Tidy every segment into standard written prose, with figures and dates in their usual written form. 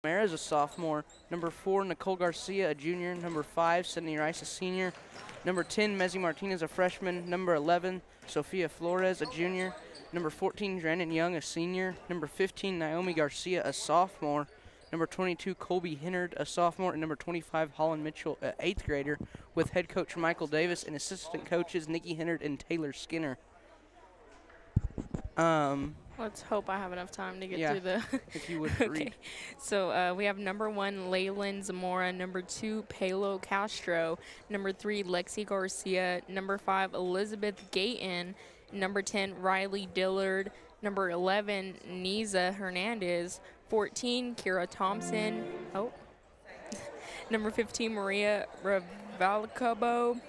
Ramirez, a sophomore. Number 4, Nicole Garcia, a junior. Number 5, Sydney Rice, a senior. Number 10, Mezzi Martinez, a freshman. Number 11, Sofia Flores, a junior. Number 14, Brandon Young, a senior. Number 15, Naomi Garcia, a sophomore. Number 22, Colby Hennard, a sophomore. And number 25, Holland Mitchell, an 8th grader, with head coach Michael Davis and assistant coaches Nikki Hennard and Taylor Skinner. Let's hope I have enough time to get through the. If you would okay. read. So we have number 1, Leyland Zamora. Number 2, Palo Castro. Number 3, Lexi Garcia. Number 5, Elizabeth Gayton. Number 10, Riley Dillard. Number 11, Niza Hernandez. 14, Kira Thompson. Number 15, Maria Ravalcabo.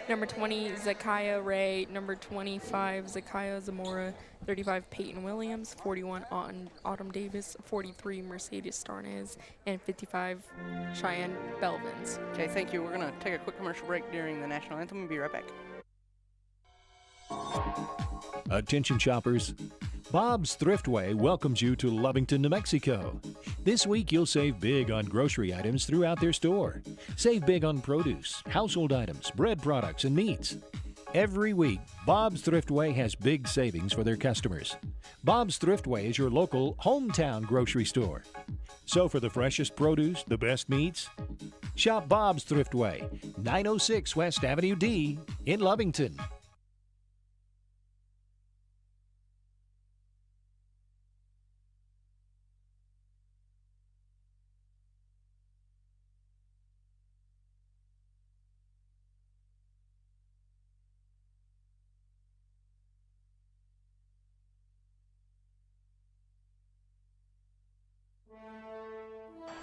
Number 20, Zakiah Ray. Number 25, Zakiah Zamora. 35, Peyton Williams. 41, Autumn Davis. 43, Mercedes Starnes. And 55, Cheyenne Belvins. Okay, thank you. We're going to take a quick commercial break during the national anthem and be right back. Attention shoppers. Bob's Thriftway welcomes you to Lovington, New Mexico. This week you'll save big on grocery items throughout their store. Save big on produce, household items, bread products, and meats. Every week, Bob's Thriftway has big savings for their customers. Bob's Thriftway is your local hometown grocery store. So for the freshest produce, the best meats, shop Bob's Thriftway, 906 West Avenue D in Lovington.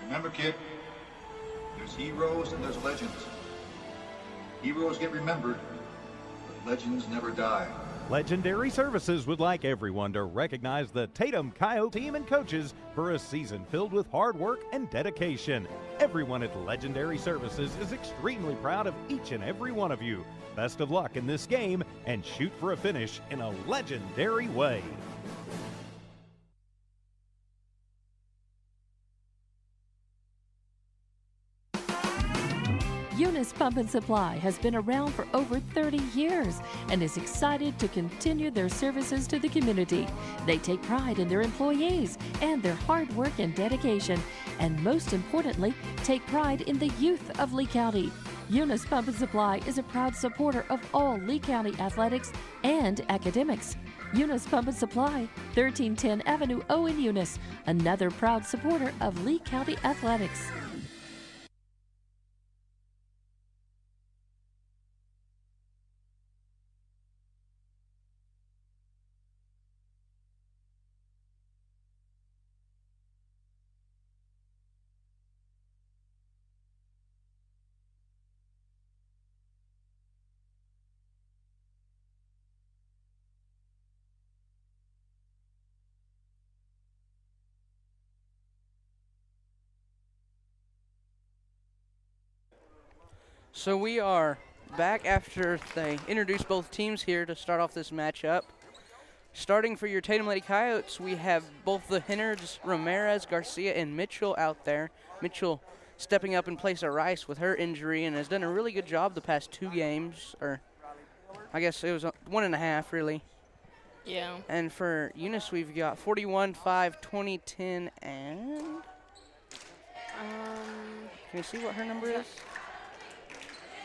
Remember, kid, there's heroes and there's legends. Heroes get remembered, but legends never die. Legendary Services would like everyone to recognize the Tatum Coyotes team and coaches for a season filled with hard work and dedication. Everyone at Legendary Services is extremely proud of each and every one of you. Best of luck in this game and shoot for a finish in a legendary way. Eunice Pump and Supply has been around for over 30 years and is excited to continue their services to the community. They take pride in their employees and their hard work and dedication, and most importantly, take pride in the youth of Lee County. Eunice Pump and Supply is a proud supporter of all Lee County athletics and academics. Eunice Pump and Supply, 1310 Avenue O in Eunice, another proud supporter of Lee County athletics. So we are back after they introduced both teams here to start off this matchup. Starting for your Tatum Lady Coyotes, we have both the Hennards, Ramirez, Garcia, and Mitchell out there. Mitchell stepping up in place of Rice with her injury and has done a really good job the past 2 games, or I guess it was 1.5 really. Yeah. And for Eunice, we've got 41, 5, 20, 10, and can you see what her number is?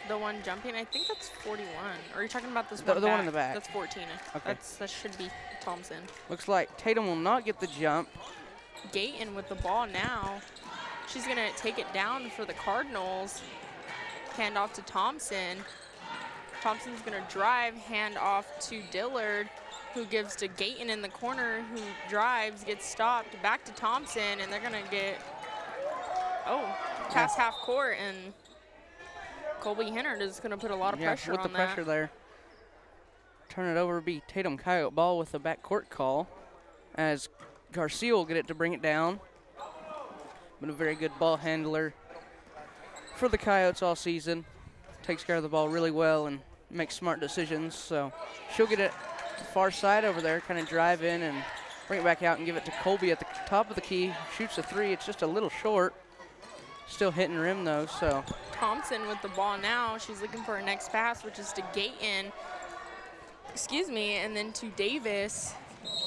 The one jumping, I think that's 41. Or are you talking about this one? The one in the back. That's 14. Okay. That should be Thompson. Looks like Tatum will not get the jump. Gayton with the ball now. She's going to take it down for the Cardinals. Hand off to Thompson. Thompson's going to drive, hand off to Dillard, who gives to Gayton in the corner, who drives, gets stopped, back to Thompson, and they're going to get, past half court, and Colby Hennard is going to put a lot of pressure on that. with the pressure there. Turn it over, be Tatum Coyote ball with the backcourt call, as Garcia will get it to bring it down. Been a very good ball handler for the Coyotes all season. Takes care of the ball really well and makes smart decisions. So she'll get it far side over there, kind of drive in and Bring it back out and give it to Colby at the top of the key. Shoots a three. It's just a little short. Still hitting rim, though, so. Thompson with the ball now. She's looking for her next pass, which is to Gayton. Excuse me, and then to Davis.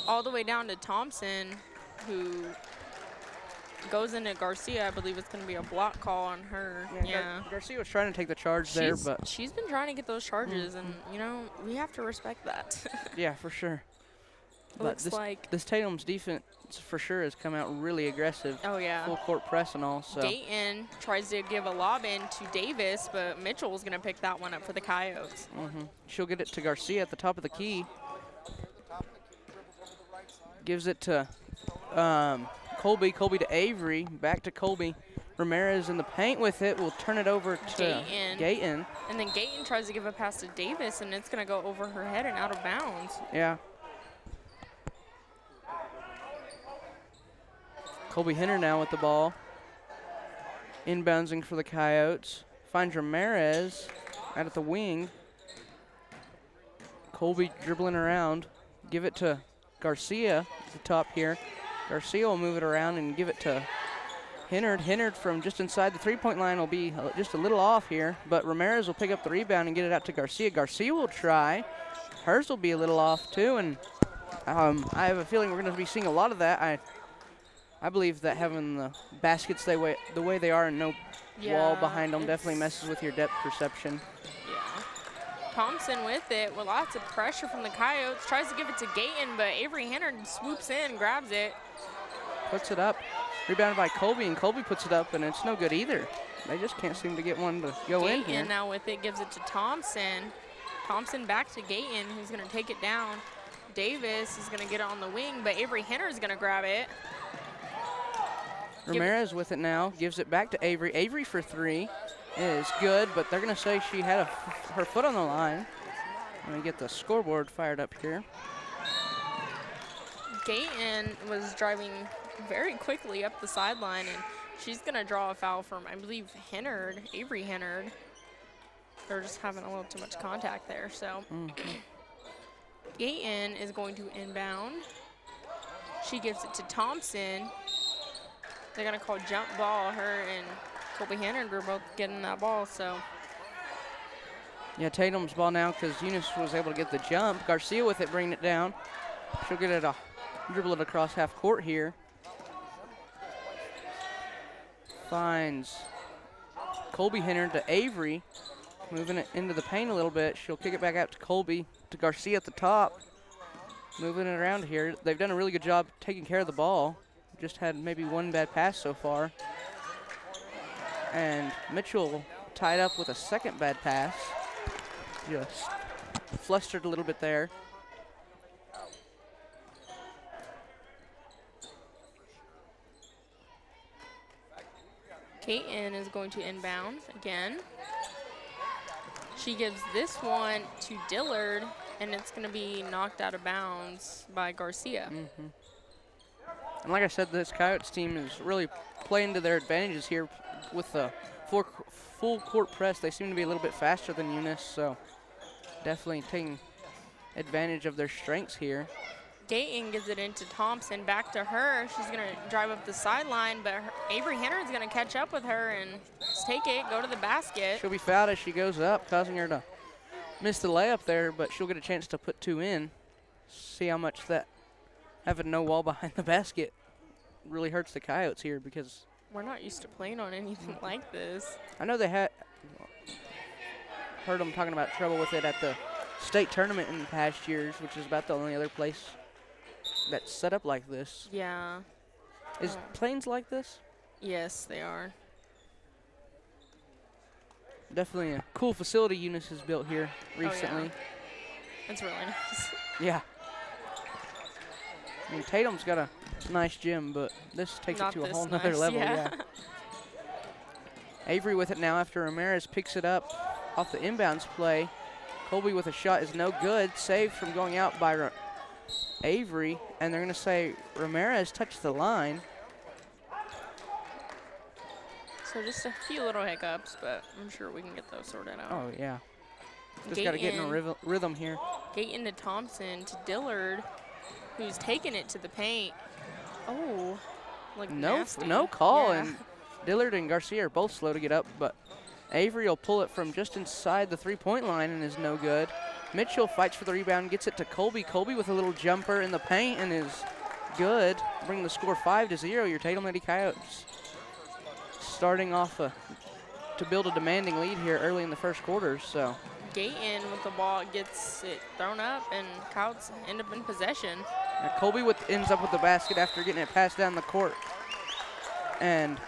All the way down to Thompson, who goes into Garcia. I believe it's going to be a block call on her. Yeah. Garcia was trying to take the charge there, but. She's been trying to get those charges, and, you know, we have to respect that. Yeah, for sure. Looks like this Tatum's defense for sure has come out really aggressive. Oh, yeah. Full court press and all. So. Dayton tries to give a lob in to Davis, but Mitchell's going to pick that one up for the Coyotes. She'll get it to Garcia at the top of the key. Gives it to Colby. Colby to Avery. Back to Colby. Ramirez in the paint with it. Will turn it over to Gayton. And then Gayton tries to give a pass to Davis, and it's going to go over her head and out of bounds. Yeah. Colby Henner now with the ball. Inbouncing for the Coyotes. Finds Ramirez out at the wing. Colby dribbling around. Give it to Garcia at the top here. Garcia will move it around and give it to Hennard. Hennard from just inside the three-point line will be just a little off here, but Ramirez will pick up the rebound and get it out to Garcia. Garcia will try. Hers will be a little off too, and I have a feeling we're going to be seeing a lot of that. I believe that having the baskets the way they are and no wall behind them definitely messes with your depth perception. Yeah. Thompson with it with lots of pressure from the Coyotes. Tries to give it to Gayton, but Avery Hennard swoops in, grabs it. Puts it up. Rebounded by Colby, and Colby puts it up, and it's no good either. They just can't seem to get one to go in here. Gayton now with it, gives it to Thompson. Thompson back to Gayton, who's going to take it down. Davis is going to get it on the wing, but Avery Hennard is going to grab it. Ramirez with it now, gives it back to Avery. Avery for three is good, but they're going to say she had her foot on the line. Let me get the scoreboard fired up here. Gayton was driving very quickly up the sideline, and she's going to draw a foul from, I believe, Hennard, Avery Hennard. They're just having a little too much contact there, so. Gayton is going to inbound. She gives it to Thompson. They're going to call jump ball. Her and Colby Hennard were both getting that ball, so. Yeah, Tatum's ball now because Eunice was able to get the jump. Garcia with it, bringing it down. She'll get it, dribble it across half court here. Finds Colby Hennard to Avery. Moving it into the paint a little bit. She'll kick it back out to Colby, to Garcia at the top. Moving it around here. They've done a really good job taking care of the ball. Just had maybe one bad pass so far. And Mitchell tied up with a second bad pass. Just flustered a little bit there. Gayton is going to inbound again. She gives this one to Dillard, and it's going to be knocked out of bounds by Garcia. And like I said, this Coyotes team is really playing to their advantages here with the full court press. They seem to be a little bit faster than Eunice, so definitely taking advantage of their strengths here. Gayton gives it into Thompson, back to her. She's going to drive up the sideline, but Avery Hennard is going to catch up with her and take it, go to the basket. She'll be fouled as she goes up, causing her to miss the layup there, but she'll get a chance to put two in. See how much that having no wall behind the basket really hurts the Coyotes here because we're not used to playing on anything like this. I know they had heard them talking about trouble with it at the state tournament in the past years, which is about the only other place that's set up like this. Yeah. Is Plains like this? Yes, they are. Definitely a cool facility Eunice has built here recently. Oh, yeah. It's really nice. Yeah. I mean, Tatum's got a nice gym, but this takes it to a whole nother level. Yeah. Avery with it now after Ramirez picks it up off the inbounds play. Colby with a shot is no good. Saved from going out by Avery, and they're going to say Ramirez touched the line. So just a few little hiccups, but I'm sure we can get those sorted out. Oh, yeah. Just got to get in a rhythm here. Gayton to Thompson to Dillard. who's taking it to the paint. Oh, like No, nasty. no call, Yeah. and Dillard and Garcia are both slow to get up, but Avery will pull it from just inside the three-point line and is no good. Mitchell fights for the rebound, gets it to Colby. Colby with a little jumper in the paint and is good. Bring the score 5-0. Your Tatum Lady Coyotes starting off to build a demanding lead here early in the first quarter. So Gayton with the ball gets it thrown up, and Coyotes end up in possession. Colby ends up with the basket after getting it passed down the court and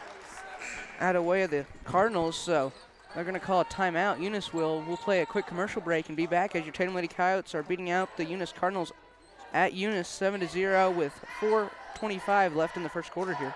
out of way of the Cardinals. So they're going to call a timeout. Eunice will. We'll play a quick commercial break and be back as your Tatum Lady Coyotes are beating out the Eunice Cardinals at Eunice 7-0 with 4:25 left in the first quarter here.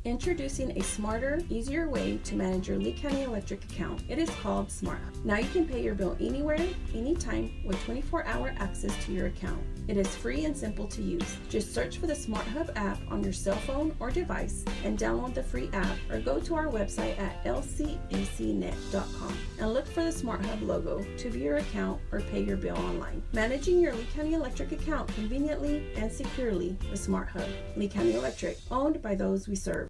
Introducing a smarter, easier way to manage your Lee County Electric account. It is called Smart Hub. Now you can pay your bill anywhere, anytime, with 24-hour access to your account. It is free and simple to use. Just search for the Smart Hub app on your cell phone or device and download the free app, or go to our website at lcecnet.com and look for the Smart Hub logo to view your account or pay your bill online. Managing your Lee County Electric account conveniently and securely with Smart Hub. Lee County Electric, owned by those we serve.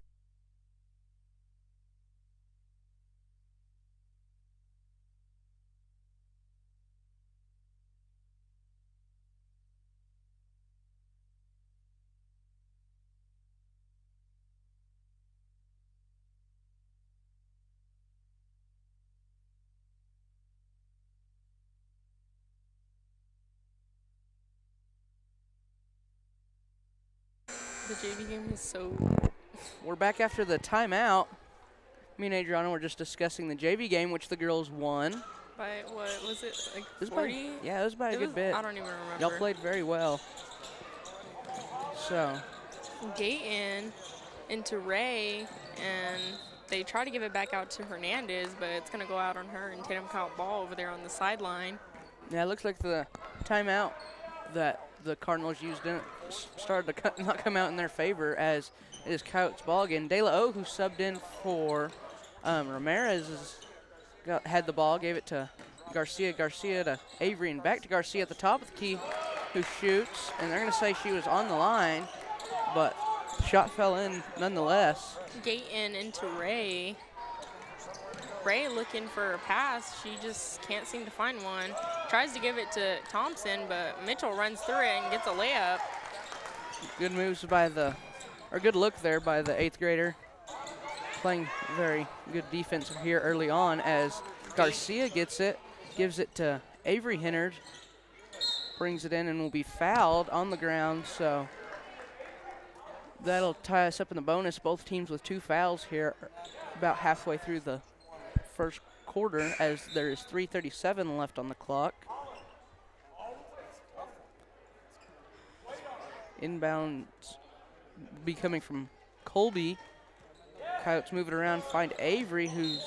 The JV game is so. We're back after the timeout. Me and Adriana were just discussing the JV game, which the girls won. By what was it, like It was 40? Yeah, it was by a good bit. I don't even remember. Y'all played very well. So Gayton into Ray, and they try to give it back out to Hernandez, but it's going to go out on her, and Tatum caught ball over there on the sideline. yeah, it looks like the timeout that the Cardinals used didn't started to not come out in their favor, as it is Coyotes ball again. De La O, who subbed in for Ramirez, had the ball, gave it to Garcia. Garcia to Avery, and back to Garcia at the top of the key, who shoots. And they're going to say she was on the line, but shot fell in nonetheless. Gayton into Ray. Ray looking for a pass. She just can't seem to find one. Tries to give it to Thompson, but Mitchell runs through it and gets a layup. Good moves by good look there by the 8th grader. Playing very good defense here early on, as Garcia gets it, gives it to Avery Hennard, brings it in and will be fouled on the ground. So that'll tie us up in the bonus. Both teams with 2 fouls here about halfway through the first quarter, as there is 3:37 left on the clock. Inbound be coming from Colby. Coyotes move it around, find Avery, who's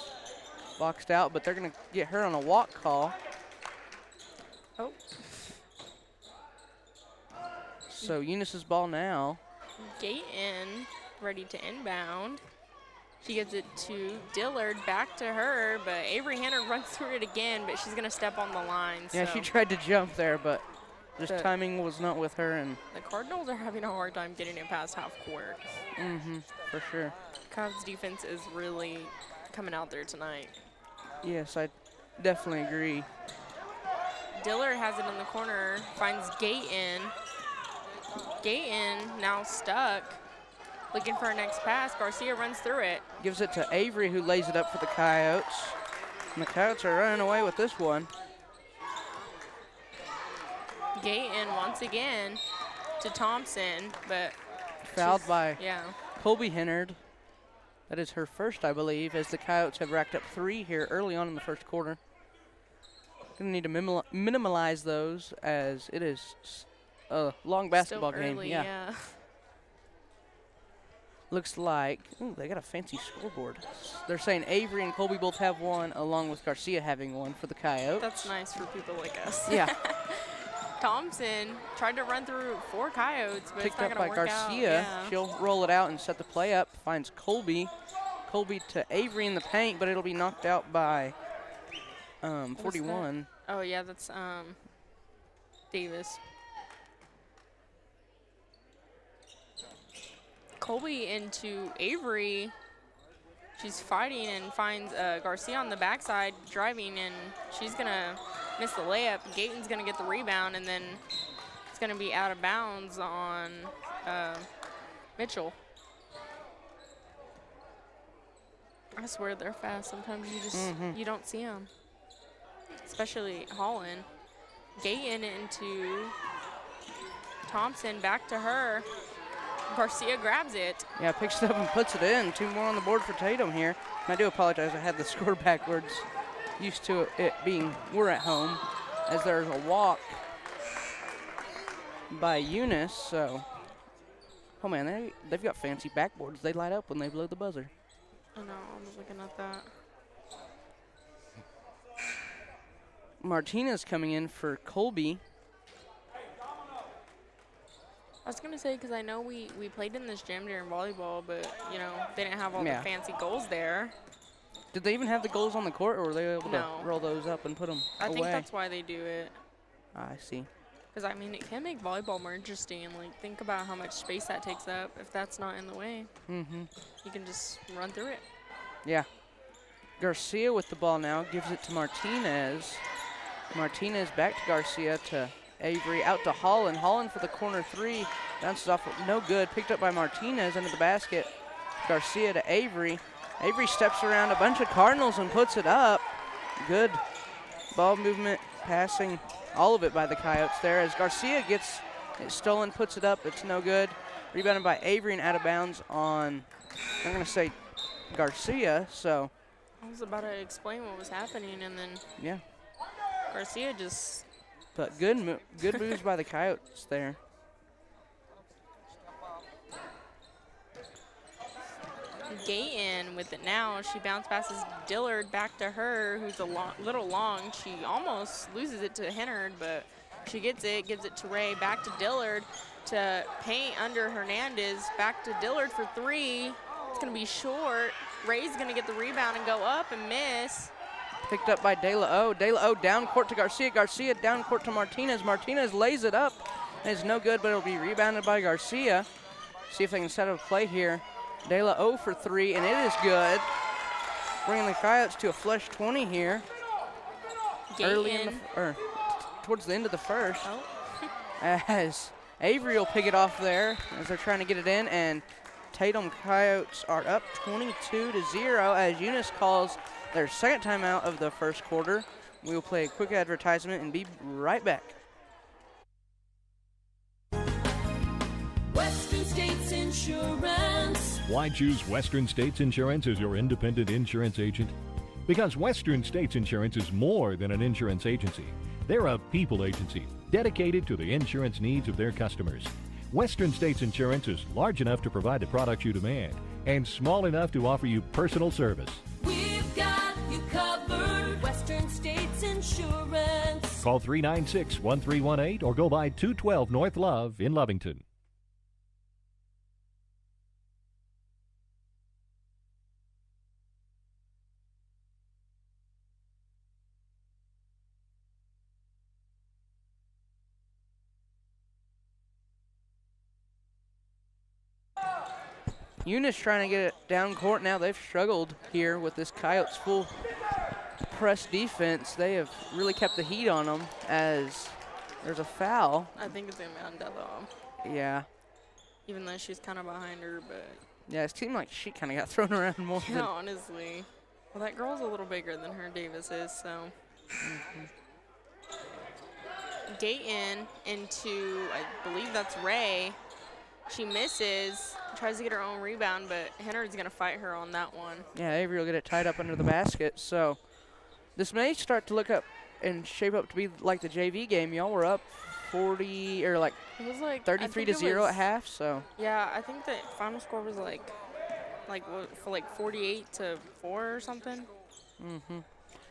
boxed out, but they're going to get her on a walk call. Oh. So Eunice's ball now. Gayton ready to inbound. She gives it to Dillard, back to her, but Avery Hannah runs through it again, but she's going to step on the line. Yeah, so she tried to jump there, but just timing was not with her. And the Cardinals are having a hard time getting it past half court. for sure. Cubs defense is really coming out there tonight. Yes, I definitely agree. Dillard has it in the corner, finds Gayton. Gayton now stuck, looking for her next pass. Garcia runs through it. Gives it to Avery, who lays it up for the Coyotes. And the Coyotes are running away with this one. Gayton once again to Thompson, but Fouled by yeah. Colby Hennard. That is her first, I believe, as the Coyotes have racked up 3 here early on in the first quarter. Going to need to minimize those, as it is a long basketball Still game. early, yeah. Looks like, ooh, they got a fancy scoreboard. They're saying Avery and Colby both have one, along with Garcia having one for the Coyotes. That's nice for people like us. Yeah. Thompson tried to run through 4 Coyotes, but Picked it's not up going by to work Garcia. out. Yeah. She'll roll it out and set the play up. Finds Colby. Colby to Avery in the paint, but it'll be knocked out by 41. Oh, yeah, that's Davis. Colby into Avery. She's fighting and finds Garcia on the backside, driving, and she's going to miss the layup. Gayton's going to get the rebound, and then it's going to be out of bounds on Mitchell. I swear they're fast. Sometimes you just you don't see them, especially Holland. Gayton into Thompson, back to her. Garcia grabs it. Yeah, picks it up and puts it in. 2 more on the board for Tatum here. And I do apologize, I had the score backwards. Used to it being we're at home, as there's a walk by Eunice. So, oh man, they've got fancy backboards. They light up when they blow the buzzer. I know, I was looking at that. Martinez coming in for Colby. I was going to say, because I know we played in this gym during volleyball, but, you know, they didn't have all the fancy goals there. Did they even have the goals on the court, or were they able No. to roll those up and put them away? I think that's why they do it. I see. Because, I mean, it can make volleyball more interesting. Like, think about how much space that takes up if that's not in the way. You can just run through it. Yeah. Garcia with the ball now, gives it to Martinez. Martinez back to Garcia to Avery, out to Holland. Holland for the corner 3, bounces off, no good. Picked up by Martinez into the basket. Garcia to Avery. Avery steps around a bunch of Cardinals and puts it up. Good ball movement, passing, all of it by the Coyotes there. As Garcia gets it stolen, puts it up, it's no good. Rebounded by Avery and out of bounds on, I'm going to say, Garcia. So I was about to explain what was happening, and then yeah, Garcia just. But good moves by the Coyotes there. Gayton with it now. She bounce passes Dillard back to her, who's a little long. She almost loses it to Hennard, but she gets it, gives it to Ray, back to Dillard to paint under Hernandez, back to Dillard for 3. It's going to be short. Ray's going to get the rebound and go up and miss. Picked up by De La O. De La O down court to Garcia. Garcia down court to Martinez. Martinez lays it up. It's no good, but it'll be rebounded by Garcia. See if they can set up a play here. De La O for 3, and it is good. Bringing the Coyotes to a flush 20 here. Gayton. Early in the, towards the end of the first. Oh. As Avery will pick it off there as they're trying to get it in, and Tatum Coyotes are up 22-0 as Eunice calls their second timeout of the first quarter. We will play a quick advertisement and be right back. Western States Insurance. Why choose Western States Insurance as your independent insurance agent? Because Western States Insurance is more than an insurance agency. They're a people agency dedicated to the insurance needs of their customers. Western States Insurance is large enough to provide the products you demand and small enough to offer you personal service. We've got you covered. Western States Insurance. Call 396-1318 or go by 212 North Love in Lovington. Eunice trying to get it down court now. They've struggled here with this Coyotes full press defense. They have really kept the heat on them as there's a foul. I think it's going to be on Della. Yeah. Even though she's kind of behind her, but. Yeah, it seemed like she kind of got thrown around more Yeah, than. honestly. Well, that girl's a little bigger than her, Davis is, so. Gayton into, I believe that's Ray. She misses, tries to get her own rebound, but Hennard's going to fight her on that one. Yeah, Avery will get it tied up under the basket. So this may start to look up and shape up to be like the JV game. Y'all were up 40 or like It was like 33-0 at half. So yeah, I think the final score was like what, for like 48-4 or something.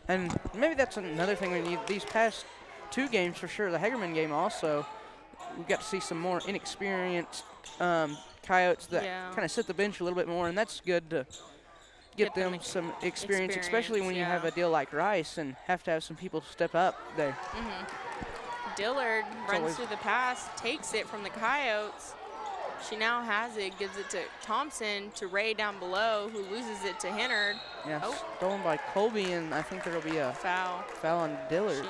And maybe that's another thing we need. These past 2 games for sure. The Hagerman game also. We got to see some more inexperienced Coyotes that kind of sit the bench a little bit more, and that's good to get them some experience, especially when you have a deal like Rice and have to have some people step up there. Dillard runs through the pass, takes it from the Coyotes, She now has it, gives it to Thompson, to Ray down below, who loses it to Hennard. Yeah, Oh. stolen by Colby, and I think there'll be a Foul. foul on Dillard.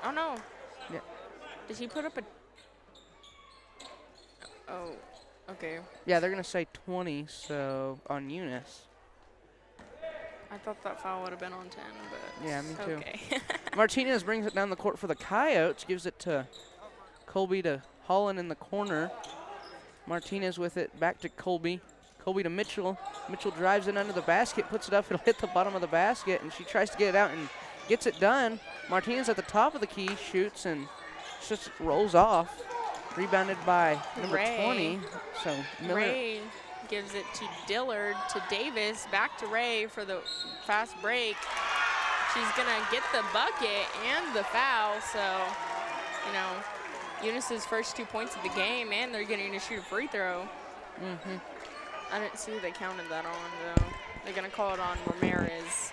Oh no. Yeah. Did he put up a, oh, okay. Yeah, they're going to say 20, so on Eunice. I thought that foul would have been on 10, but Yeah, me too. okay. Martinez brings it down the court for the Coyotes, gives it to Colby to Holland in the corner. Martinez with it back to Colby. Colby to Mitchell. Mitchell drives it under the basket, puts it up, it'll hit the bottom of the basket, and she tries to get it out and gets it done. Martinez at the top of the key, shoots, and just rolls off. Rebounded by number Ray. 20. So Miller. Ray gives it to Dillard, to Davis, back to Ray for the fast break. She's gonna get the bucket and the foul, so, you know, Eunice's first 2 points of the game, and they're getting to shoot a free throw. I didn't see they counted that on, though. They're gonna call it on Ramirez.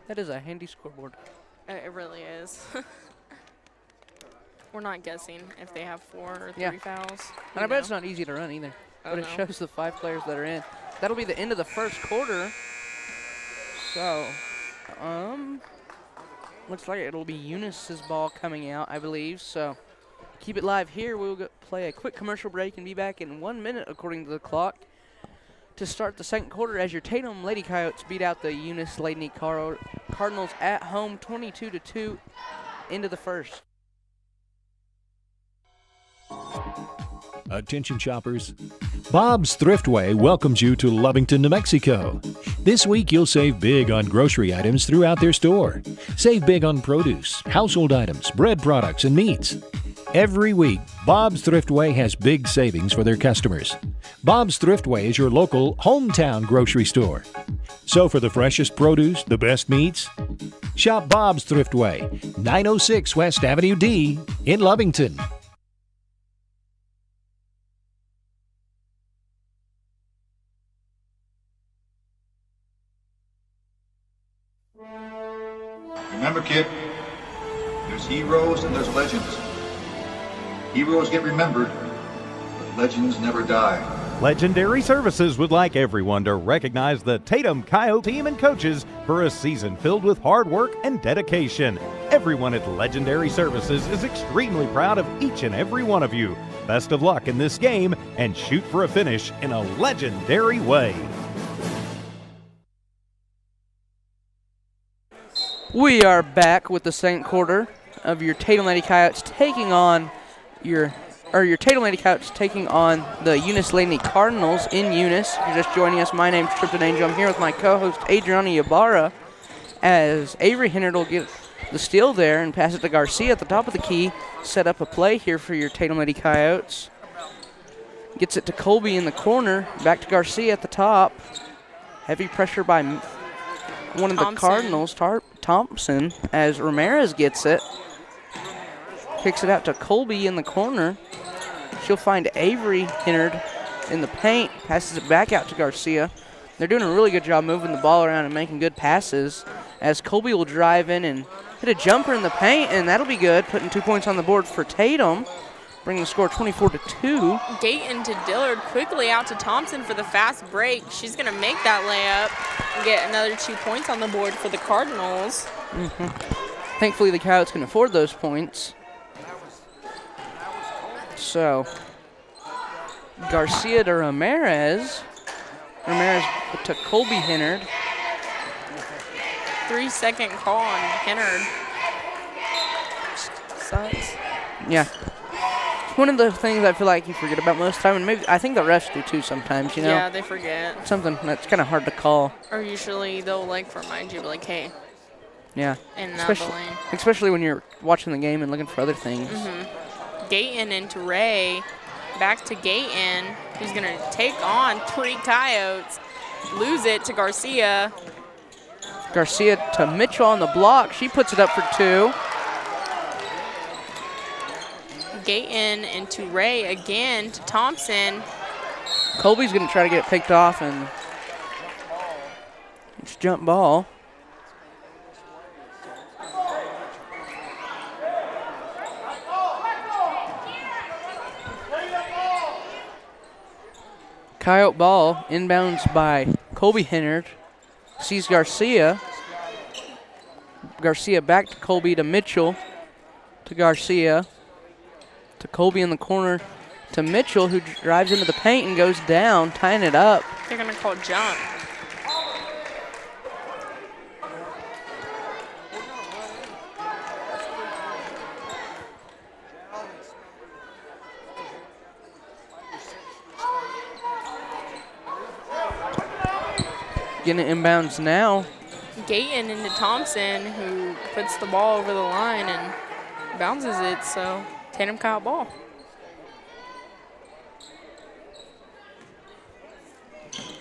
That is a handy scoreboard. It really is. We're not guessing if they have 4 or 3 Yeah. fouls. And I bet it's not easy to run either. Oh, But it no. shows the 5 players that are in. That'll be the end of the first quarter. So, looks like it'll be Eunice's ball coming out, I believe. So, keep it live here. We'll play a quick commercial break and be back in 1 minute, according to the clock, to start the second quarter as your Tatum Lady Coyotes beat out the Eunice Lady Cardinals at home 22-2 into the first. Attention shoppers. Bob's Thriftway welcomes you to Lovington, New Mexico. This week you'll save big on grocery items throughout their store. Save big on produce, household items, bread products, and meats. Every week, Bob's Thriftway has big savings for their customers. Bob's Thriftway is your local hometown grocery store. So for the freshest produce, the best meats, shop Bob's Thriftway, 906 West Avenue D in Lovington. Remember, kid, there's heroes and there's legends. Heroes get remembered, but legends never die. Legendary Services would like everyone to recognize the Tatum Coyotes team and coaches for a season filled with hard work and dedication. Everyone at Legendary Services is extremely proud of each and every one of you. Best of luck in this game and shoot for a finish in a legendary way. We are back with the second quarter of your Tatum Lady Coyotes taking on your Tatum Lady Coyotes taking on the Eunice Lady Cardinals in Eunice. If you're just joining us, my name's Tripton Angel. I'm here with my co-host Adriana Ybarra as Avery Hennard will get the steal there and pass it to Garcia at the top of the key. Set up a play here for your Tatum Lady Coyotes. Gets it to Colby in the corner. Back to Garcia at the top. Heavy pressure by one of the Cardinals, Thompson, as Ramirez gets it. Kicks it out to Colby in the corner. She'll find Avery Hennard in the paint. Passes it back out to Garcia. They're doing a really good job moving the ball around and making good passes as Colby will drive in and hit a jumper in the paint, and that'll be good, putting 2 points on the board for Tatum, bringing the score 24-2. Gayton to Dillard, quickly out to Thompson for the fast break. She's going to make that layup and get another 2 points on the board for the Cardinals. Thankfully, the Coyotes can afford those points. So, Garcia to Ramirez. Ramirez to Colby Hennard. 3-second call on Hennard. Sucks. Yeah. It's one of the things I feel like you forget about most of the time, and maybe I think the refs do too sometimes, you know? Yeah, they forget. Something that's kind of hard to call. Or usually they'll like remind you, like, hey, Yeah. in that lane. Especially when you're watching the game and looking for other things. Gayton into Ray. Back to Gayton, who's going to take on 3 Coyotes. Lose it to Garcia. Garcia to Mitchell on the block. She puts it up for 2. Gayton into Ray again to Thompson. Colby's going to try to get it picked off, and it's jump ball. Coyote ball inbounds by Colby Hennard. Sees Garcia. Garcia back to Colby to Mitchell. To Garcia. To Colby in the corner. To Mitchell, who drives into the paint and goes down, tying it up. They're going to call jump. Getting it inbounds now. Gayton into Thompson, who puts the ball over the line and bounces it, so Tatum Coyote ball.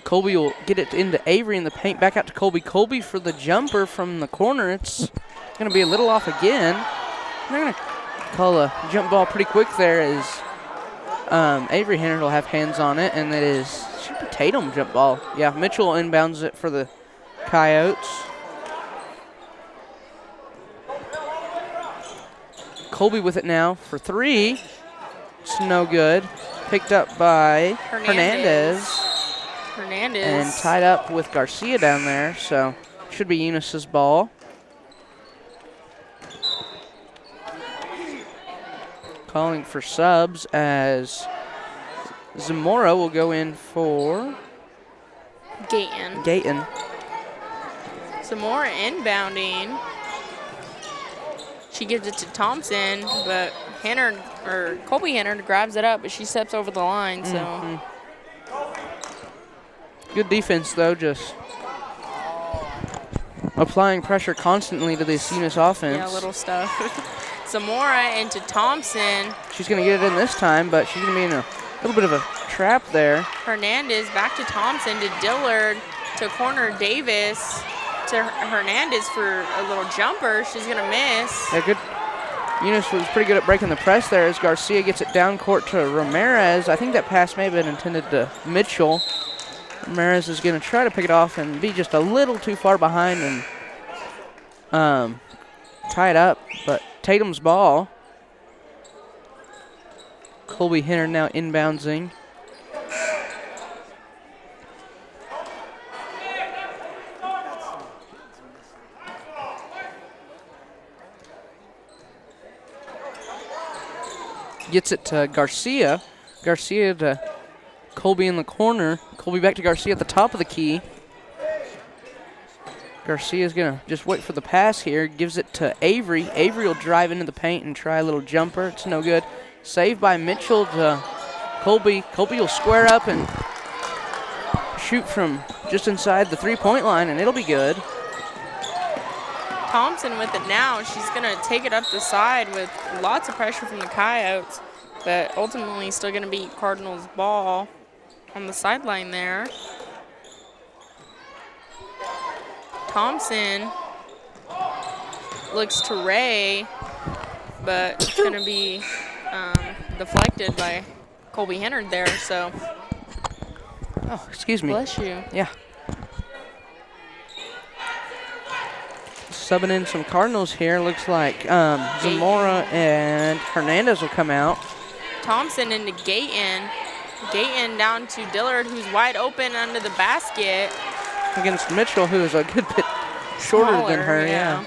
Colby will get it into Avery in the paint, back out to Colby. Colby for the jumper from the corner. It's going to be a little off again. They're going to call a jump ball pretty quick there as Avery Hennard will have hands on it, and it is should be Tatum jump ball. Yeah, Mitchell inbounds it for the Coyotes. Colby with it now for three. It's no good. Picked up by Hernandez. And tied up with Garcia down there, so should be Eunice's ball. Calling for subs as Zamora will go in for Gayton. Zamora inbounding. She gives it to Thompson, but Colby Hennard grabs it up, but she steps over the line, so. Good defense, though, just applying pressure constantly to this Eunice offense. Yeah, little stuff. Zamora into Thompson. She's going to get it in this time, but she's going to be in a little bit of a trap there. Hernandez back to Thompson to Dillard to corner Davis to Hernandez for a little jumper. She's going to miss. Yeah, good. Eunice was pretty good at breaking the press there as Garcia gets it down court to Ramirez. I think that pass may have been intended to Mitchell. Ramirez is going to try to pick it off and be just a little too far behind and tie it up. But Tatum's ball. Colby Hennard now inboundsing. Gets it to Garcia. Garcia to Colby in the corner. Colby back to Garcia at the top of the key. Garcia's going to just wait for the pass here. Gives it to Avery. Avery will drive into the paint and try a little jumper. It's no good. Saved by Mitchell to Colby. Colby will square up and shoot from just inside the three-point line, and it'll be good. Thompson with it now. She's going to take it up the side with lots of pressure from the Coyotes, but ultimately still going to beat Cardinals' ball on the sideline there. Thompson looks to Ray, but it's going to be deflected by Colby Hennard there, so. Oh, excuse me. Bless you. Yeah. Subbing in some Cardinals here. Looks like Zamora and Hernandez will come out. Thompson into Gayton. Gayton down to Dillard, who's wide open under the basket. Against Mitchell, who is a good bit shorter than her, yeah.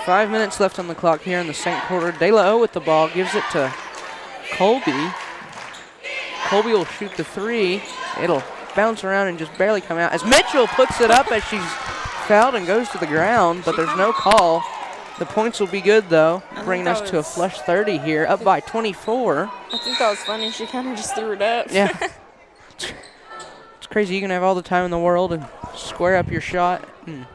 5 minutes left on the clock here in the second quarter. De La O with the ball, gives it to Colby. Colby will shoot the three. It'll bounce around and just barely come out as Mitchell puts it up as she's fouled and goes to the ground, but there's no call. The points will be good, though, bringing us to a flush 30 here, up by 24. I think that was funny. She kind of just threw it up. Yeah. It's crazy. You can have all the time in the world and square up your shot and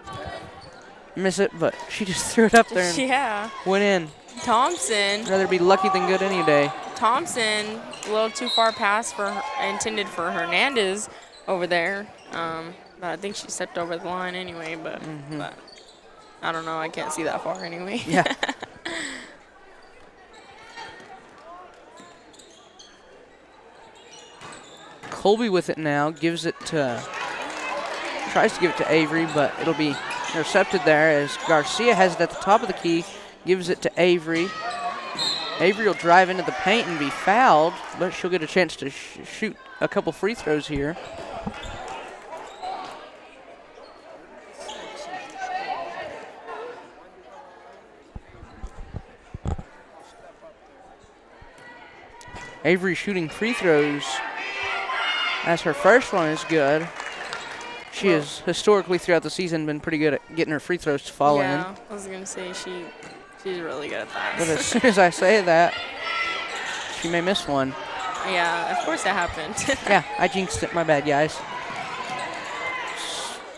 miss it, but she just threw it up there and went in. Thompson. Rather be lucky than good any day. Thompson, a little too far pass intended for Hernandez over there. But I think she stepped over the line anyway, but I don't know. I can't see that far anyway. Yeah. Colby with it now, gives it to, tries to give it to Avery, but it'll be intercepted there as Garcia has it at the top of the key, gives it to Avery. Avery will drive into the paint and be fouled, but she'll get a chance to shoot a couple free throws here. Avery shooting free throws as her first one is good. She has historically throughout the season been pretty good at getting her free throws to fall in. Yeah, I was going to say she's really good at that. But as soon as I say that, she may miss one. Yeah, of course that happened. Yeah, I jinxed it. My bad, guys.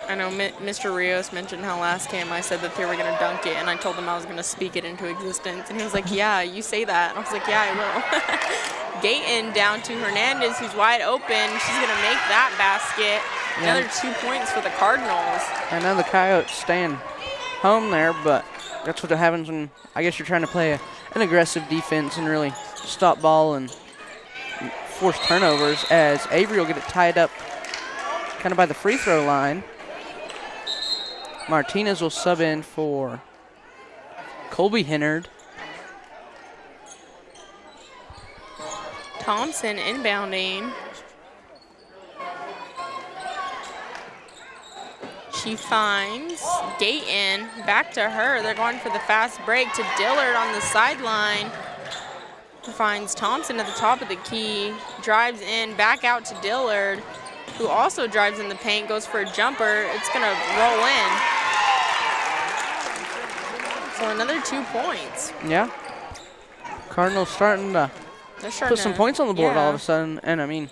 I know Mr. Rios mentioned how last game I said that they were going to dunk it, and I told him I was going to speak it into existence. And he was like, yeah, you say that. And I was like, yeah, I will. Gayton down to Hernandez, who's wide open. She's going to make that basket. Yeah. Another 2 points for the Cardinals. I know the Coyotes staying home there, but that's what happens when I guess you're trying to play an aggressive defense and really stop ball and force turnovers, as Avery will get it tied up kind of by the free throw line. Martinez will sub in for Colby Hennard. Thompson inbounding. She finds Gayton, back to her. They're going for the fast break to Dillard on the sideline. Finds Thompson at the top of the key, drives in, back out to Dillard, who also drives in the paint, goes for a jumper. It's gonna roll in. So another 2 points. Yeah. Cardinals starting to put some points on the board all of a sudden, and I mean,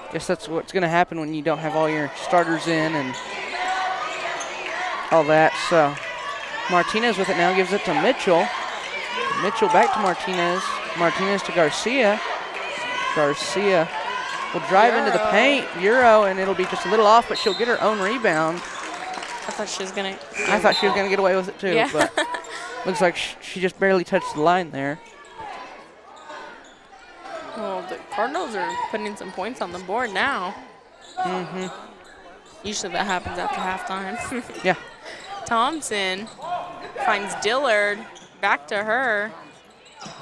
I guess that's what's gonna happen when you don't have all your starters in and all that. So Martinez with it now, gives it to Mitchell. Mitchell back to Martinez. Martinez to Garcia. Garcia will drive into the paint. Euro, and it'll be just a little off, but she'll get her own rebound. I thought she was gonna get away with it too, yeah. but looks like she just barely touched the line there. Well, the Cardinals are putting some points on the board now. Mm-hmm. Usually that happens after halftime. Yeah. Thompson finds Dillard, back to her.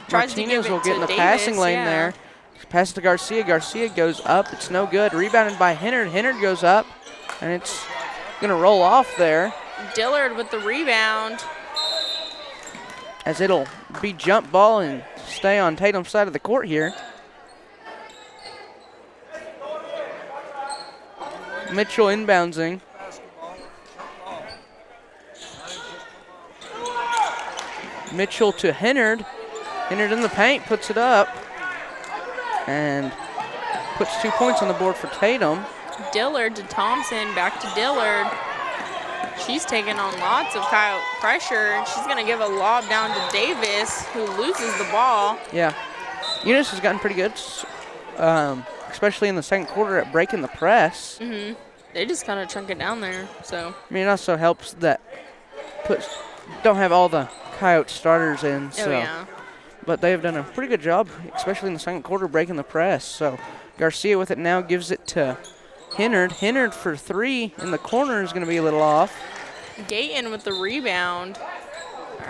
Tries Martinez to give will it get to in the Davis, passing lane yeah. there. Pass to Garcia. Garcia goes up. It's no good. Rebounded by Hennard. Hennard goes up, and it's going to roll off there. Dillard with the rebound. As it'll be jump ball and stay on Tatum's side of the court here. Mitchell inboundsing. Mitchell to Hennard. Hennard in the paint, puts it up, and puts 2 points on the board for Tatum. Dillard to Thompson, back to Dillard. She's taking on lots of Coyote pressure. She's going to give a lob down to Davis, who loses the ball. Yeah. Eunice has gotten pretty good, especially in the second quarter at breaking the press. Mm-hmm. They just kind of chunk it down there. So I mean, it also helps that don't have all the Coyote starters in. So. Oh, yeah. But they have done a pretty good job, especially in the second quarter, breaking the press. So Garcia with it now, gives it to Hennard. Hennard for three in the corner is going to be a little off. Gayton with the rebound.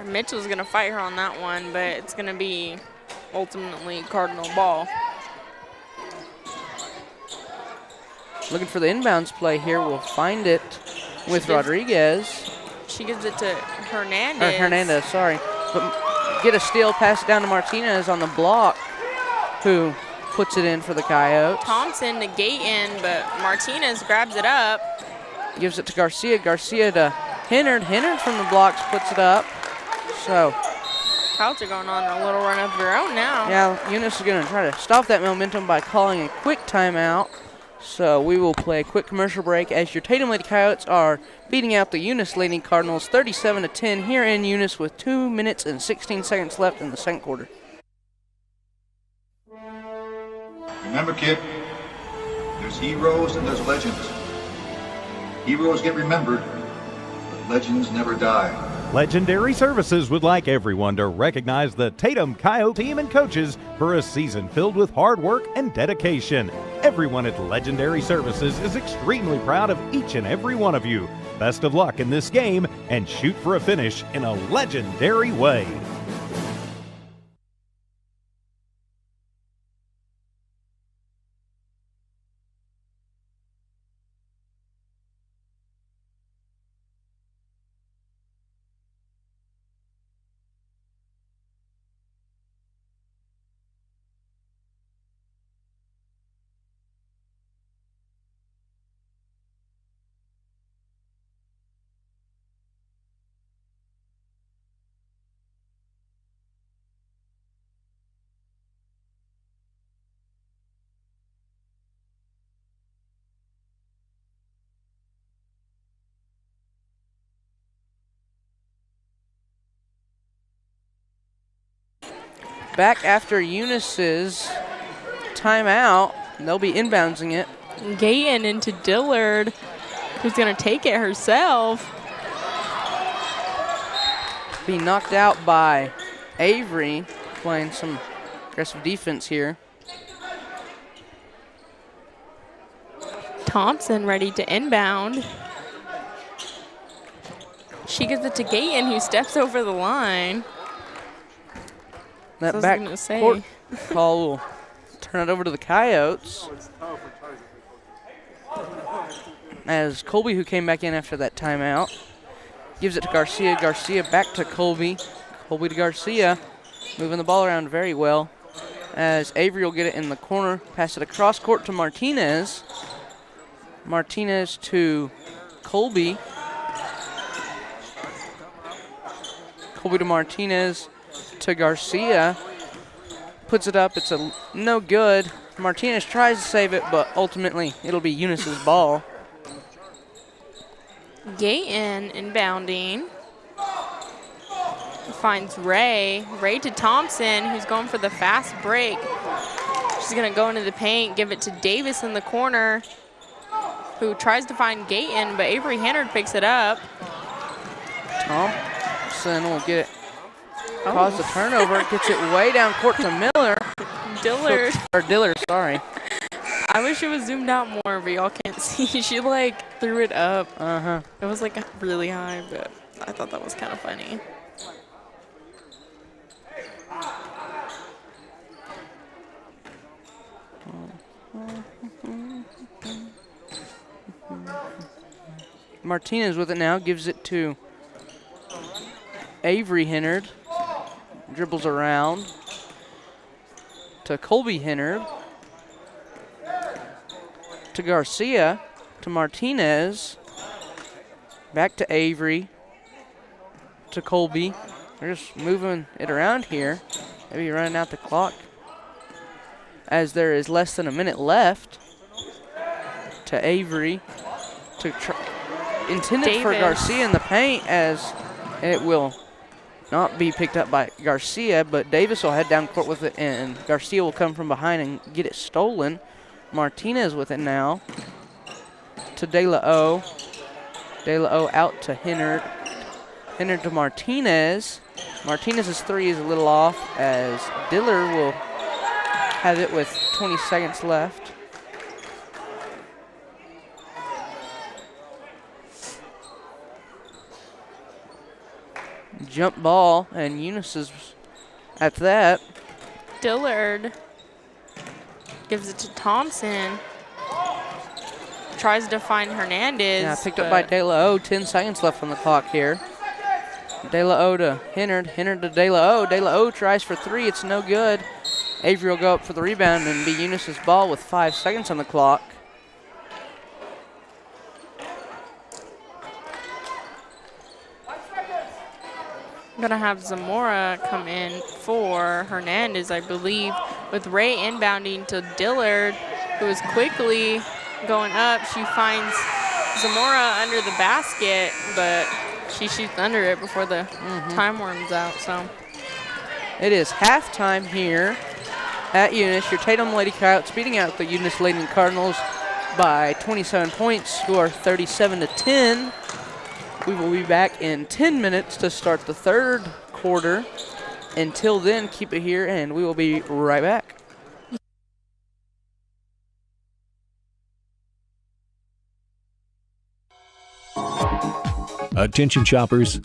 Mitchell's going to fight her on that one, but it's going to be ultimately Cardinal ball. Looking for the inbounds play here. We'll find it with Rodriguez. She gives it to Hernandez. Or Hernandez, sorry. But get a steal, pass it down to Martinez on the block, who puts it in for the Coyotes. Thompson to Gayton, but Martinez grabs it up. Gives it to Garcia. Garcia to Hennard. Hennard from the blocks puts it up. So Coyotes are going on a little run of their own now. yeah, Eunice is going to try to stop that momentum by calling a quick timeout. So we will play a quick commercial break as your Tatum Lady Coyotes are beating out the Eunice Lady Cardinals 37-10 here in Eunice with 2 minutes and 16 seconds left in the second quarter. Remember, kid, there's heroes and there's legends. Heroes get remembered, but legends never die. Legendary Services would like everyone to recognize the Tatum Coyote team and coaches for a season filled with hard work and dedication. Everyone at Legendary Services is extremely proud of each and every one of you. Best of luck in this game and shoot for a finish in a legendary way. back after Eunice's timeout. They'll be inbounding it. Gayton into Dillard, who's going to take it herself. Be knocked out by Avery, playing some aggressive defense here. Thompson ready to inbound. She gives it to Gayton, who steps over the line. That back court call will turn it over to the Coyotes. As Colby, who came back in after that timeout, gives it to Garcia. Garcia back to Colby. Colby to Garcia, moving the ball around very well. As Avery will get it in the corner, pass it across court to Martinez. Martinez to Colby. Colby to Martinez to Garcia. Puts it up. It's a no good. Martinez tries to save it, but ultimately it'll be Eunice's ball. Gayton inbounding. Finds Ray. Ray to Thompson, who's going for the fast break. She's going to go into the paint, give it to Davis in the corner, who tries to find Gayton, but Avery Hannard picks it up. Thompson will get it. Cause the turnover. Gets it way down court to Miller. Dillard. Or Dillard, sorry. I wish it was zoomed out more, but y'all can't see. She like threw it up. It was like really high, but I thought that was kind of funny. Martinez with it now, gives it to Avery Hennard. Dribbles around to Colby Hennard. To Garcia, to Martinez. Back to Avery. To Colby. They're just moving it around here. Maybe running out the clock. As there is less than a minute left. To Avery. To intended Davis. for Garcia in the paint, as it will not be picked up by Garcia, but Davis will head down court with it, and Garcia will come from behind and get it stolen. Martinez with it now to De La O. De La O out to Hennard. Hennard to Martinez. Martinez's three is a little off, as Dillard will have it with 20 seconds left. Jump ball, and Eunice is at that. Dillard gives it to Thompson. Tries to find Hernandez. Yeah, picked up by De La O. 10 seconds left on the clock here. De La O to Hennard. Hennard to De La O. De La O tries for three. It's no good. Avery will go up for the rebound and be Eunice's ball with 5 seconds on the clock. I'm going to have Zamora come in for Hernandez, I believe, with Ray inbounding to Dillard, who is quickly going up. She finds Zamora under the basket, but she shoots under it before the time runs out. So it is halftime here at Eunice. Your Tatum Lady Coyotes beating out the Eunice Lady Cardinals by 27 points, score 37-10. We will be back in 10 minutes to start the third quarter. Until then, keep it here, and we will be right back. Attention shoppers.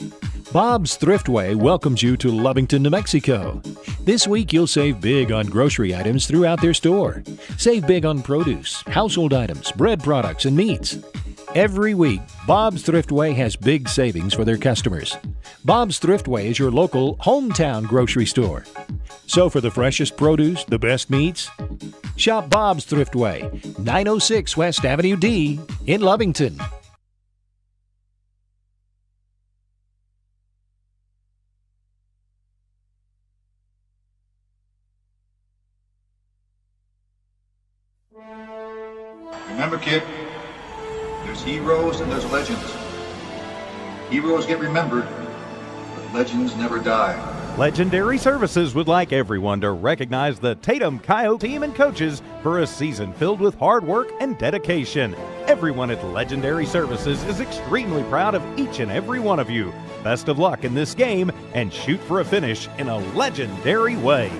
Bob's Thriftway welcomes you to Lovington, New Mexico. This week you'll save big on grocery items throughout their store. Save big on produce, household items, bread products, and meats. Every week, Bob's Thriftway has big savings for their customers. Bob's Thriftway is your local hometown grocery store. So for the freshest produce, the best meats, shop Bob's Thriftway, 906 West Avenue D in Lovington. Remember, kid, there's heroes and there's legends. Heroes get remembered, but legends never die. Legendary Services would like everyone to recognize the Tatum Coyotes team and coaches for a season filled with hard work and dedication. Everyone at Legendary Services is extremely proud of each and every one of you. Best of luck in this game and shoot for a finish in a legendary way.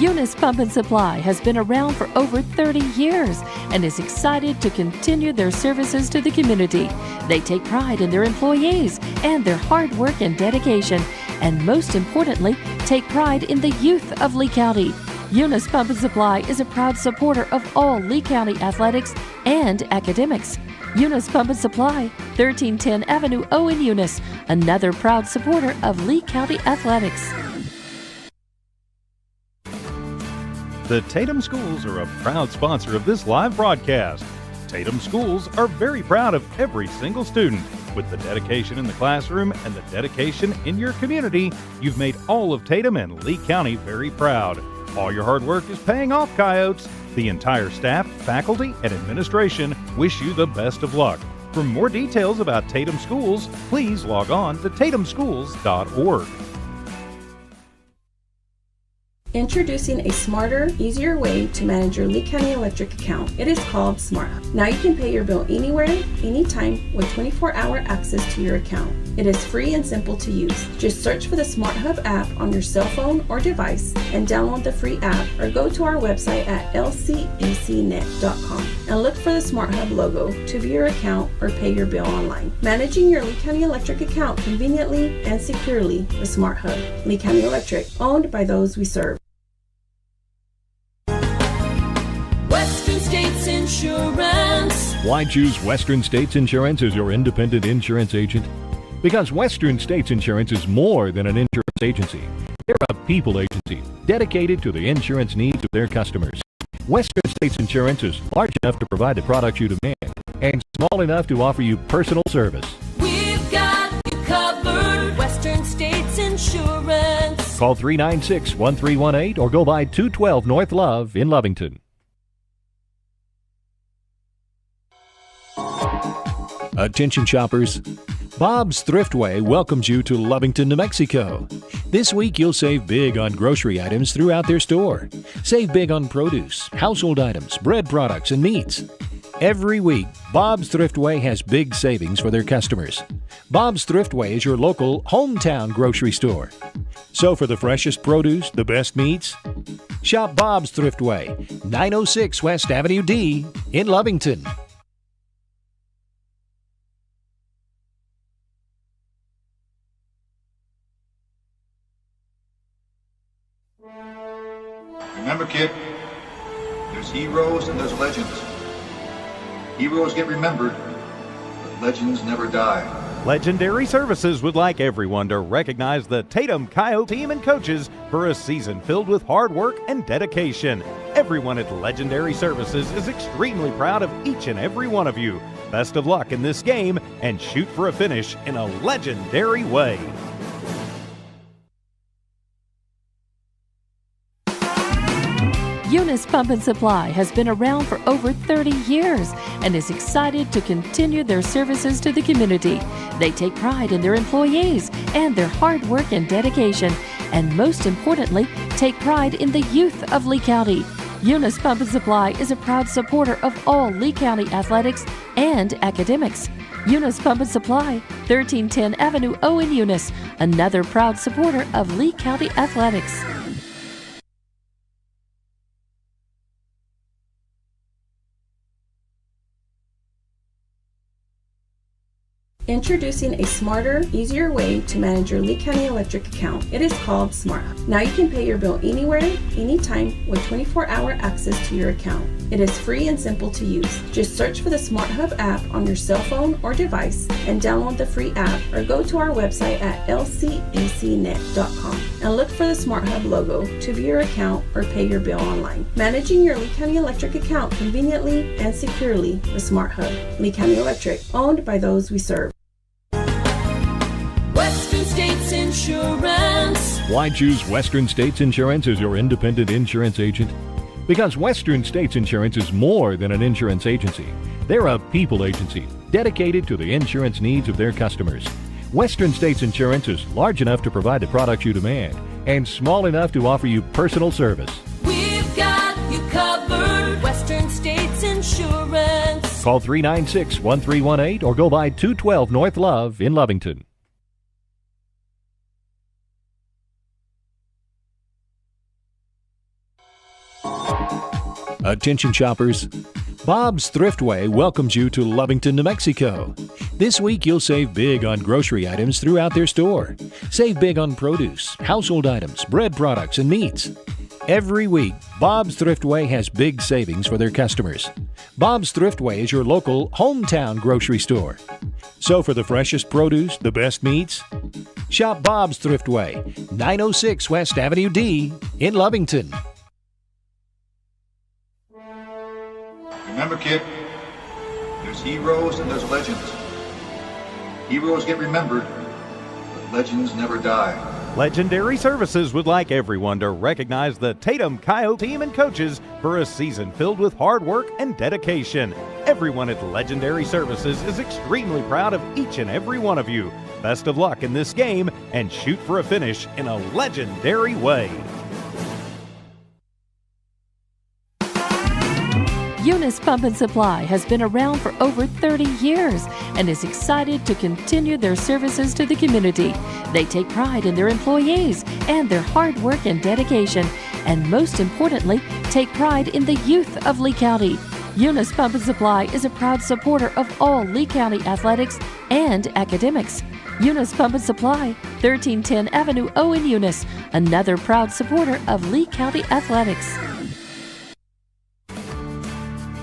Eunice Pump and Supply has been around for over 30 years and is excited to continue their services to the community. They take pride in their employees and their hard work and dedication, and most importantly, take pride in the youth of Lee County. Eunice Pump and Supply is a proud supporter of all Lee County athletics and academics. Eunice Pump and Supply, 1310 Avenue O in Eunice, another proud supporter of Lee County athletics. The Tatum Schools are a proud sponsor of this live broadcast. Tatum Schools are very proud of every single student. With the dedication in the classroom and the dedication in your community, you've made all of Tatum and Lee County very proud. All your hard work is paying off, Coyotes. The entire staff, faculty, and administration wish you the best of luck. For more details about Tatum Schools, please log on to tatumschools.org. Introducing a smarter, easier way to manage your Lee County Electric account. It is called Smart Hub. Now you can pay your bill anywhere, anytime, with 24-hour access to your account. It is free and simple to use. Just search for the Smart Hub app on your cell phone or device and download the free app, or go to our website at lcecnet.com and look for the Smart Hub logo to view your account or pay your bill online. Managing your Lee County Electric account conveniently and securely with Smart Hub. Lee County Electric, owned by those we serve. Western States Insurance. Why choose Western States Insurance as your independent insurance agent? Because Western States Insurance is more than an insurance agency. They're a people agency dedicated to the insurance needs of their customers. Western States Insurance is large enough to provide the products you demand and small enough to offer you personal service. We've got you covered. Western States Insurance. Call 396-1318 or go by 212 North Love in Lovington. Attention shoppers, Bob's Thriftway welcomes you to Lovington, New Mexico. This week you'll save big on grocery items throughout their store. Save big on produce, household items, bread products, and meats. Every week, Bob's Thriftway has big savings for their customers. Bob's Thriftway is your local hometown grocery store. So for the freshest produce, the best meats, shop Bob's Thriftway, 906 West Avenue D in Lovington. Remember, kid, there's heroes and there's legends. Heroes get remembered, but legends never die. Legendary Services would like everyone to recognize the Tatum Coyotes team and coaches for a season filled with hard work and dedication. Everyone at Legendary Services is extremely proud of each and every one of you. Best of luck in this game and shoot for a finish in a legendary way. Eunice Pump and Supply has been around for over 30 years and is excited to continue their services to the community. They take pride in their employees and their hard work and dedication, and most importantly, take pride in the youth of Lee County. Eunice Pump and Supply is a proud supporter of all Lee County athletics and academics. Eunice Pump and Supply, 1310 Avenue O in Eunice, another proud supporter of Lee County athletics. Introducing a smarter, easier way to manage your Lee County Electric account. It is called Smart Hub. Now you can pay your bill anywhere, anytime, with 24-hour access to your account. It is free and simple to use. Just search for the Smart Hub app on your cell phone or device and download the free app, or go to our website at lcecnet.com and look for the Smart Hub logo to view your account or pay your bill online. Managing your Lee County Electric account conveniently and securely with Smart Hub. Lee County Electric, owned by those we serve. Western States Insurance. Why choose Western States Insurance as your independent insurance agent? Because Western States Insurance is more than an insurance agency. They're a people agency dedicated to the insurance needs of their customers. Western States Insurance is large enough to provide the products you demand and small enough to offer you personal service. We've got you covered. Western States Insurance. Call 396-1318 or go by 212 North Love in Lovington. Attention shoppers. Bob's Thriftway welcomes you to Lovington, New Mexico. This week you'll save big on grocery items throughout their store. Save big on produce, household items, bread products, and meats. Every week, Bob's Thriftway has big savings for their customers. Bob's Thriftway is your local hometown grocery store. So for the freshest produce, the best meats, shop Bob's Thriftway, 906 West Avenue D in Lovington. Remember, kid, there's heroes and there's legends. Heroes get remembered, but legends never die. Legendary Services would like everyone to recognize the Tatum Coyotes team and coaches for a season filled with hard work and dedication. Everyone at Legendary Services is extremely proud of each and every one of you. Best of luck in this game and shoot for a finish in a legendary way. Eunice Pump and Supply has been around for over 30 years and is excited to continue their services to the community. They take pride in their employees and their hard work and dedication, and most importantly, take pride in the youth of Lee County. Eunice Pump and Supply is a proud supporter of all Lee County athletics and academics. Eunice Pump and Supply, 1310 Avenue O in Eunice, another proud supporter of Lee County athletics.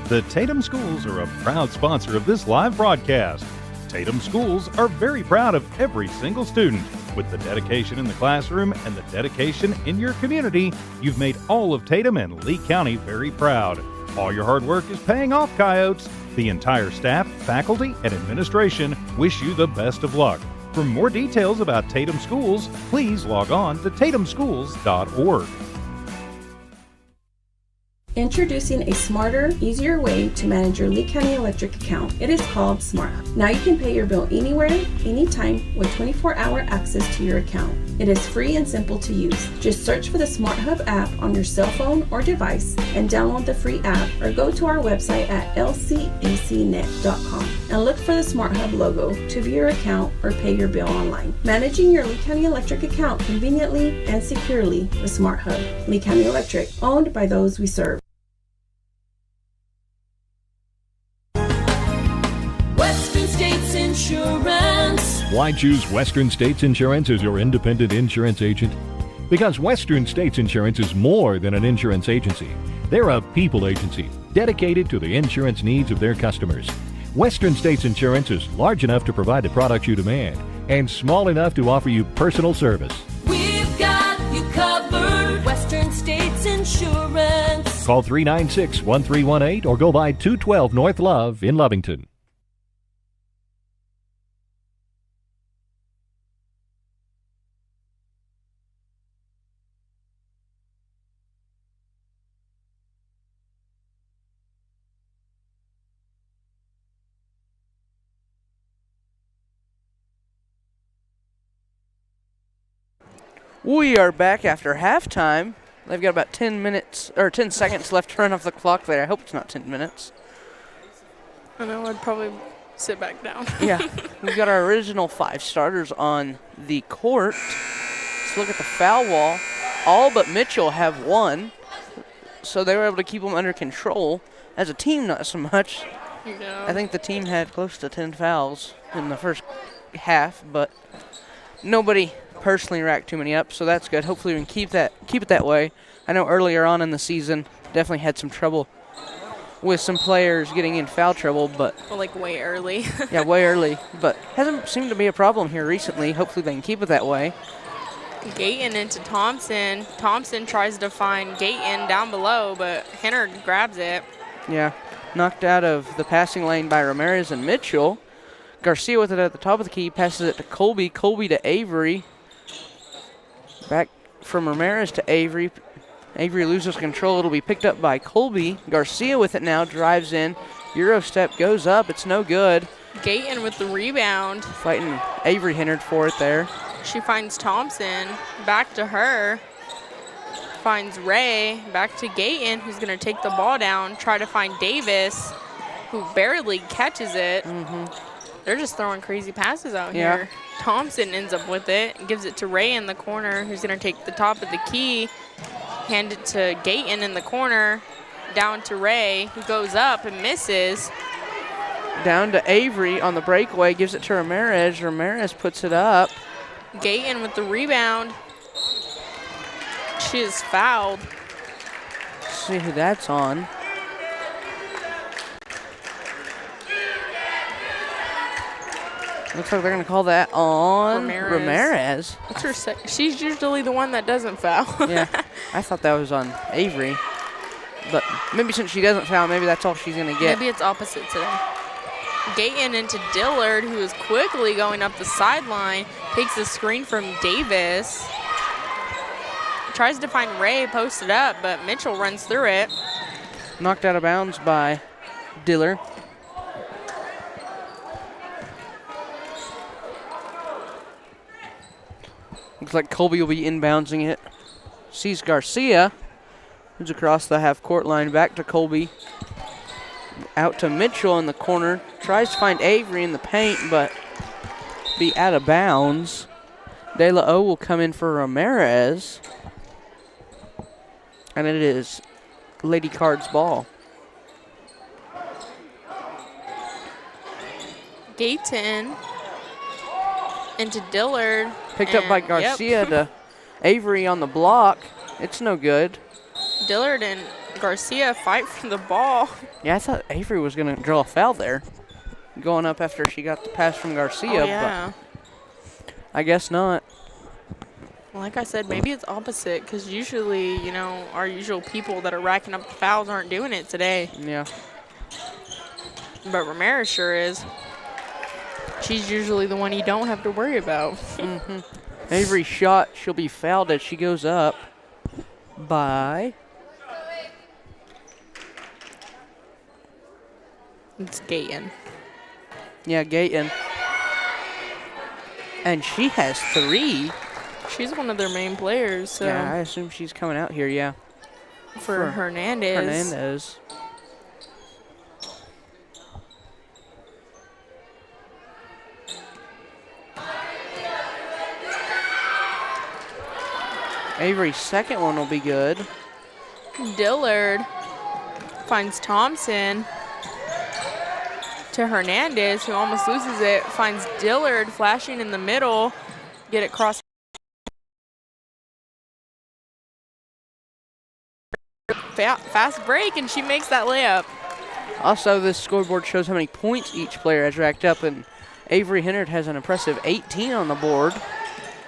The Tatum Schools are a proud sponsor of this live broadcast. Tatum Schools are very proud of every single student. With the dedication in the classroom and the dedication in your community, you've made all of Tatum and Lee County very proud. All your hard work is paying off, Coyotes. The entire staff, faculty, and administration wish you the best of luck. For more details about Tatum Schools, please log on to tatumschools.org. Introducing a smarter, easier way to manage your Lee County Electric account. It is called SmartHub. Now you can pay your bill anywhere, anytime, with 24-hour access to your account. It is free and simple to use. Just search for the SmartHub app on your cell phone or device and download the free app, or go to our website at lcacnet.com and look for the SmartHub logo to view your account or pay your bill online. Managing your Lee County Electric account conveniently and securely with SmartHub. Lee County Electric, owned by those we serve. Western States Insurance. Why choose Western States Insurance as your independent insurance agent? Because Western States Insurance is more than an insurance agency. They're a people agency dedicated to the insurance needs of their customers. Western States Insurance is large enough to provide the products you demand and small enough to offer you personal service. We've got you covered. Western States Insurance. Call 396-1318 or go by 212 North Love in Lovington. We are back after halftime. They've got about 10 seconds left to run off the clock there. I hope it's not 10 minutes. I know, I'd probably sit back down. Yeah, we've got our original 5 starters on the court. Let's look at the foul wall. All but Mitchell have 1, so they were able to keep them under control. As a team, not so much. Yeah. I think the team had close to 10 fouls in the first half, but nobody personally racked too many up, so that's good. Hopefully we can keep it that way. I know earlier on in the season definitely had some trouble with some players getting in foul trouble, but Well, like way early. yeah, way early, but hasn't seemed to be a problem here recently. Hopefully they can keep it that way. Gayton into Thompson. Thompson tries to find Gayton down below, but Henner grabs it. Yeah, knocked out of the passing lane by Ramirez and Mitchell. Garcia with it at the top of the key, passes it to Colby. Colby to Avery. Back from Ramirez to Avery. Avery loses control. It'll be picked up by Colby. Garcia with it now, drives in. Euro step goes up. It's no good. Gayton with the rebound. Fighting Avery hindered for it there. She finds Thompson. Back to her. Finds Ray. Back to Gayton, who's going to take the ball down. Try to find Davis, who barely catches it. They're just throwing crazy passes out here. Thompson ends up with it. Gives it to Ray in the corner, who's going to take the top of the key. Hand it to Gayton in the corner. Down to Ray, who goes up and misses. Down to Avery on the breakaway. Gives it to Ramirez. Ramirez puts it up. Gayton with the rebound. She is fouled. Let's see who that's on. Looks like they're going to call that on Ramirez. That's her she's usually the one that doesn't foul. Yeah, I thought that was on Avery. But maybe since she doesn't foul, maybe that's all she's going to get. Maybe it's opposite today. Gayton into Dillard, who is quickly going up the sideline. Takes the screen from Davis. Tries to find Ray posted up, but Mitchell runs through it. Knocked out of bounds by Dillard. Looks like Colby will be inbouncing it. Sees Garcia, who's across the half-court line. Back to Colby. Out to Mitchell in the corner. Tries to find Avery in the paint, but be out of bounds. De La O will come in for Ramirez. And it is Lady Card's ball. Gayton into Dillard. Picked up by Garcia to Avery on the block. It's no good. Dillard and Garcia fight for the ball. Yeah, I thought Avery was going to draw a foul there. Going up after she got the pass from Garcia, but I guess not. Like I said, maybe it's opposite because usually, you know, our usual people that are racking up the fouls aren't doing it today. Yeah. But Ramirez sure is. She's usually the one you don't have to worry about. Avery's shot, she'll be fouled as she goes up by... It's Gayton. Yeah, Gayton. And she has 3. She's one of their main players, so. Yeah, I assume she's coming out here, yeah. For Hernandez. Avery's second one will be good. Dillard finds Thompson to Hernandez, who almost loses it. Finds Dillard flashing in the middle. Get it cross. Fast break, and she makes that layup. Also, this scoreboard shows how many points each player has racked up, and Avery Hennard has an impressive 18 on the board.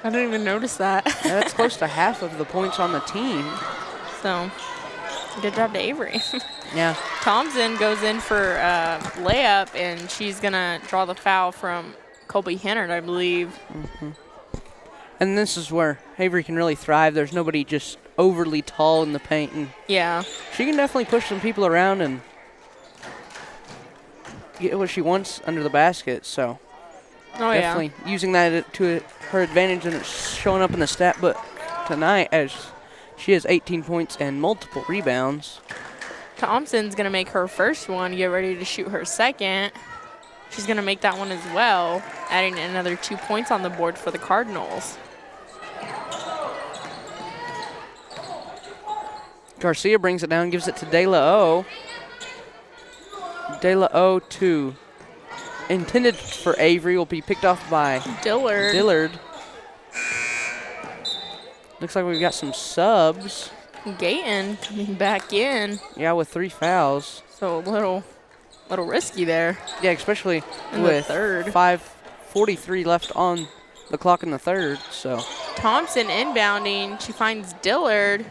I didn't even notice that. Yeah, that's close to half of the points on the team. So, good job to Avery. Yeah. Thompson goes in for layup, and she's going to draw the foul from Colby Hennard, I believe. And this is where Avery can really thrive. There's nobody just overly tall in the paint. And yeah. She can definitely push some people around and get what she wants under the basket. So definitely using that to her advantage, and it's showing up in the stat book tonight as she has 18 points and multiple rebounds. Thompson's going to make her first one, get ready to shoot her second. She's going to make that one as well, adding another 2 points on the board for the Cardinals. Garcia brings it down, gives it to De La O. De La O to intended for Avery, will be picked off by Dillard. Looks like we've got some subs. Gayton coming back in. Yeah, with 3 fouls. So a little risky there. Yeah, especially in with the third. 5:43 left on the clock in the third. So Thompson inbounding. She finds Dillard,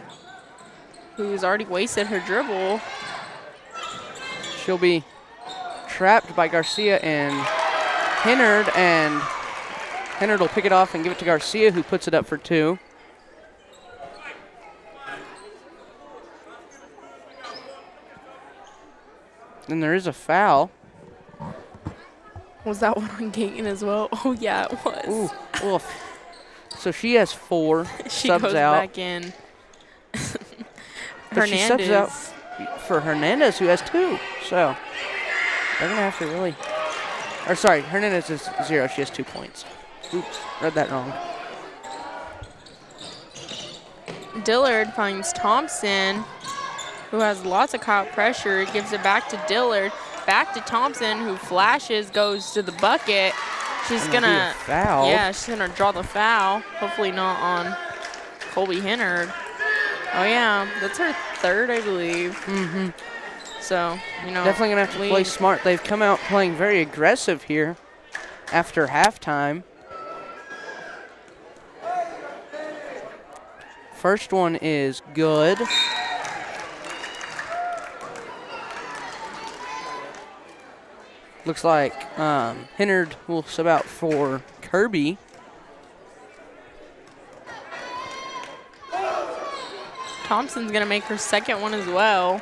who's already wasted her dribble. She'll be trapped by Garcia and Hennard, and Hennard will pick it off and give it to Garcia, who puts it up for 2. And there is a foul. Was that one on Gaten as well? Oh, yeah, it was. Ooh, oof. So she has 4. She subs goes out. back in. But she subs out for Hernandez, who has 2. So they're going to have to really. Or sorry, Hernandez is 0. She has 2 points. Oops, read that wrong. Dillard finds Thompson, who has lots of caught pressure. Gives it back to Dillard. Back to Thompson, who flashes, goes to the bucket. She's gonna foul. Yeah, she's gonna draw the foul. Hopefully not on Colby Hennard. Oh yeah, that's her 3rd, I believe. Mm-hmm. So, you know, Definitely gonna have to play smart. They've come out playing very aggressive here after halftime. First one is good. Looks like Hennard will sub out for Kirby. Thompson's gonna make her 2nd one as well.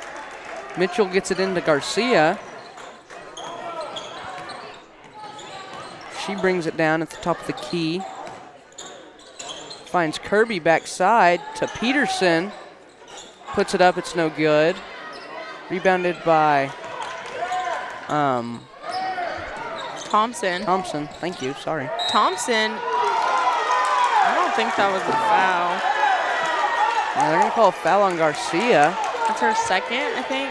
Mitchell gets it into Garcia. She brings it down at the top of the key. Finds Kirby backside to Peterson. Puts it up, it's no good. Rebounded by Thompson. Thompson, thank you, sorry. Thompson, I don't think that was a foul. Yeah, they're gonna call a foul on Garcia. That's her 2nd, I think.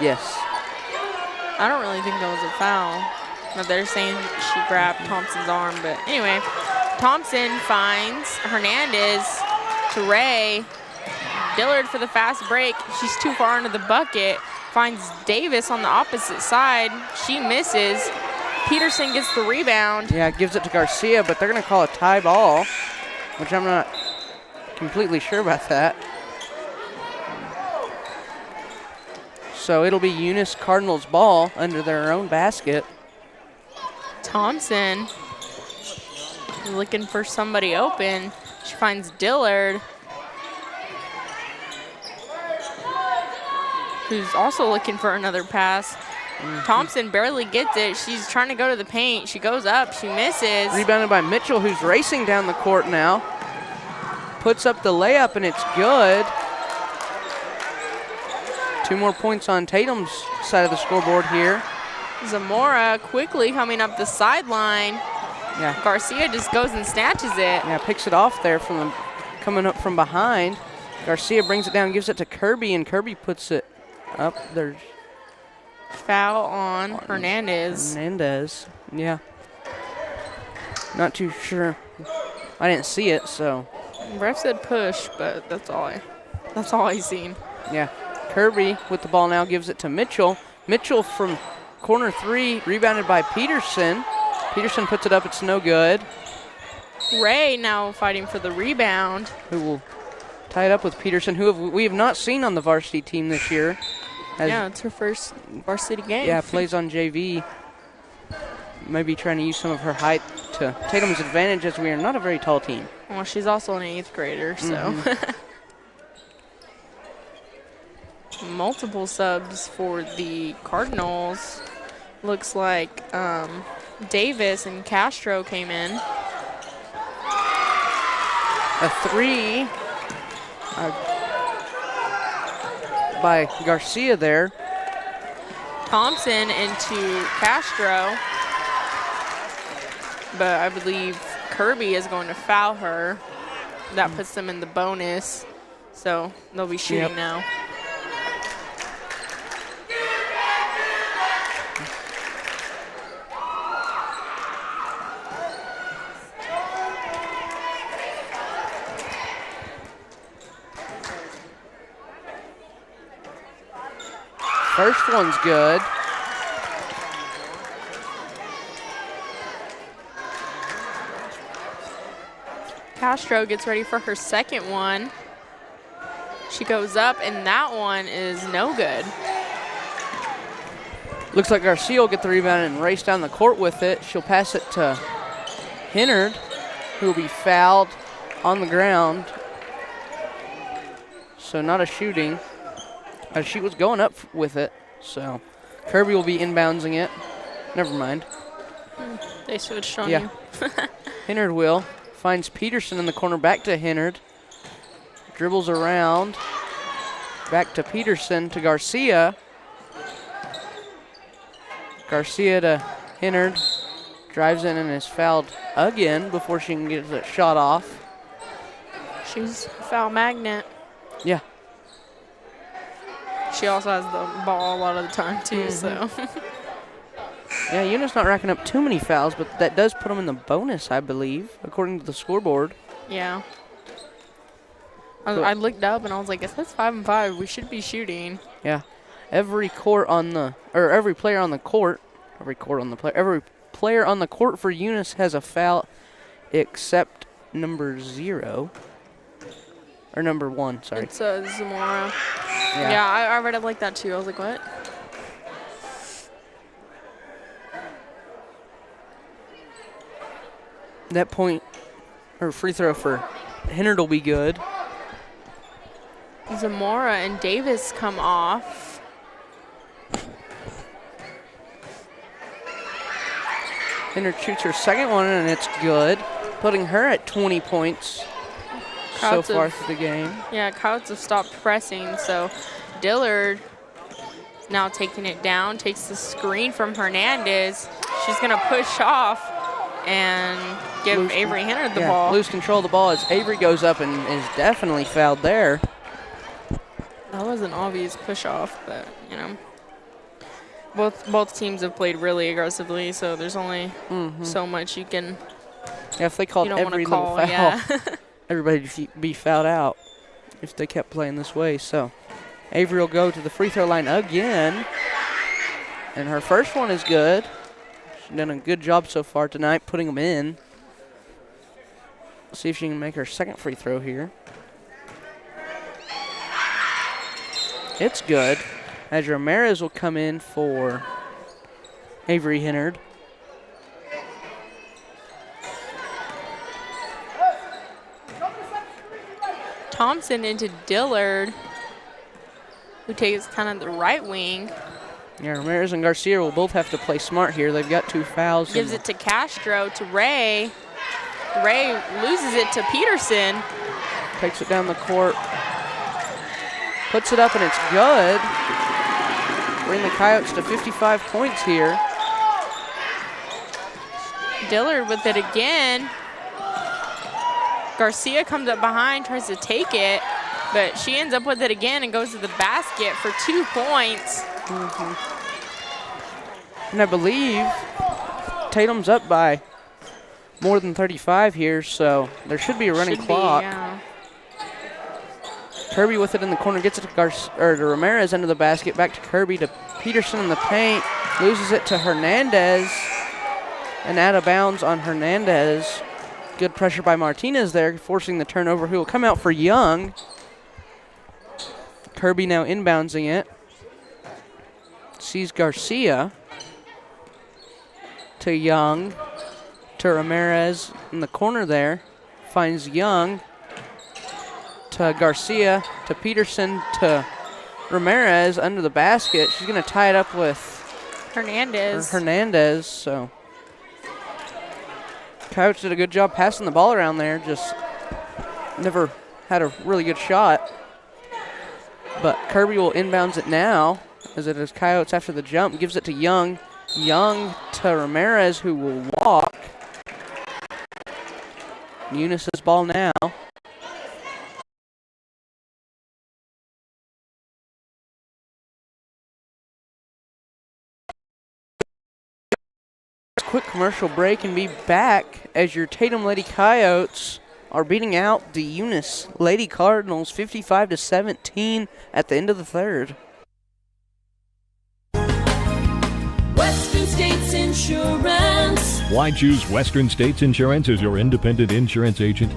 Yes. I don't really think that was a foul. But they're saying she grabbed Thompson's arm, but anyway. Thompson finds Hernandez to Ray. Dillard for the fast break. She's too far into the bucket. Finds Davis on the opposite side. She misses. Peterson gets the rebound. Yeah, gives it to Garcia, but they're gonna call a tie ball, which I'm not completely sure about that. So it'll be Eunice Cardinals ball under their own basket. Thompson looking for somebody open. She finds Dillard, who's also looking for another pass. Thompson barely gets it. She's trying to go to the paint. She goes up, she misses. Rebounded by Mitchell, who's racing down the court now. Puts up the layup, and it's good. 2 more points on Tatum's side of the scoreboard here. Zamora quickly coming up the sideline. Yeah. Garcia just goes and snatches it. Yeah, picks it off there from coming up from behind. Garcia brings it down, gives it to Kirby, and Kirby puts it up. There's foul on Hernandez. Hernandez, yeah. Not too sure. I didn't see it, so. Ref said push, but that's all I seen. Yeah. Kirby with the ball now gives it to Mitchell. Mitchell from corner 3, rebounded by Peterson. Peterson puts it up, it's no good. Ray now fighting for the rebound. Who will tie it up with Peterson, who we have not seen on the varsity team this year. Yeah, it's her first varsity game. Yeah, plays on JV. Maybe trying to use some of her height to Tatum's advantage, as we are not a very tall team. Well, she's also an 8th grader, so. Multiple subs for the Cardinals. Looks like Davis and Castro came in. A 3 by Garcia there. Thompson into Castro. But I believe Kirby is going to foul her. That puts them in the bonus. So they'll be shooting now. First one's good. Castro gets ready for her 2nd one. She goes up, and that one is no good. Looks like Garcia will get the rebound and race down the court with it. She'll pass it to Hennard, who will be fouled on the ground. So not a shooting. She was going up with it, So Kirby will be inboundsing it. Never mind. They switched on Yeah. you. Hennard will. Finds Peterson in the corner. Back to Hennard. Dribbles around. Back to Peterson to Garcia. Garcia to Hennard. Drives in and is fouled again before she can get the shot off. She's a foul magnet. Yeah. She also has the ball a lot of the time, too, so. Yeah, Eunice not racking up too many fouls, but that does put them in the bonus, I believe, according to the scoreboard. Yeah. I looked up and I was like, it says 5 and 5. We should be shooting. Yeah. Every player on the court for Eunice has a foul except number 0. Or number 1, sorry. It's Zamora. Yeah. Yeah, I read it like that too. I was like, what? That point, or free throw for Hennard will be good. Zamora and Davis come off. Hennard shoots her second one, and it's good, putting her at 20 points so far through the game. Yeah, Coyotes have stopped pressing, so Dillard now taking it down, takes the screen from Hernandez. She's going to push off and give Avery Hennard the ball. Lose control of the ball as Avery goes up and is definitely fouled there. That was an obvious push off, but, you know. Both teams have played really aggressively, so there's only so much you can. Yeah, if they called every little foul, yeah. everybody would be fouled out if they kept playing this way. So Avery will go to the free throw line again, and her first one is good. She's done a good job so far tonight putting them in. See if she can make her second free throw here. It's good. As Ramirez will come in for Avery Hennard. Thompson into Dillard, who takes kind of the right wing. Yeah, Ramirez and Garcia will both have to play smart here. They've got 2 fouls. Gives it to Castro, to Ray. Ray loses it to Peterson. Takes it down the court. Puts it up, and it's good. Bring the Coyotes to 55 points here. Dillard with it again. Garcia comes up behind, tries to take it, but she ends up with it again and goes to the basket for 2 points. And I believe Tatum's up by more than 35 here, so there should be a running clock. Yeah. Kirby with it in the corner, gets it to Ramirez into the basket, back to Kirby, to Peterson in the paint, loses it to Hernandez, and out of bounds on Hernandez. Good pressure by Martinez there, forcing the turnover, who will come out for Young. Kirby now inboundsing it. Sees Garcia to Young, to Ramirez in the corner there. Finds Young to Garcia, to Peterson, to Ramirez under the basket. She's going to tie it up with Hernandez. So Coyotes did a good job passing the ball around there. Just never had a really good shot. But Kirby will inbounds it now, as it is Coyotes after the jump. Gives it to Young. Young to Ramirez, who will walk. Eunice's ball now. Quick commercial break and be back as your Tatum Lady Coyotes are beating out the Eunice Lady Cardinals 55-17 at the end of the third. Western States Insurance. Why choose Western States Insurance as your independent insurance agent?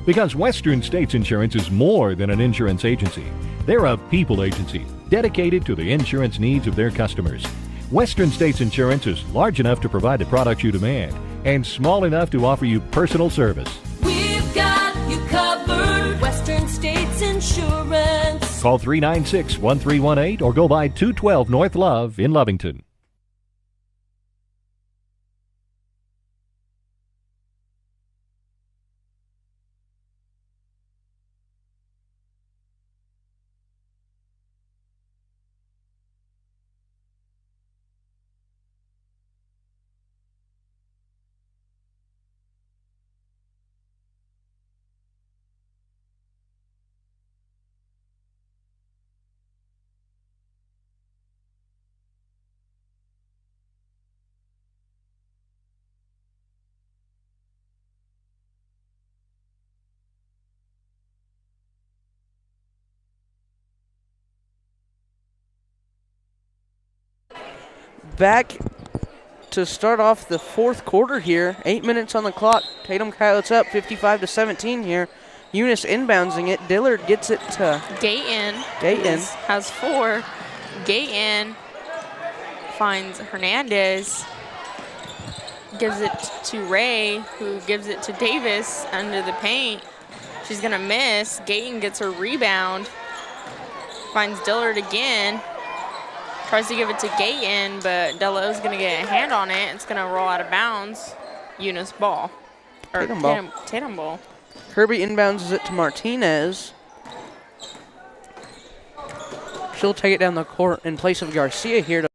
Because Western States Insurance is more than an insurance agency. They're a people agency dedicated to the insurance needs of their customers. Western States Insurance is large enough to provide the products you demand and small enough to offer you personal service. We've got you covered. Western States Insurance. Call 396-1318 or go by 212 North Love in Lovington. Back to start off the fourth quarter here. 8 minutes on the clock. Tatum Coyotes up 55-17 here. Eunice inboundsing it. Dillard gets it to Gayton. Gayton. Has 4. Gayton finds Hernandez. Gives it to Ray, who gives it to Davis under the paint. She's going to miss. Gayton gets her rebound. Finds Dillard again. Tries to give it to Gayton, but Delo's going to get a hand on it. It's going to roll out of bounds. Eunice ball. Or Tatum ball. Tatum ball. Kirby inbounds it to Martinez. She'll take it down the court in place of Garcia here to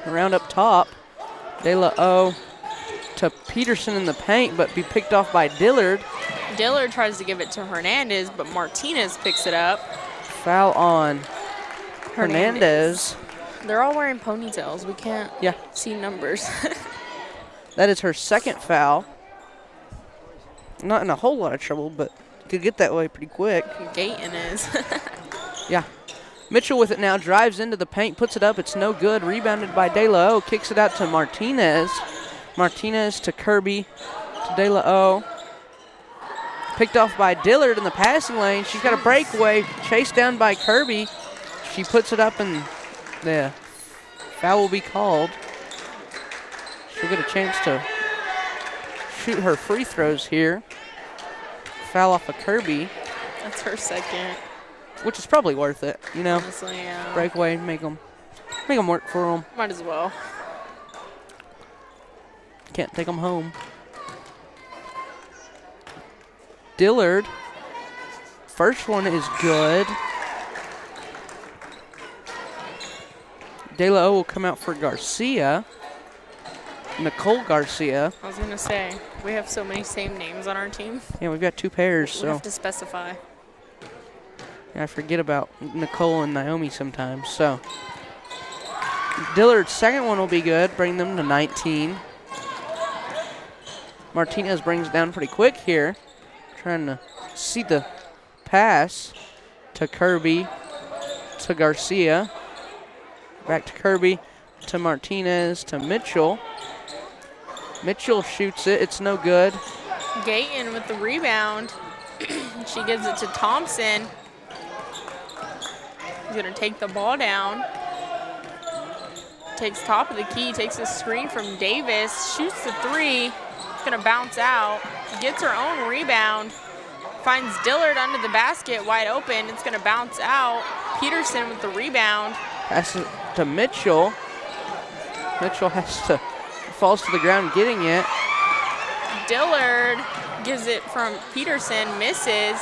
around up top. De La O to Peterson in the paint, but be picked off by Dillard. Dillard tries to give it to Hernandez, but Martinez picks it up. Foul on Hernandez. They're all wearing ponytails. We can't see numbers. That is her second foul. Not in a whole lot of trouble, but could get that way pretty quick. Gayton is. Yeah. Mitchell with it now, drives into the paint, puts it up. It's no good. Rebounded by De La O. Kicks it out to Martinez. Martinez to Kirby to De La O. Picked off by Dillard in the passing lane. She's got a breakaway. Chased down by Kirby. She puts it up and the foul will be called. She'll get a chance to shoot her free throws here. Foul off of Kirby. That's her second. Which is probably worth it, you know. Honestly, yeah. Breakaway, make them work for them. Might as well. Can't take them home. Dillard. First one is good. De La O will come out for Garcia. Nicole Garcia. I was going to say, we have so many same names on our team. Yeah, we've got two pairs, We so have to specify. I forget about Nicole and Naomi sometimes. So Dillard's second one will be good, bring them to 19. Martinez brings it down pretty quick here. Trying to see the pass to Kirby, to Garcia. Back to Kirby, to Martinez, to Mitchell. Mitchell shoots it. It's no good. Gayton with the rebound. She gives it to Thompson. He's going to take the ball down. Takes top of the key, takes a screen from Davis, shoots the three. It's going to bounce out. Gets her own rebound. Finds Dillard under the basket, wide open. It's going to bounce out. Peterson with the rebound. Pass it to Mitchell. Mitchell falls to the ground getting it. Dillard gives it from Peterson, misses.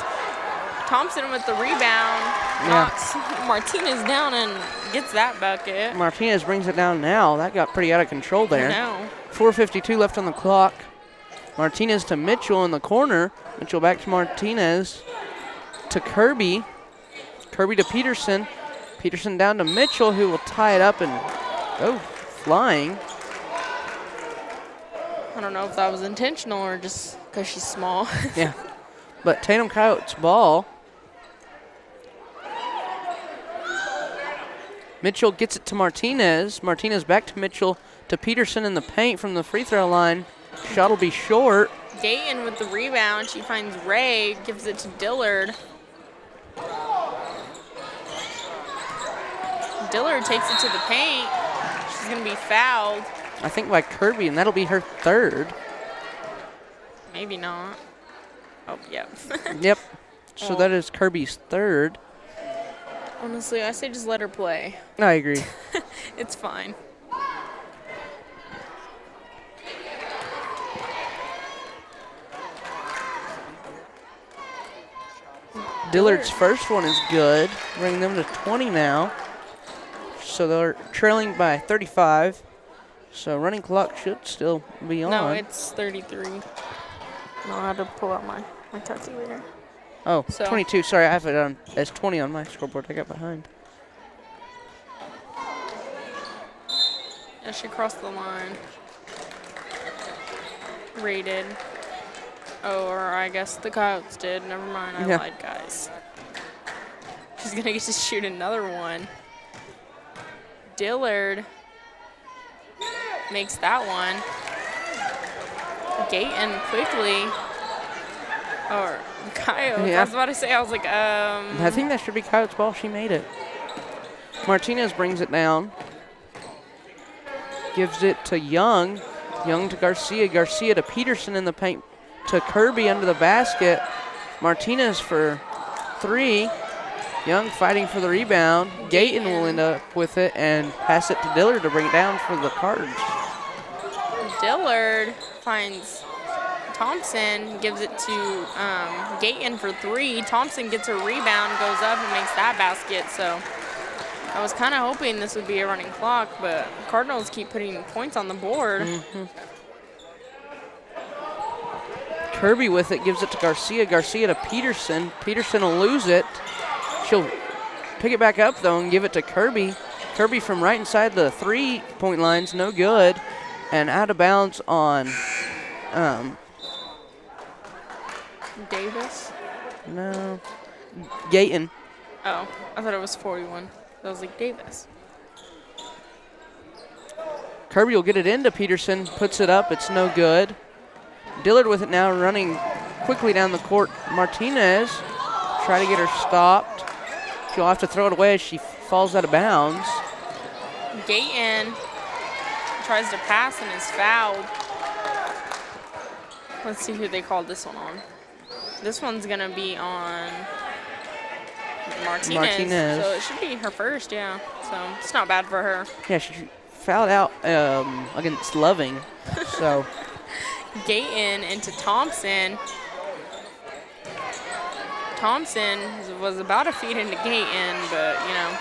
Thompson with the rebound, knocks Martinez down and gets that bucket. Martinez brings it down now. That got pretty out of control there. I know. 4:52 left on the clock. Martinez to Mitchell in the corner. Mitchell back to Martinez. To Kirby. Kirby to Peterson. Peterson down to Mitchell, who will tie it up and go flying. I don't know if that was intentional or just because she's small. Yeah. But Tatum Coyotes ball. Mitchell gets it to Martinez. Martinez back to Mitchell, to Peterson in the paint from the free throw line. Shot will be short. Gayton with the rebound. She finds Ray, gives it to Dillard. Dillard takes it to the paint. She's going to be fouled. I think by Kirby, and that'll be her third. Maybe not. Oh, yeah. Yep. So that is Kirby's third. Honestly, I say just let her play. I agree. It's fine. Dillard's first one is good, bringing them to 20 now. So they're trailing by 35. So running clock should still be on. No, it's 33. No, I had to pull out my calculator. Oh, So- 22. Sorry, I have it on as 20 on my scoreboard. I got behind. Yeah, she crossed the line. Rated. Oh, or I guess the Coyotes did. Never mind, I Yeah. lied, guys. She's gonna get to shoot another one. Dillard makes that one. Gayton quickly. Or Coyotes. Yeah. I was about to say, I was like, I think that should be Coyotes' ball. She made it. Martinez brings it down. Gives it to Young. Young to Garcia. Garcia to Peterson in the paint. To Kirby under the basket. Martinez for 3. Young fighting for the rebound. Gayton will end up with it and pass it to Dillard to bring it down for the Cards. Dillard finds Thompson, gives it to Gayton for 3. Thompson gets a rebound, goes up and makes that basket. So I was kind of hoping this would be a running clock, but Cardinals keep putting points on the board. Kirby with it, gives it to Garcia. Garcia to Peterson. Peterson will lose it. She'll pick it back up, though, and give it to Kirby. Kirby from right inside the 3-point line's no good. And out of bounds on, Davis? no, Gayton. Oh, I thought it was 41. I was like, Davis. Kirby will get it into Peterson, puts it up, it's no good. Dillard with it now, running quickly down the court. Martinez, try to get her stopped. She'll have to throw it away as she falls out of bounds. Gayton tries to pass and is fouled. Let's see who they called this one on. This one's gonna be on Martinez. So it should be her first, yeah. So it's not bad for her. Yeah, she fouled out against Loving, so. Gayton into Thompson. Thompson was about to feed into Gayton, but, you know.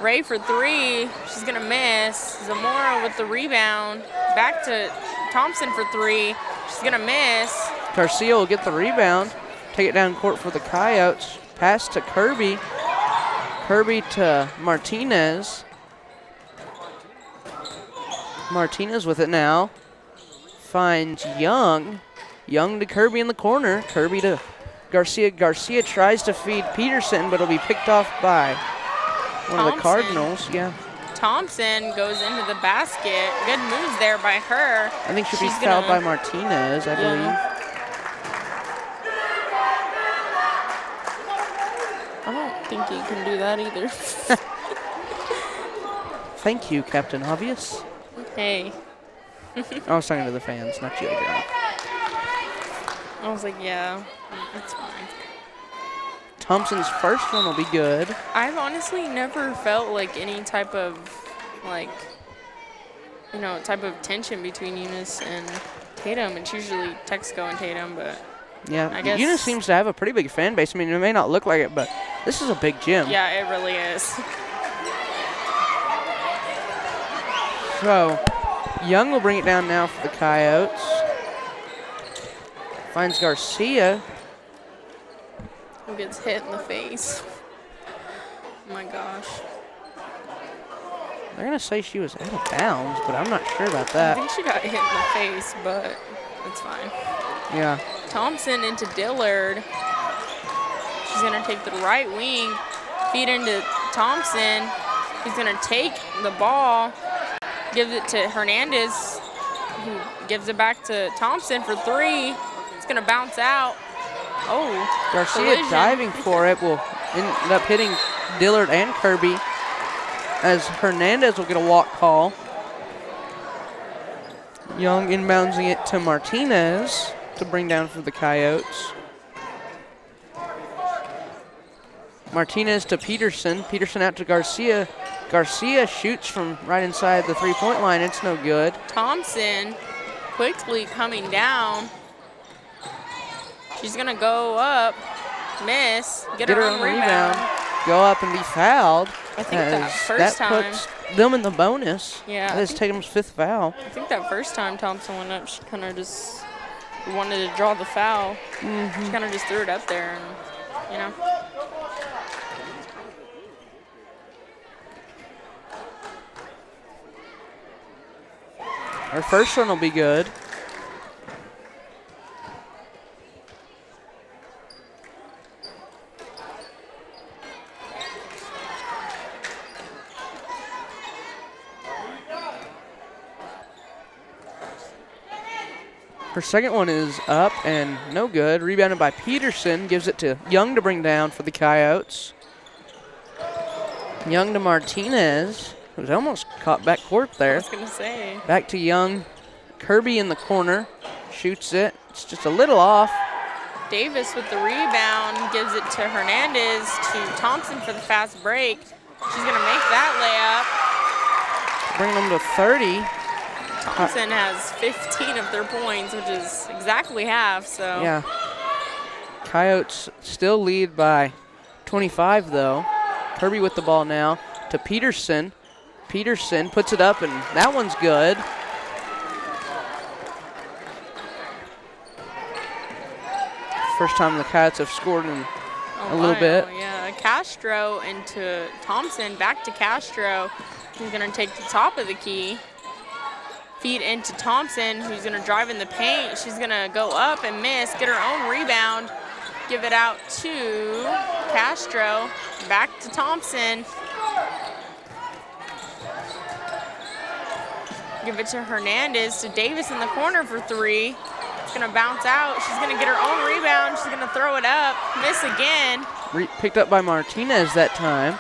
Ray for 3. She's going to miss. Zamora with the rebound. Back to Thompson for 3. She's going to miss. Garcia will get the rebound. Take it down court for the Coyotes. Pass to Kirby. Kirby to Martinez. Martinez with it now. Finds Young. Young to Kirby in the corner. Kirby to Garcia. Garcia tries to feed Peterson, but it'll be picked off by one of the Cardinals. Yeah. Thompson goes into the basket. Good moves there by her. I think she'll be She's fouled by gonna- Martinez, I believe. I don't think you can do that either. Thank you, Captain Obvious. Hey. I was talking to the fans, not you again. I was like, yeah, it's fine. Thompson's first one will be good. I've honestly never felt like any type of, like, you know, type of tension between Eunice and Tatum. It's usually Texaco and Tatum, but Yeah, I guess- Eunice seems to have a pretty big fan base. I mean, it may not look like it, but this is a big gym. yeah, it really is. So, Young will bring it down now for the Coyotes. Finds Garcia. Who gets hit in the face. Oh my gosh. They're going to say she was out of bounds, but I'm not sure about I that. think she got hit in the face, but it's fine. Yeah. Thompson into Dillard. She's going to take the right wing, feed into Thompson. He's going to take the ball, gives it to Hernandez, who gives it back to Thompson for 3. It's going to bounce out. Oh, Garcia collision. diving for it will end up hitting Dillard and Kirby, as Hernandez will get a walk call. Young inbounding it to Martinez to bring down for the Coyotes. Martinez to Peterson. Peterson out to Garcia. Garcia shoots from right inside the three-point line. It's no good. Thompson quickly coming down. She's going to go up, miss, get her own rebound. Go up and be fouled. I think that first time. That puts them in the bonus. Yeah. That is Tatum's 5th foul. I think that first time Thompson went up, she kind of just wanted to draw the foul. She kind of just threw it up there, and, you know. Her first one will be good. Her second one is up and no good. Rebounded by Peterson. Gives it to Young to bring down for the Coyotes. Young to Martinez. It was almost caught back court there. I was going to say. Back to Young. Kirby in the corner. Shoots it. It's just a little off. Davis with the rebound. Gives it to Hernandez to Thompson for the fast break. She's going to make that layup. Bring them to 30. Thompson has 15 of their points, which is exactly half, so. Yeah. Coyotes still lead by 25, though. Kirby with the ball now to Peterson. Peterson puts it up, and that one's good. First time the Coyotes have scored in a little bit. Yeah, Castro into Thompson, back to Castro. He's going to take the top of the key. Feed into Thompson, who's going to drive in the paint. She's going to go up and miss, get her own rebound, give it out to Castro. Back to Thompson. Give it to Hernandez, to Davis in the corner for three. It's going to bounce out. She's going to get her own rebound. She's going to throw it up, miss again. Picked up by Martinez that time.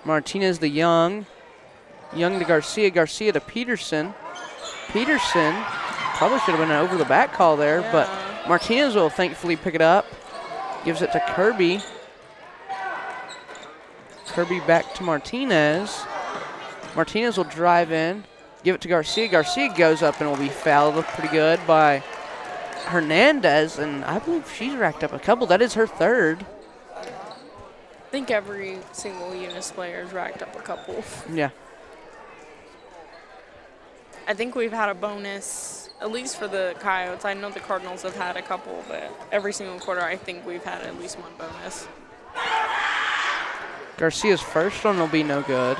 Martinez to Young. Young to Garcia. Garcia to Peterson. Peterson probably should have been an over the back call there, but Martinez will thankfully pick it up. Gives it to Kirby. Kirby back to Martinez. Martinez will drive in. Give it to Garcia. Garcia goes up and will be fouled pretty good by Hernandez, and I believe she's racked up a couple. That is her third. I think every single Eunice player has racked up a couple. Yeah. I think we've had a bonus, at least for the Coyotes. I know the Cardinals have had a couple, but every single quarter I think we've had at least one bonus. Garcia's first one will be no good.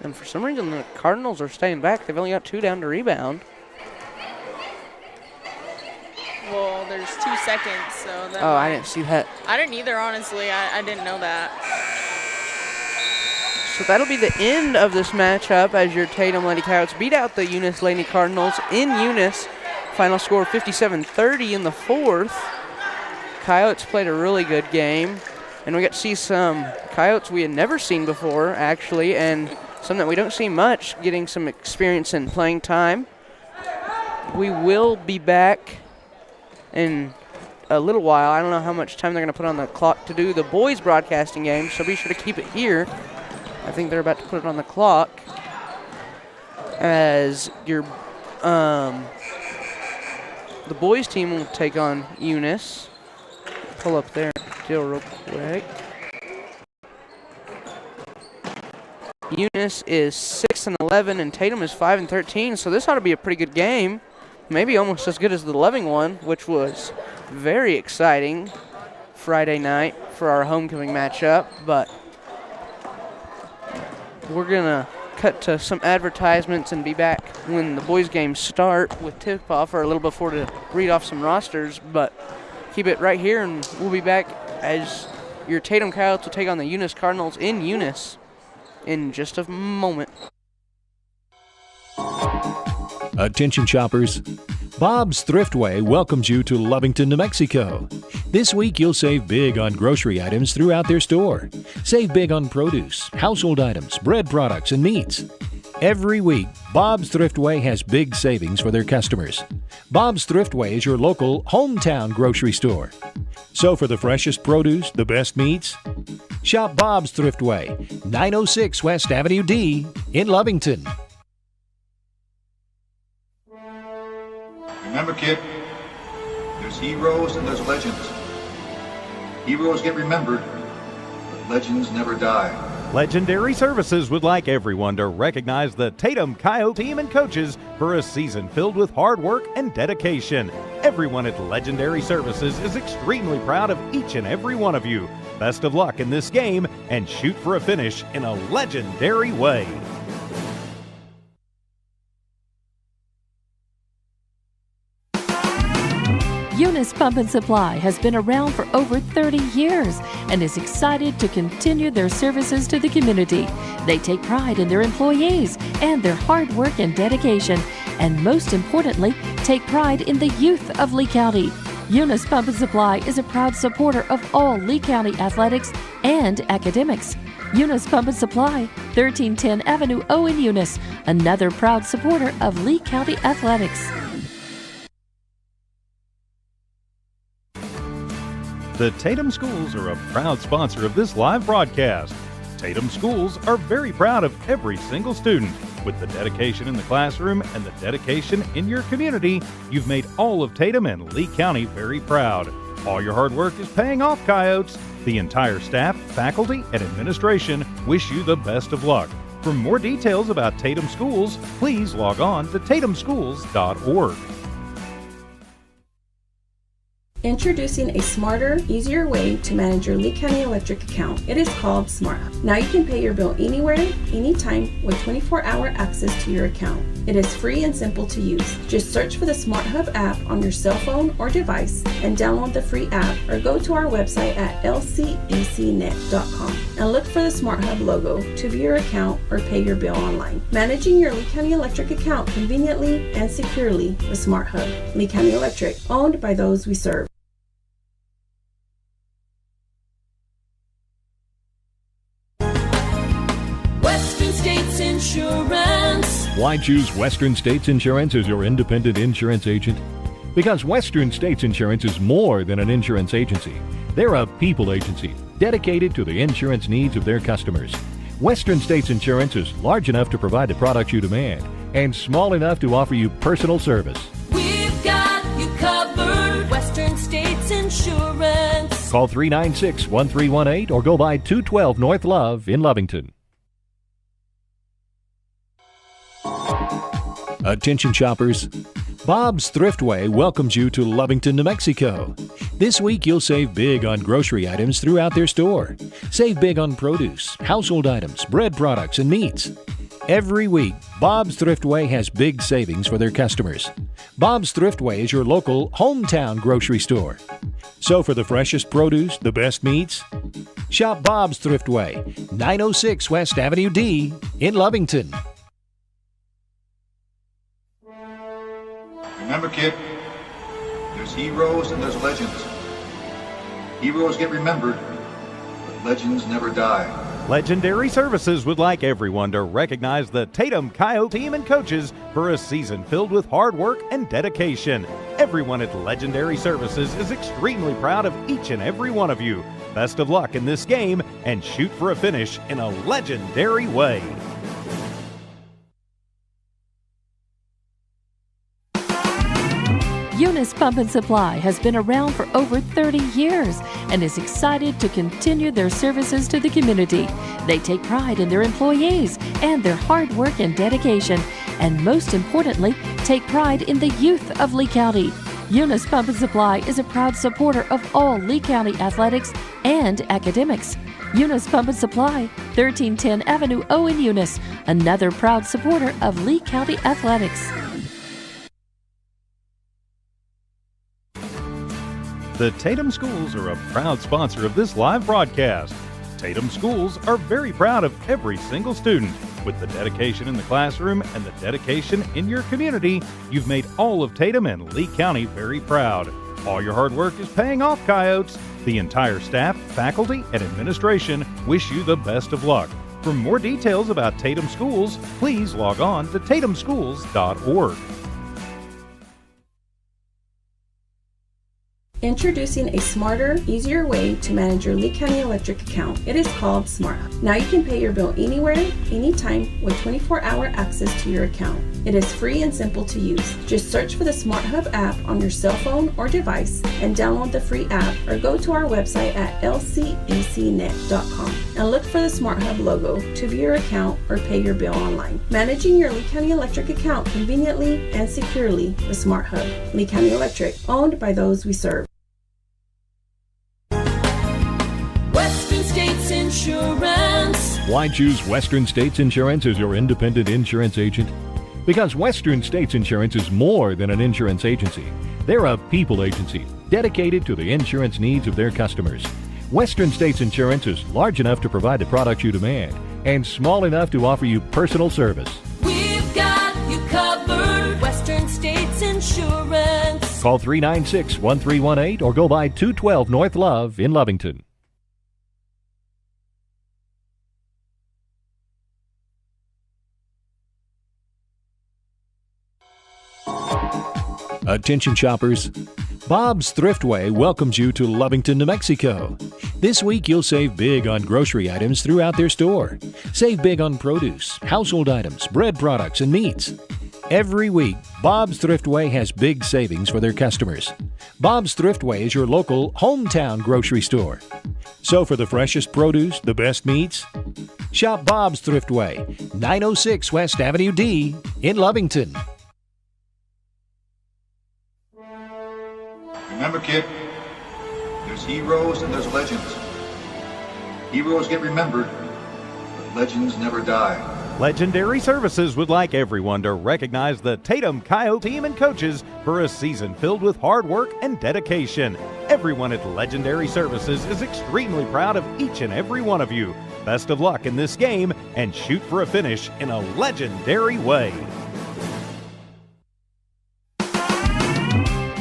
And for some reason, the Cardinals are staying back. They've only got 2 down to rebound. Well, there's 2 seconds, so that I didn't see that. I didn't either, honestly. I didn't know that. So that'll be the end of this matchup as your Tatum Lady Coyotes beat out the Eunice Lady Cardinals in Eunice. Final score 57-30 in the fourth. Coyotes played a really good game, and we got to see some Coyotes we had never seen before, actually, and some that we don't see much, getting some experience in playing time. We will be back in a little while. I don't know how much time they're going to put on the clock to do the boys broadcasting game, so be sure to keep it here. I think they're about to put it on the clock as your the boys team will take on Eunice. Pull up their deal real quick. Eunice is 6-11 and Tatum is 5-13, so this ought to be a pretty good game. Maybe almost as good as the Loving one, which was very exciting Friday night for our homecoming matchup. But we're going to cut to some advertisements and be back when the boys' games start with tip-off, or a little before, to read off some rosters. But keep it right here, and we'll be back as your Tatum Coyotes will take on the Eunice Cardinals in Eunice in just a moment. Attention shoppers, Bob's Thriftway welcomes you to Lovington, New Mexico. This week you'll save big on grocery items throughout their store. Save big on produce, household items, bread products, and meats. Every week, Bob's Thriftway has big savings for their customers. Bob's Thriftway is your local hometown grocery store. So for the freshest produce, the best meats, shop Bob's Thriftway, 906 West Avenue D in Lovington. Remember, kid, there's heroes and there's legends. Heroes get remembered, but legends never die. Legendary Services would like everyone to recognize the Tatum Coyotes team and coaches for a season filled with hard work and dedication. Everyone at Legendary Services is extremely proud of each and every one of you. Best of luck in this game and shoot for a finish in a legendary way. Eunice Pump and Supply has been around for over 30 years and is excited to continue their services to the community. They take pride in their employees and their hard work and dedication, and most importantly, take pride in the youth of Lee County. Eunice Pump and Supply is a proud supporter of all Lee County athletics and academics. Eunice Pump and Supply, 1310 Avenue O in Eunice, another proud supporter of Lee County athletics. The Tatum Schools are a proud sponsor of this live broadcast. Tatum Schools are very proud of every single student. With the dedication in the classroom and the dedication in your community, you've made all of Tatum and Lee County very proud. All your hard work is paying off, Coyotes. The entire staff, faculty, and administration wish you the best of luck. For more details about Tatum Schools, please log on to tatumschools.org. Introducing a smarter, easier way to manage your Lee County Electric account. It is called SmartHub. Now you can pay your bill anywhere, anytime with 24-hour access to your account. It is free and simple to use. Just search for the SmartHub app on your cell phone or device and download the free app, or go to our website at lcecnet.com and look for the SmartHub logo to view your account or pay your bill online. Managing your Lee County Electric account conveniently and securely with SmartHub. Lee County Electric, owned by those we serve. Insurance. Why choose Western States Insurance as your independent insurance agent? Because Western States Insurance is more than an insurance agency. They're a people agency dedicated to the insurance needs of their customers. Western States Insurance is large enough to provide the products you demand and small enough to offer you personal service. We've got you covered. Western States Insurance. Call 396-1318 or go by 212 North Love in Lovington. Attention shoppers, Bob's Thriftway welcomes you to Lovington, New Mexico. This week you'll save big on grocery items throughout their store. Save big on produce, household items, bread products, and meats. Every week, Bob's Thriftway has big savings for their customers. Bob's Thriftway is your local hometown grocery store. So for the freshest produce, the best meats, shop Bob's Thriftway, 906 West Avenue D in Lovington. Remember, kid, there's heroes and there's legends. Heroes get remembered, but legends never die. Legendary Services would like everyone to recognize the Tatum Coyotes team and coaches for a season filled with hard work and dedication. Everyone at Legendary Services is extremely proud of each and every one of you. Best of luck in this game and shoot for a finish in a legendary way. Eunice Pump and Supply has been around for over 30 years and is excited to continue their services to the community. They take pride in their employees and their hard work and dedication, and most importantly, take pride in the youth of Lee County. Eunice Pump and Supply is a proud supporter of all Lee County athletics and academics. Eunice Pump and Supply, 1310 Avenue O in Eunice, another proud supporter of Lee County athletics. The Tatum Schools are a proud sponsor of this live broadcast. Tatum Schools are very proud of every single student. With the dedication in the classroom and the dedication in your community, you've made all of Tatum and Lee County very proud. All your hard work is paying off, Coyotes. The entire staff, faculty, and administration wish you the best of luck. For more details about Tatum Schools, please log on to tatumschools.org. Introducing a smarter, easier way to manage your Lee County Electric account. It is called SmartHub. Now you can pay your bill anywhere, anytime with 24-hour access to your account. It is free and simple to use. Just search for the SmartHub app on your cell phone or device and download the free app, or go to our website at lcecnet.com and look for the SmartHub logo to view your account or pay your bill online. Managing your Lee County Electric account conveniently and securely with SmartHub. Lee County Electric, owned by those we serve. Western States Insurance. Why choose Western States Insurance as your independent insurance agent? Because Western States Insurance is more than an insurance agency. They're a people agency dedicated to the insurance needs of their customers. Western States Insurance is large enough to provide the products you demand and small enough to offer you personal service. We've got you covered. Western States Insurance. Call 396-1318 or go by 212 North Love in Lovington. Attention shoppers, Bob's Thriftway welcomes you to Lovington, New Mexico. This week you'll save big on grocery items throughout their store. Save big on produce, household items, bread products, and meats. Every week, Bob's Thriftway has big savings for their customers. Bob's Thriftway is your local hometown grocery store. So for the freshest produce, the best meats, shop Bob's Thriftway, 906 West Avenue D in Lovington. Remember, kid, there's heroes and there's legends. Heroes get remembered, but legends never die. Legendary Services would like everyone to recognize the Tatum Coyotes team and coaches for a season filled with hard work and dedication. Everyone at Legendary Services is extremely proud of each and every one of you. Best of luck in this game and shoot for a finish in a legendary way.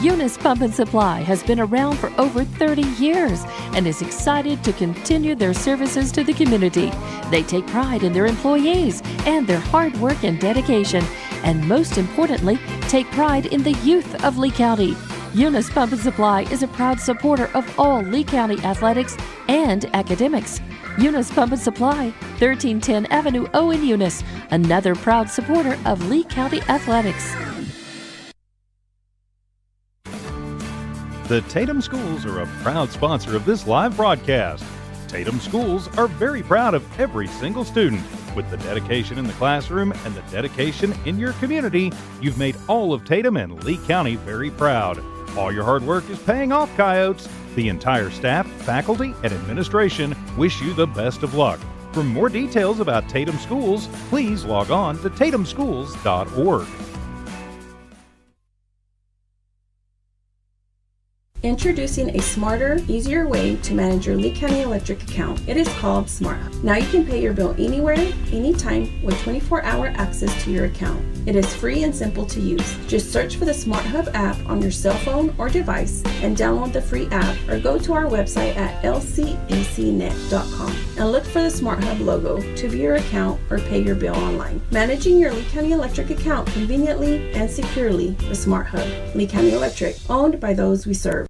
Eunice Pump and Supply has been around for over 30 years and is excited to continue their services to the community. They take pride in their employees and their hard work and dedication, and most importantly, take pride in the youth of Lee County. Eunice Pump and Supply is a proud supporter of all Lee County athletics and academics. Eunice Pump and Supply, 1310 Avenue O in Eunice, another proud supporter of Lee County athletics. The Tatum Schools are a proud sponsor of this live broadcast. Tatum Schools are very proud of every single student. With the dedication in the classroom and the dedication in your community, you've made all of Tatum and Lee County very proud. All your hard work is paying off, Coyotes. The entire staff, faculty, and administration wish you the best of luck. For more details about Tatum Schools, please log on to tatumschools.org. Introducing a smarter, easier way to manage your Lee County Electric account. It is called SmartHub. Now you can pay your bill anywhere, anytime with 24-hour access to your account. It is free and simple to use. Just search for the SmartHub app on your cell phone or device and download the free app, or go to our website at lcecnet.com and look for the SmartHub logo to view your account or pay your bill online. Managing your Lee County Electric account conveniently and securely with SmartHub. Lee County Electric, owned by those we serve.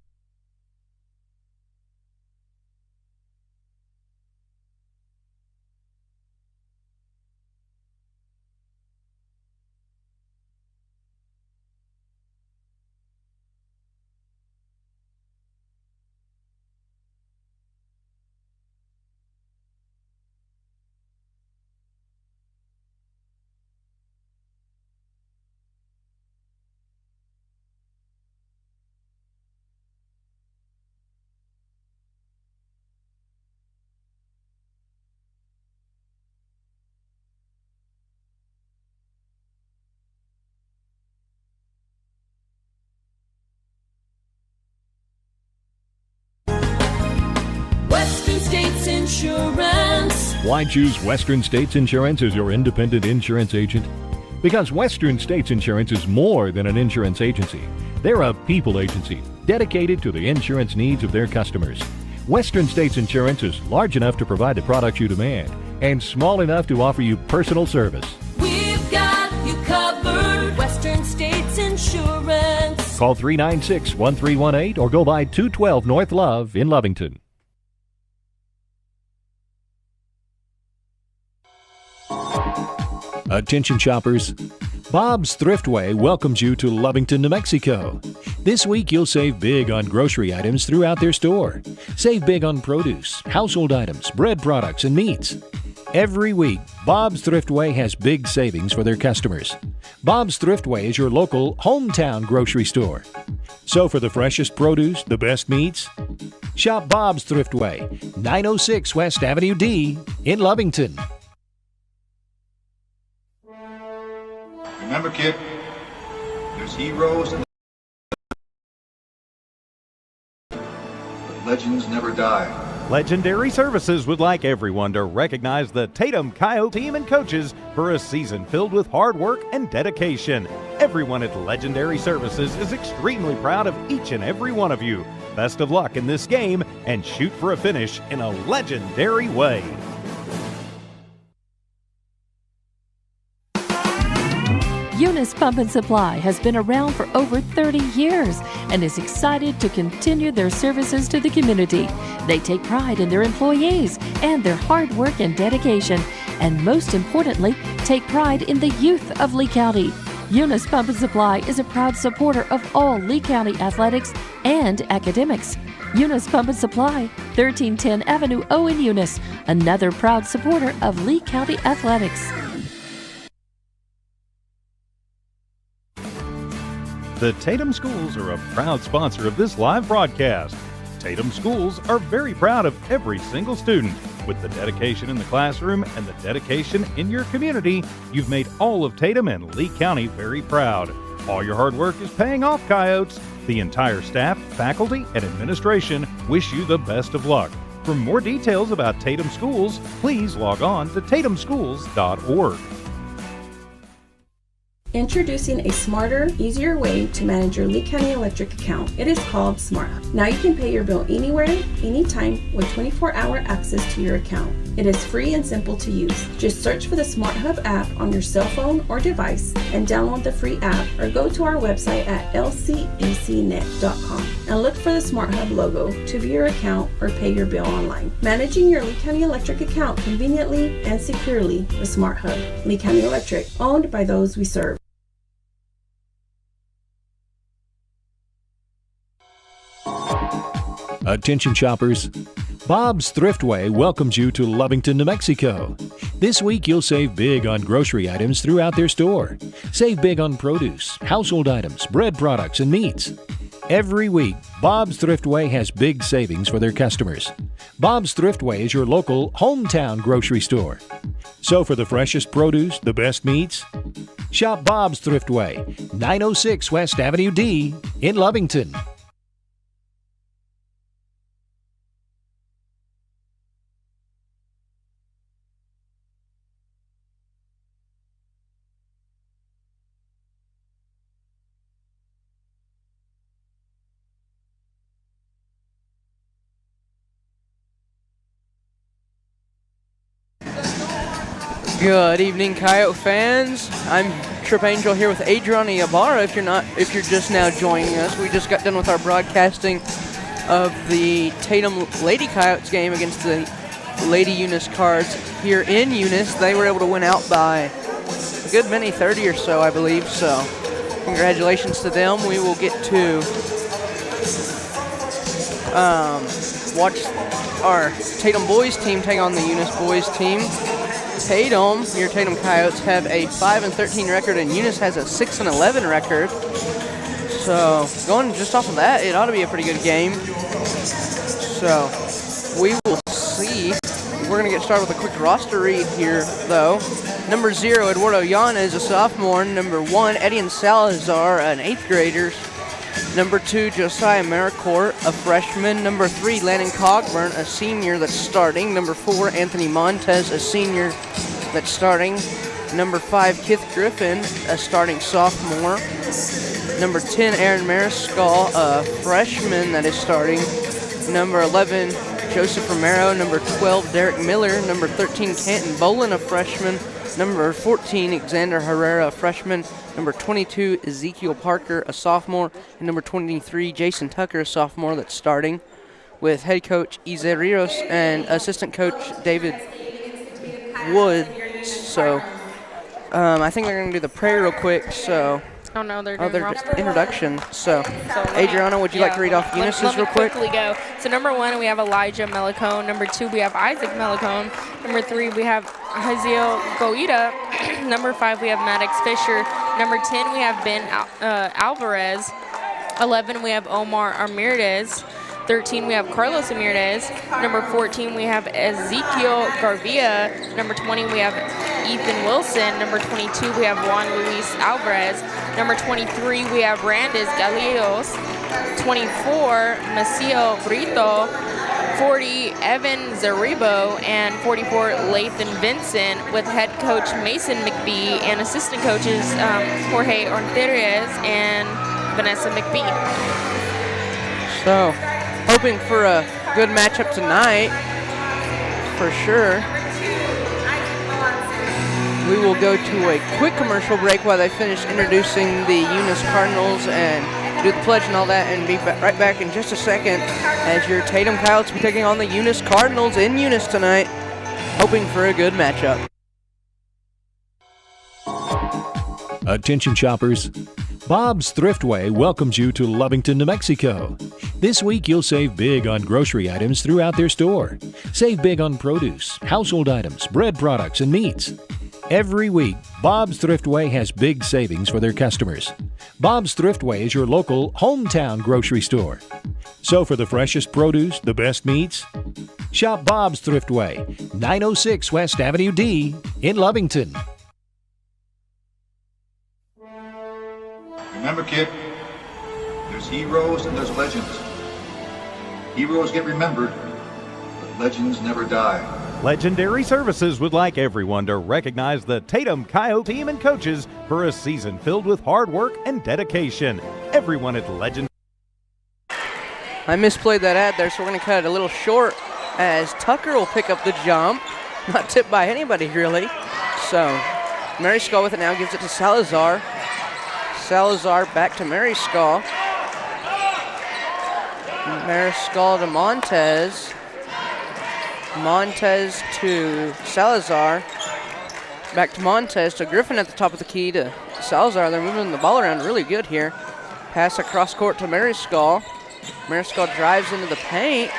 Western States Insurance. Why choose Western States Insurance as your independent insurance agent? Because Western States Insurance is more than an insurance agency. They're a people agency dedicated to the insurance needs of their customers. Western States Insurance is large enough to provide the products you demand and small enough to offer you personal service. We've got you covered. Western States Insurance. Call 396-1318 or go by 212 North Love in Lovington. Attention shoppers, Bob's Thriftway welcomes you to Lovington, New Mexico. This week you'll save big on grocery items throughout their store. Save big on produce, household items, bread products, and meats. Every week, Bob's Thriftway has big savings for their customers. Bob's Thriftway is your local hometown grocery store. So for the freshest produce, the best meats, shop Bob's Thriftway, 906 West Avenue D in Lovington. Remember, kid, there's heroes and but legends never die. Legendary Services would like everyone to recognize the Tatum Coyotes team and coaches for a season filled with hard work and dedication. Everyone at Legendary Services is extremely proud of each and every one of you. Best of luck in this game and shoot for a finish in a legendary way. Eunice Pump and Supply has been around for over 30 years and is excited to continue their services to the community. They take pride in their employees and their hard work and dedication, and most importantly, take pride in the youth of Lee County. Eunice Pump and Supply is a proud supporter of all Lee County athletics and academics. Eunice Pump and Supply, 1310 Avenue O in Eunice, another proud supporter of Lee County athletics. The Tatum Schools are a proud sponsor of this live broadcast. Tatum Schools are very proud of every single student. With the dedication in the classroom and the dedication in your community, you've made all of Tatum and Lee County very proud. All your hard work is paying off, Coyotes. The entire staff, faculty, and administration wish you the best of luck. For more details about Tatum Schools, please log on to tatumschools.org. Introducing a smarter, easier way to manage your Lee County Electric account. It is called Smart Hub. Now you can pay your bill anywhere, anytime, with 24-hour access to your account. It is free and simple to use. Just search for the Smart Hub app on your cell phone or device and download the free app, or go to our website at lcecnet.com and look for the Smart Hub logo to view your account or pay your bill online. Managing your Lee County Electric account conveniently and securely with Smart Hub. Lee County Electric, owned by those we serve. Attention shoppers, Bob's Thriftway welcomes you to Lovington, New Mexico. This week you'll save big on grocery items throughout their store. Save big on produce, household items, bread products, and meats. Every week, Bob's Thriftway has big savings for their customers. Bob's Thriftway is your local hometown grocery store. So for the freshest produce, the best meats, shop Bob's Thriftway, 906 West Avenue D in Lovington. Good evening, Coyote fans. I'm Trip Angel here with Adrian Ibarra. If you're just now joining us, we just got done with our broadcasting of the Tatum Lady Coyotes game against the Lady Eunice Cards here in Eunice. They were able to win out by a good many, 30 or so, I believe. So, congratulations to them. We will get to watch our Tatum boys team take on the Eunice boys team. Tatum, your Tatum Coyotes, have a 5-13 record, and Eunice has a 6-11 record. So, going just off of that, it ought to be a pretty good game. So, we will see. We're going to get started with a quick roster read here, though. Number 0, Eduardo Yana is a sophomore. Number 1, Edian Salazar, an 8th grader. Number 2, Josiah Maricourt, a freshman. Number 3, Landon Cogburn, a senior that's starting. Number 4, Anthony Montez, a senior that's starting. Number 5, Kith Griffin, a starting sophomore. Number 10, Aaron Mariscal, a freshman that is starting. Number 11, Joseph Romero. Number 12, Derek Miller. Number 13, Canton Bolin, a freshman. Number 14, Xander Herrera, a freshman. Number 22, Ezekiel Parker, a sophomore. And number 23, Jason Tucker, a sophomore that's starting, with head coach Ize Rios and assistant coach David Woods. So I think they're going to do the prayer real quick. So. Oh no, they're Oh, doing their roster. introduction. So Adriana, would you like to read off Eunice's let me real quick? quickly go. So number 1, we have Elijah Melicone. Number 2, we have Isaac Melicone. Number 3, we have Haziel Goida. Number 5, we have Maddox Fisher. Number 10, we have Ben Alvarez. 11, we have Omar Armirez. 13, we have Carlos Ramirez. Number 14, we have Ezekiel Garvia. Number 20, we have Ethan Wilson. Number 22, we have Juan Luis Alvarez. Number 23, we have Randis Galeos. 24, Macio Brito. 40, Evan Zaribo. And 44, Lathan Vincent, with head coach Mason McBee and assistant coaches Jorge Ortiguez and Vanessa McBee. So, hoping for a good matchup tonight, for sure. We will go to a quick commercial break while they finish introducing the Eunice Cardinals and do the pledge and all that, and be right back in just a second as your Tatum Coyotes will be taking on the Eunice Cardinals in Eunice tonight, hoping for a good matchup. Attention shoppers. Bob's Thriftway welcomes you to Lovington, New Mexico. This week you'll save big on grocery items throughout their store. Save big on produce, household items, bread products, and meats. Every week, Bob's Thriftway has big savings for their customers. Bob's Thriftway is your local hometown grocery store. So for the freshest produce, the best meats, shop Bob's Thriftway, 906 West Avenue D in Lovington. Remember, kid, there's heroes and there's legends. Heroes get remembered, but legends never die. Legendary Services would like everyone to recognize the Tatum Coyotes team and coaches for a season filled with hard work and dedication. Everyone at Legend. I misplayed that ad there, so we're going to cut it a little short as Tucker will pick up the jump. Not tipped by anybody, really. So Mary Skull with it now, gives it to Salazar. Salazar back to Mary Skull. Mary Skull to Montez. Montez to Salazar. Back to Montez to Griffin at the top of the key to Salazar. They're moving the ball around really good here. Pass across court to Mary Skull. Mary Skull drives into the paint.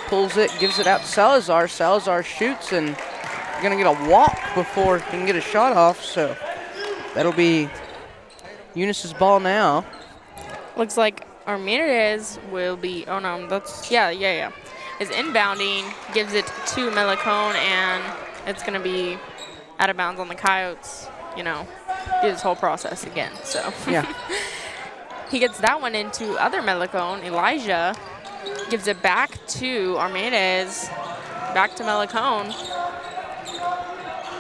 Pulls it, gives it out to Salazar. Salazar shoots and going to get a walk before he can get a shot off. So that'll be Eunice's ball now. Looks like Armirez will be, oh no, that's, yeah. Is inbounding, gives it to Melicone, and it's going to be out of bounds on the Coyotes, do this whole process again, so. Yeah. He gets that one into other Melicone. Elijah gives it back to Armirez, back to Melicone.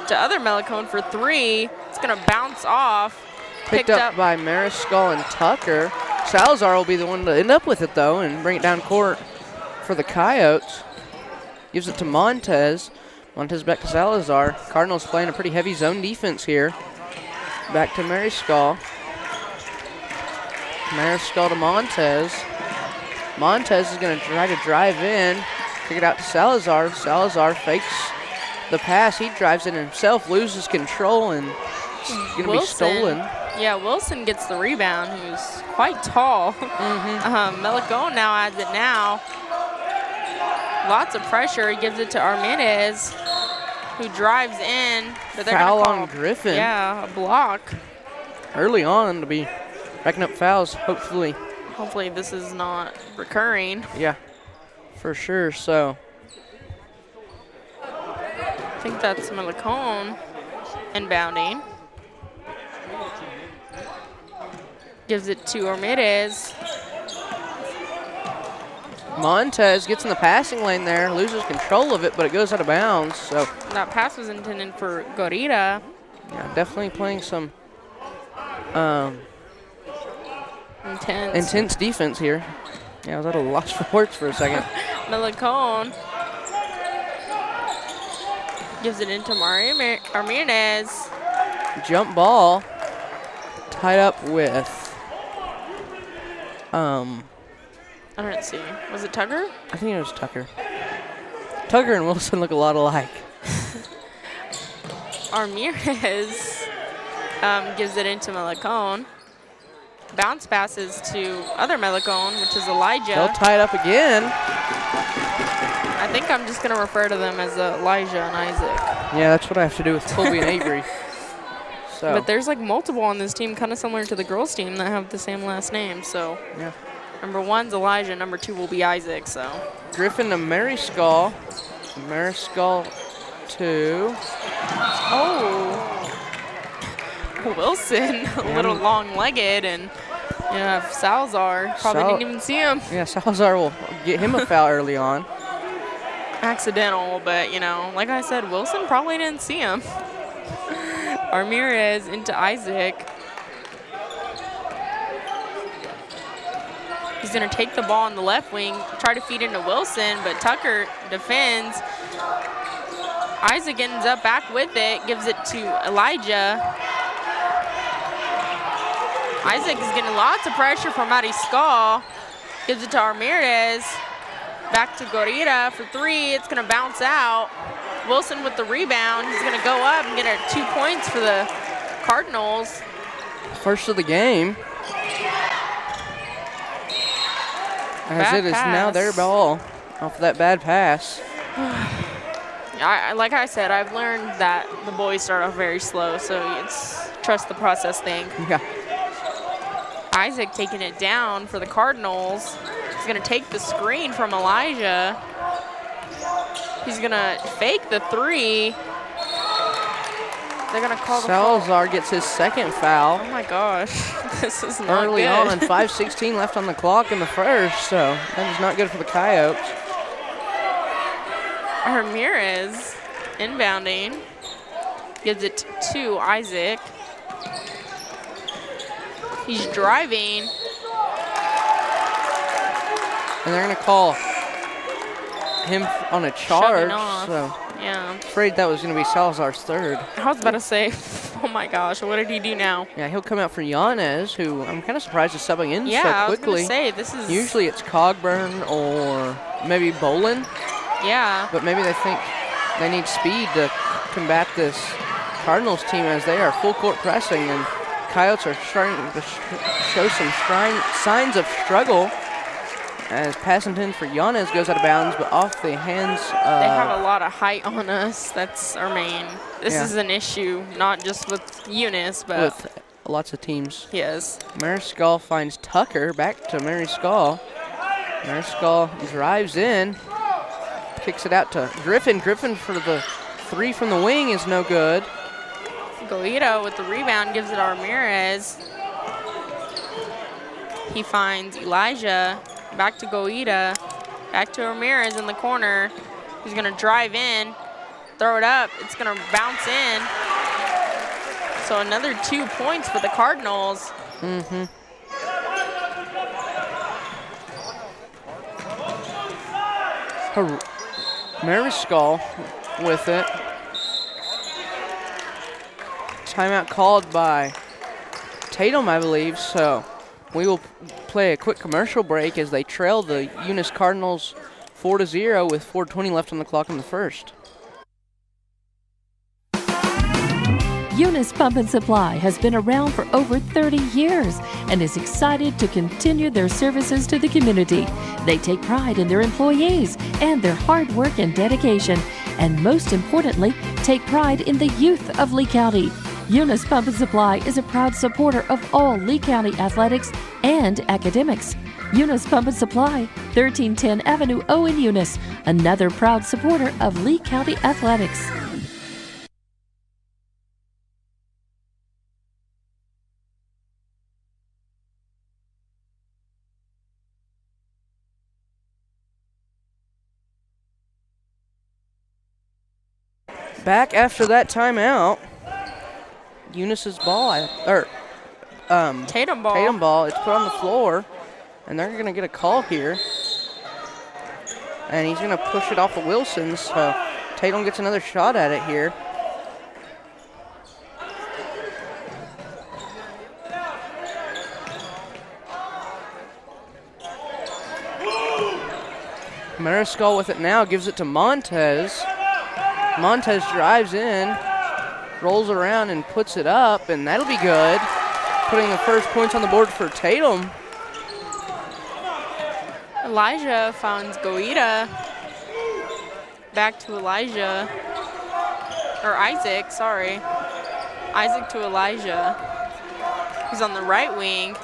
To other Melicone for 3. It's going to bounce off. Picked up by Mariscal and Tucker. Salazar will be the one to end up with it, though, and bring it down court for the Coyotes. Gives it to Montez. Montez back to Salazar. Cardinals playing a pretty heavy zone defense here. Back to Mariscal. Mariscal to Montez. Montez is going to try to drive in. Kick it out to Salazar. Salazar fakes the pass. He drives in himself, loses control, and it's going to be stolen. Yeah, Wilson gets the rebound, who's quite tall. Melicone now adds it now. Lots of pressure. He gives it to Armirez, who drives in. But they're Foul gonna call, on Griffin. Yeah, a block. Early on to be racking up fouls, hopefully. Hopefully this is not recurring. Yeah, for sure. So I think that's Melicone inbounding. Gives it to Armirez. Montez gets in the passing lane there, loses control of it, but it goes out of bounds. So that pass was intended for Gorita. Yeah, definitely playing some intense defense here. Yeah, I was at a loss for words for a second. Melicone Gives it into Armirez. Jump ball. Tied up with, I didn't see. Was it Tucker? I think it was Tucker. Tucker and Wilson look a lot alike. Armirez gives it into Melicone. Bounce passes to other Melicone, which is Elijah. They'll tie it up again. I think I'm just going to refer to them as Elijah and Isaac. Yeah, that's what I have to do with Colby and Avery. So. But there's like multiple on this team, kind of similar to the girls' team that have the same last name. So yeah. Number 1's Elijah, number 2 will be Isaac. So Griffin to Mariscal. Mariscal to. Oh. Wilson, a little long-legged, and you know, Salazar probably didn't even see him. Yeah, Salazar will get him a foul early on. Accidental, but you know, like I said, Wilson probably didn't see him. Armirez into Isaac. He's gonna take the ball on the left wing, try to feed into Wilson, but Tucker defends. Isaac ends up back with it, gives it to Elijah. Isaac is getting lots of pressure from Mariscal. Gives it to Armirez. Back to Gorita for 3. It's going to bounce out. Wilson with the rebound. He's going to go up and get 2 points for the Cardinals. First of the game. As it is now their ball off that bad pass. Like I said, I've learned that the boys start off very slow, so it's trust the process thing. Yeah. Isaac taking it down for the Cardinals. He's going to take the screen from Elijah. He's going to fake the 3. They're going to call the foul. Salazar gets his second foul. Oh my gosh, this is not early good. on, 5:16 left on the clock in the first, so that is not good for the Coyotes. Ramirez inbounding, gives it to Isaac. He's driving. And they're going to call him on a charge. So yeah. I'm afraid that was going to be Salazar's third. I was about to say, oh my gosh, what did he do now? Yeah, he'll come out for Eunice, who I'm kind of surprised is subbing in so quickly. Yeah, I was going to say, this is... Usually it's Cogburn or maybe Bolin. Yeah. But maybe they think they need speed to combat this Cardinals team as they are full court pressing, and Coyotes are starting to show some signs of struggle as Passington for Eunice goes out of bounds, but off the hands of... They have a lot of height on us. That's our main... This is an issue, not just with Eunice, but... With lots of teams. Yes. Mariscal finds Tucker, back to Mariscal. Mariscal drives in, kicks it out to Griffin. Griffin for the 3 from the wing is no good. Golito with the rebound gives it to Ramirez. He finds Elijah. Back to Goita, back to Ramirez in the corner. He's gonna drive in, throw it up. It's gonna bounce in. So another 2 points for the Cardinals. Mm-hmm. Mariscal with it. Timeout called by Tatum, I believe, so we will play a quick commercial break as they trail the Eunice Cardinals 4-0 with 4:20 left on the clock in the first. Eunice Pump and Supply has been around for over 30 years and is excited to continue their services to the community. They take pride in their employees and their hard work and dedication, and most importantly, take pride in the youth of Lee County. Eunice Pump and Supply is a proud supporter of all Lee County athletics and academics. Eunice Pump and Supply, 1310 Avenue O in Eunice, another proud supporter of Lee County athletics. Back after that timeout, Eunice's ball, Tatum ball. Tatum ball. It's put on the floor, and they're going to get a call here. And he's going to push it off of Wilson, so Tatum gets another shot at it here. Mariscal with it now, gives it to Montez. Montez drives in, rolls around and puts it up, and that'll be good. Putting the first points on the board for Tatum. Elijah finds Goita. Back to Elijah. Or Isaac, sorry. Isaac to Elijah. He's on the right wing.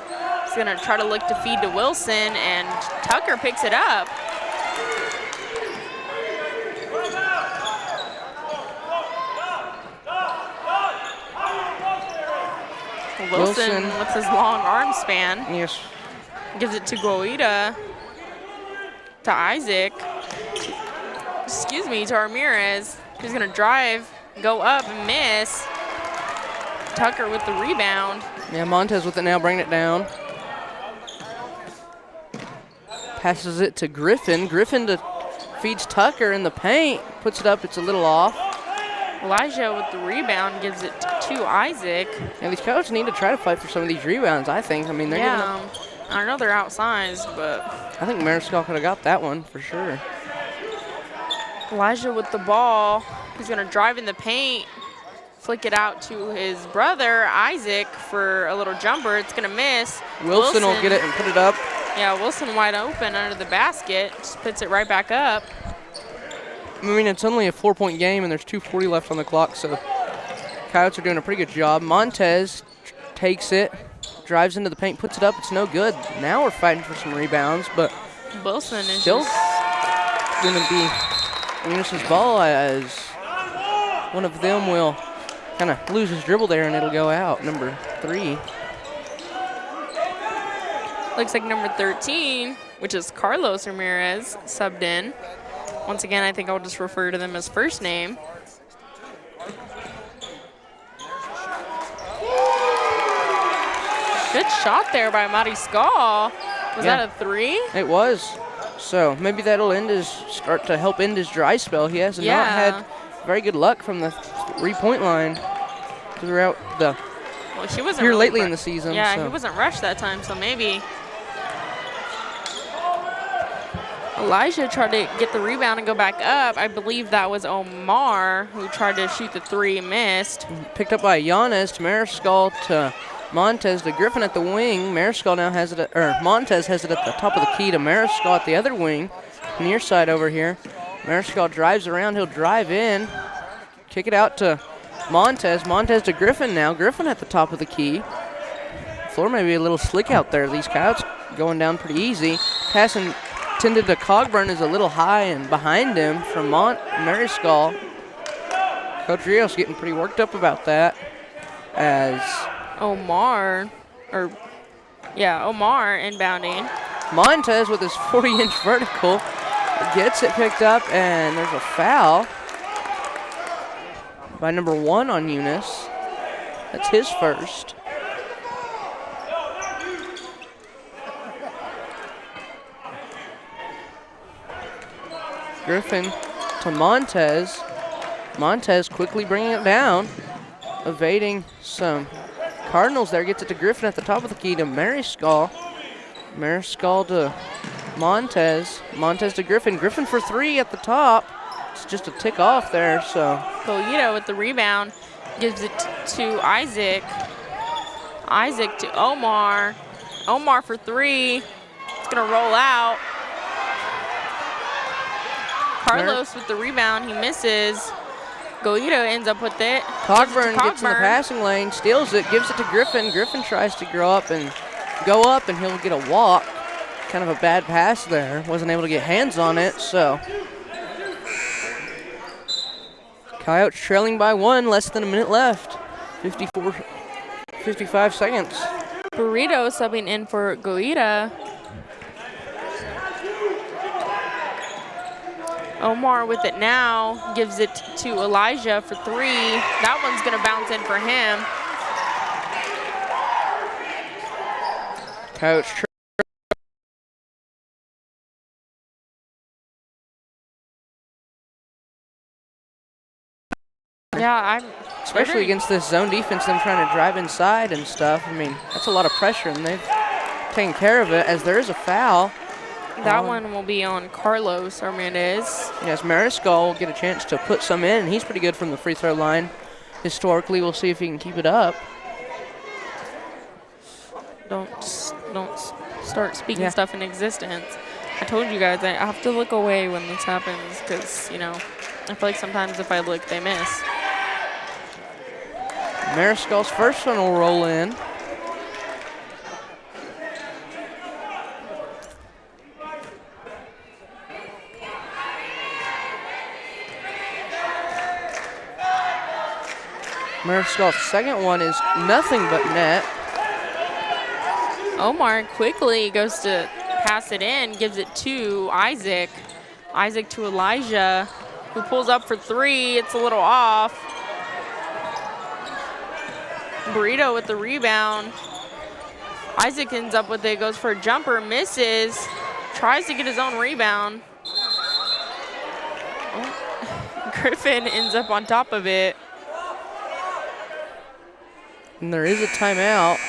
He's going to try to look to feed to Wilson, and Tucker picks it up. Wilson with his long arm span. Yes. Gives it to Goita. To Isaac. Excuse me, to Ramirez. He's going to drive, go up, and miss. Tucker with the rebound. Yeah, Montez with it now, bringing it down. Passes it to Griffin. Griffin feeds Tucker in the paint. Puts it up, it's a little off. Elijah with the rebound gives it to Isaac. Yeah, these Coyotes need to try to fight for some of these rebounds, I think. I mean, they're giving up. I know they're outsized, but I think Mariscal could have got that one for sure. Elijah with the ball. He's going to drive in the paint, flick it out to his brother, Isaac, for a little jumper. It's going to miss. Wilson will get it and put it up. Yeah, Wilson wide open under the basket. Just puts it right back up. I mean, it's only a 4-point game, and there's 2:40 left on the clock, so Coyotes are doing a pretty good job. Montez takes it, drives into the paint, puts it up. It's no good. Now we're fighting for some rebounds, but Wilson is still going to be Eunice's ball, as one of them will kind of lose his dribble there, and it'll go out. Number 3. Looks like number 13, which is Carlos Ramirez, subbed in. Once again, I think I'll just refer to them as first name. Good shot there by Mariscal. Was that a 3? It was. So maybe that'll start to help end his dry spell. He has not had very good luck from the 3-point line throughout the he wasn't here really lately in the season. Yeah, so. He wasn't rushed that time, so maybe. Elijah tried to get the rebound and go back up. I believe that was Omar who tried to shoot the 3, missed. Picked up by Eunice to Mariscal to Montez to Griffin at the wing. Mariscal now has it, Montez has it at the top of the key to Mariscal at the other wing, near side over here. Mariscal drives around, he'll drive in, kick it out to Montez. Montez to Griffin now. Griffin at the top of the key. Floor may be a little slick out there. These Coyotes going down pretty easy. Passing tended to Cogburn is a little high and behind him from Mariscal. Coach Rios getting pretty worked up about that, as Omar inbounding. Montez with his 40-inch vertical gets it picked up, and there's a foul by number 1 on Eunice. That's his first. Griffin to Montez. Montez quickly bringing it down, evading some Cardinals there. Gets it to Griffin at the top of the key to Mariscal. Mariscal to Montez. Montez to Griffin. Griffin for 3 at the top. It's just a tick off there, so. Polito with the rebound gives it to Isaac. Isaac to Omar. Omar for 3. It's going to roll out. Carlos with the rebound, he misses. Goito ends up with it. Cogburn gets in the passing lane, steals it, gives it to Griffin. Griffin tries to go up, and he'll get a walk. Kind of a bad pass there. Wasn't able to get hands on it, so. Coyotes trailing by 1, less than a minute left. 55 seconds. Burrito subbing in for Goita. Omar with it now, gives it to Elijah for 3. That one's going to bounce in for him. Coyotes Yeah, Especially against this zone defense, them trying to drive inside and stuff. I mean, that's a lot of pressure, and they've taken care of it as there is a foul. That one will be on Carlos Armendez. Yes, Mariscal will get a chance to put some in, and he's pretty good from the free throw line. Historically, we'll see if he can keep it up. Don't start speaking stuff in existence. I told you guys I have to look away when this happens because, you know, I feel like sometimes if I look, they miss. Mariscal's first one will roll in. Mariscal's second one is nothing but net. Omar quickly goes to pass it in, gives it to Isaac. Isaac to Elijah, who pulls up for three. It's a little off. Burrito with the rebound. Isaac ends up with it, goes for a jumper, misses. Tries to get his own rebound. Oh. Griffin ends up on top of it. And there is a timeout.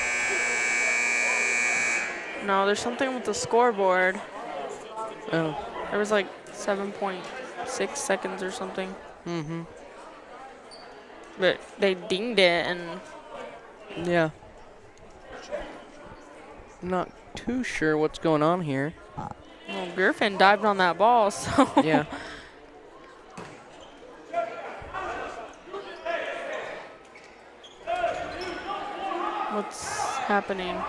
No, there's something with the scoreboard. Oh. There was like 7.6 seconds or something. Mm-hmm. But they dinged it and... Yeah. Not too sure what's going on here. Well, Griffin dived on that ball, so... Yeah. What's happening?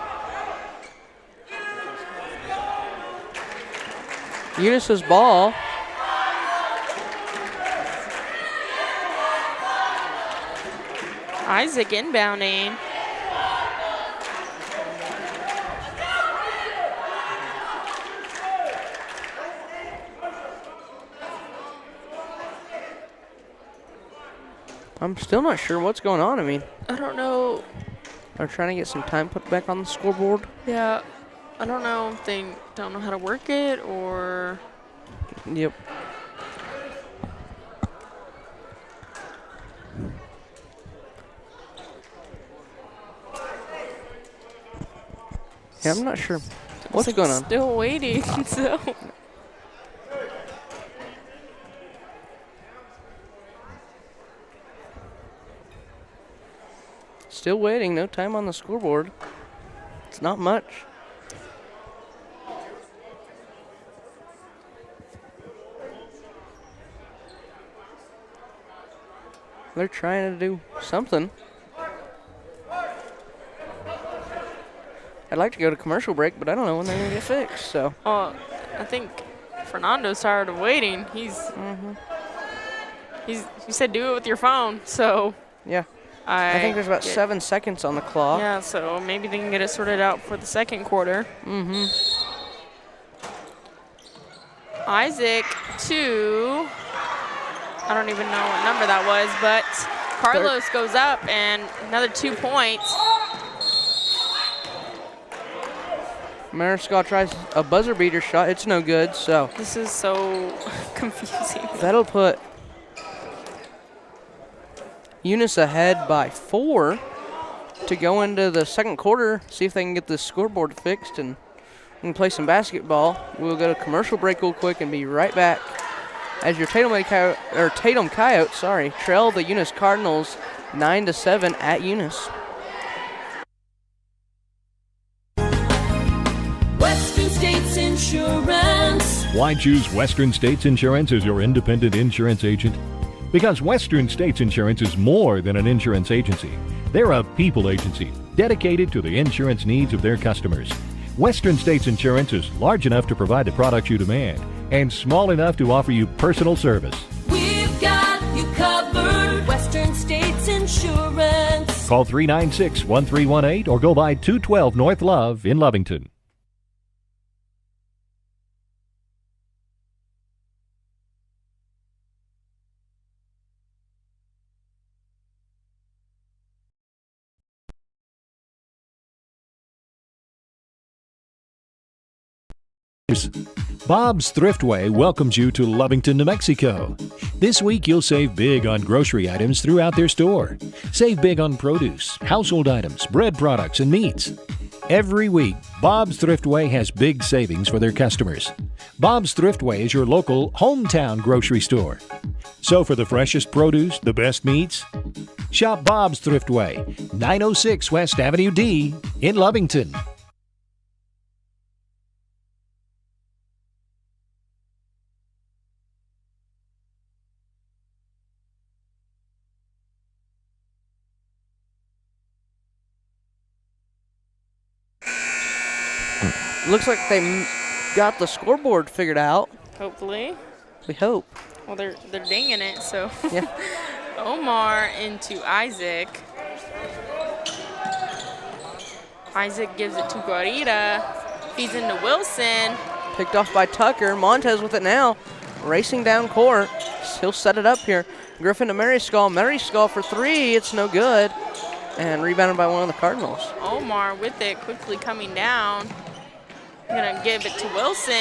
Eunice's ball. Isaac inbounding. I'm still not sure what's going on. I mean, I don't know. they're trying to get some time put back on the scoreboard. Yeah, I don't know if they don't know how to work it or... Yep. Yeah, I'm not sure what's going on. Still waiting, so... Still waiting. No time on the scoreboard. It's not much. They're trying to do something. I'd like to go to commercial break, but I don't know when they're going to get fixed, so. I think Fernando's tired of waiting. He said do it with your phone, so. Yeah. I think there's about 7 seconds on the clock. Yeah, so maybe they can get it sorted out for the second quarter. Mm-hmm. Isaac to, I don't even know what number that was, but Carlos goes up and another 2 points. Mariscal tries a buzzer beater shot. It's no good, so. This is so confusing. That'll put Eunice ahead by 4 to go into the second quarter, see if they can get this scoreboard fixed and we can play some basketball. We'll go to commercial break real quick and be right back as your Tatum Coyotes, trail the Eunice Cardinals 9-7 at Eunice. Western States Insurance. Why choose Western States Insurance as your independent insurance agent? Because Western States Insurance is more than an insurance agency. They're a people agency dedicated to the insurance needs of their customers. Western States Insurance is large enough to provide the products you demand and small enough to offer you personal service. We've got you covered. Western States Insurance. Call 396-1318 or go by 212 North Love in Lovington. Bob's Thriftway welcomes you to Lovington, New Mexico. This week, you'll save big on grocery items throughout their store. Save big on produce, household items, bread products, and meats. Every week, Bob's Thriftway has big savings for their customers. Bob's Thriftway is your local hometown grocery store. So for the freshest produce, the best meats, shop Bob's Thriftway, 906 West Avenue D in Lovington. Looks like they got the scoreboard figured out. Hopefully. We hope. Well, they're dinging it, so. Yeah. Omar into Isaac. Isaac gives it to Guarita. Feeds into Wilson. Picked off by Tucker. Montez with it now. Racing down court. He'll set it up here. Griffin to Maryskull. Maryskull for three. It's no good. And rebounded by one of the Cardinals. Omar with it, quickly coming down. Gonna give it to Wilson.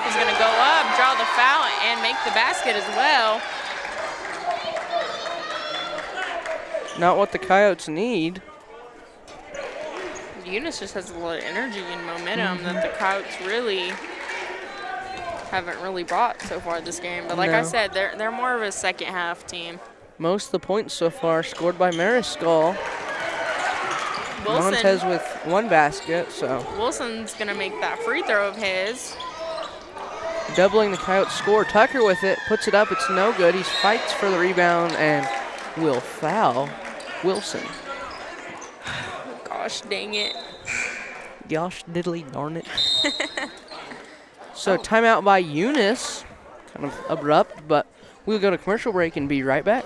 He's gonna go up, draw the foul, and make the basket as well. Not what the Coyotes need. Eunice just has a lot of energy and momentum that the Coyotes really haven't really brought so far this game. But like I said, they're more of a second half team. Most of the points so far scored by Maryskull. Wilson, Montez with one basket, so. Wilson's gonna make that free throw of his. Doubling the Coyotes score. Tucker with it, puts it up, it's no good. He fights for the rebound and will foul Wilson. Gosh dang it. Gosh diddly darn it. So timeout by Eunice. Kind of abrupt, but we'll go to commercial break and be right back.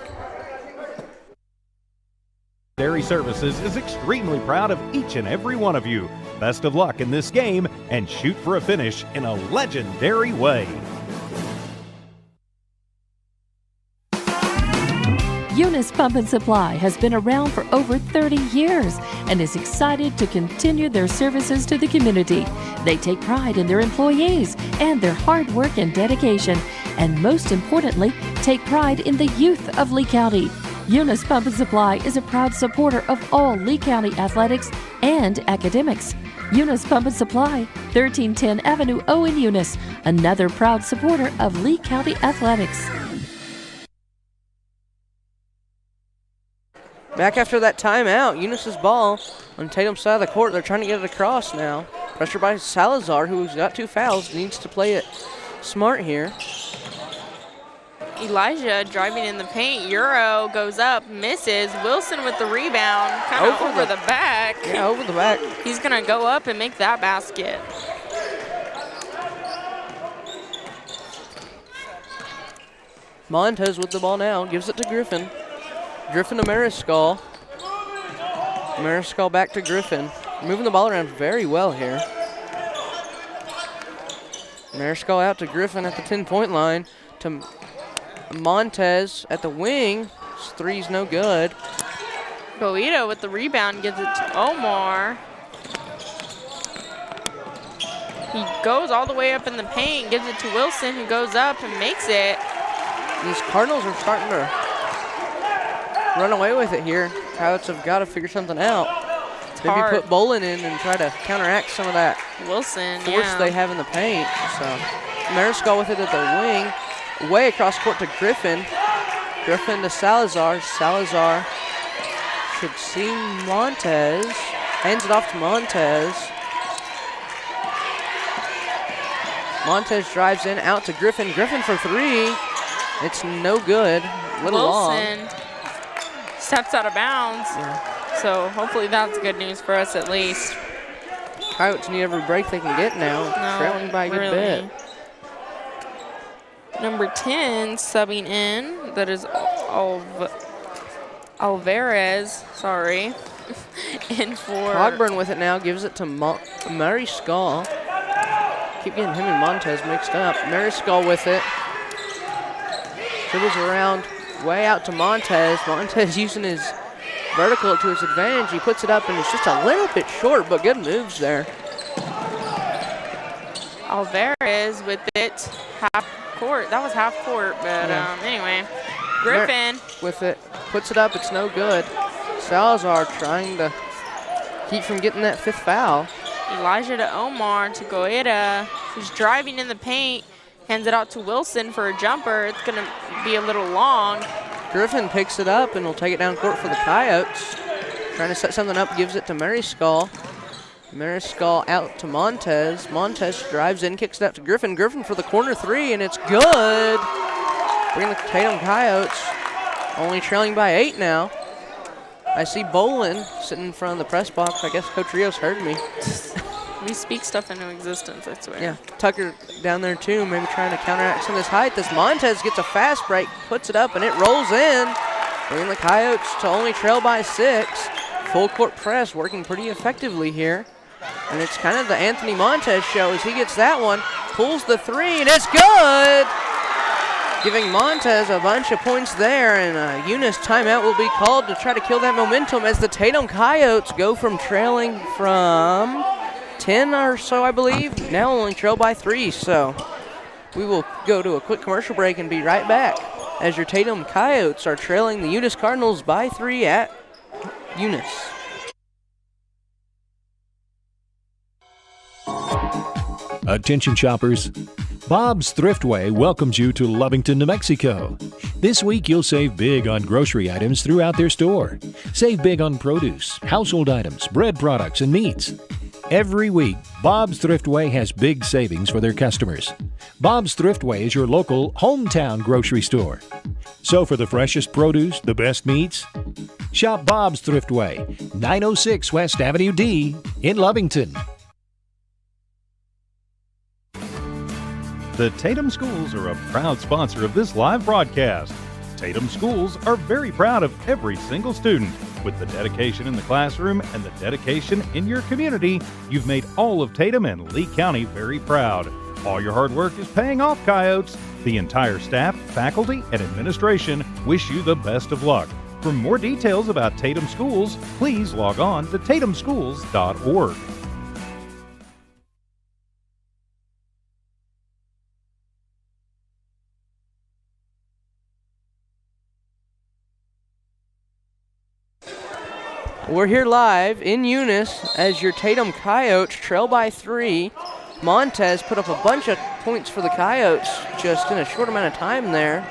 Dairy Services is extremely proud of each and every one of you. Best of luck in this game and shoot for a finish in a legendary way. Eunice Pump and Supply has been around for over 30 years and is excited to continue their services to the community. They take pride in their employees and their hard work and dedication, and most importantly, take pride in the youth of Lee County. Eunice Pump and Supply is a proud supporter of all Lee County athletics and academics. Eunice Pump and Supply, 1310 Avenue O in Eunice, another proud supporter of Lee County athletics. Back after that timeout, Eunice's ball on Tatum's side of the court. They're trying to get it across now. Pressure by Salazar, who's got 2 fouls, needs to play it smart here. Elijah driving in the paint. Euro goes up, misses. Wilson with the rebound, kind of over the back. Yeah, over the back. He's going to go up and make that basket. Montez with the ball now, gives it to Griffin. Griffin to Maryskull. Maryskull back to Griffin. Moving the ball around very well here. Maryskull out to Griffin at the 10-point line. To Montez at the wing. His three's no good. Boito with the rebound gives it to Omar. He goes all the way up in the paint, gives it to Wilson, who goes up and makes it. These Cardinals are starting to run away with it here. Coyotes have got to figure something out. Maybe hard. put Bolin in and try to counteract some of that Wilson, force they have in the paint. So Maryskull with it at the wing. Way across court to Griffin. Griffin to Salazar. Salazar should see Montez. Hands it off to Montez. Montez drives in, out to Griffin. Griffin for three. It's no good. Little Wilson long. Steps out of bounds. Yeah. So hopefully that's good news for us at least. Coyotes need every break they can get now. Trailing by a good bit. Number 10 subbing in. That is Alvarez. Sorry. In for Cogburn with it now. Gives it to Maryskull. Keep getting him and Montez mixed up. Maryskull with it. Dribbles around way out to Montez. Montez using his vertical to his advantage. He puts it up and it's just a little bit short, but good moves there. Alvarez with it, half court. That was half court, but anyway. Griffin with it, puts it up, it's no good. Salazar trying to keep from getting that 5th foul. Elijah to Omar to Goeta, who's driving in the paint, hands it out to Wilson for a jumper. It's gonna be a little long. Griffin picks it up and will take it down court for the Coyotes. Trying to set something up, gives it to Mariscal. Mariscal out to Montez. Montez drives in, kicks it out to Griffin. Griffin for the corner 3, and it's good. Bringing the Tatum Coyotes only trailing by 8 now. I see Bolin sitting in front of the press box. I guess Coach Rios heard me. We speak stuff into existence, I swear. Yeah, Tucker down there too, maybe trying to counteract some of this height. This Montez gets a fast break, puts it up, and it rolls in. Bringing the Coyotes to only trail by 6. Full court press working pretty effectively here. And it's kind of the Anthony Montez show as he gets that one, pulls the 3, and it's good! Giving Montez a bunch of points there, and a Eunice timeout will be called to try to kill that momentum as the Tatum Coyotes go from trailing from 10 or so, I believe, now only trail by 3. So we will go to a quick commercial break and be right back as your Tatum Coyotes are trailing the Eunice Cardinals by 3 at Eunice. Attention shoppers. Bob's Thriftway welcomes you to Lovington, New Mexico. This week you'll save big on grocery items throughout their store. Save big on produce, household items, bread products, and meats. Every week, Bob's Thriftway has big savings for their customers. Bob's Thriftway is your local hometown grocery store. So for the freshest produce, the best meats, shop Bob's Thriftway, 906 West Avenue D in Lovington. The Tatum Schools are a proud sponsor of this live broadcast. Tatum Schools are very proud of every single student. With the dedication in the classroom and the dedication in your community, you've made all of Tatum and Lee County very proud. All your hard work is paying off, Coyotes. The entire staff, faculty, and administration wish you the best of luck. For more details about Tatum Schools, please log on to tatumschools.org. We're here live in Eunice as your Tatum Coyotes trail by 3. Montez put up a bunch of points for the Coyotes just in a short amount of time there.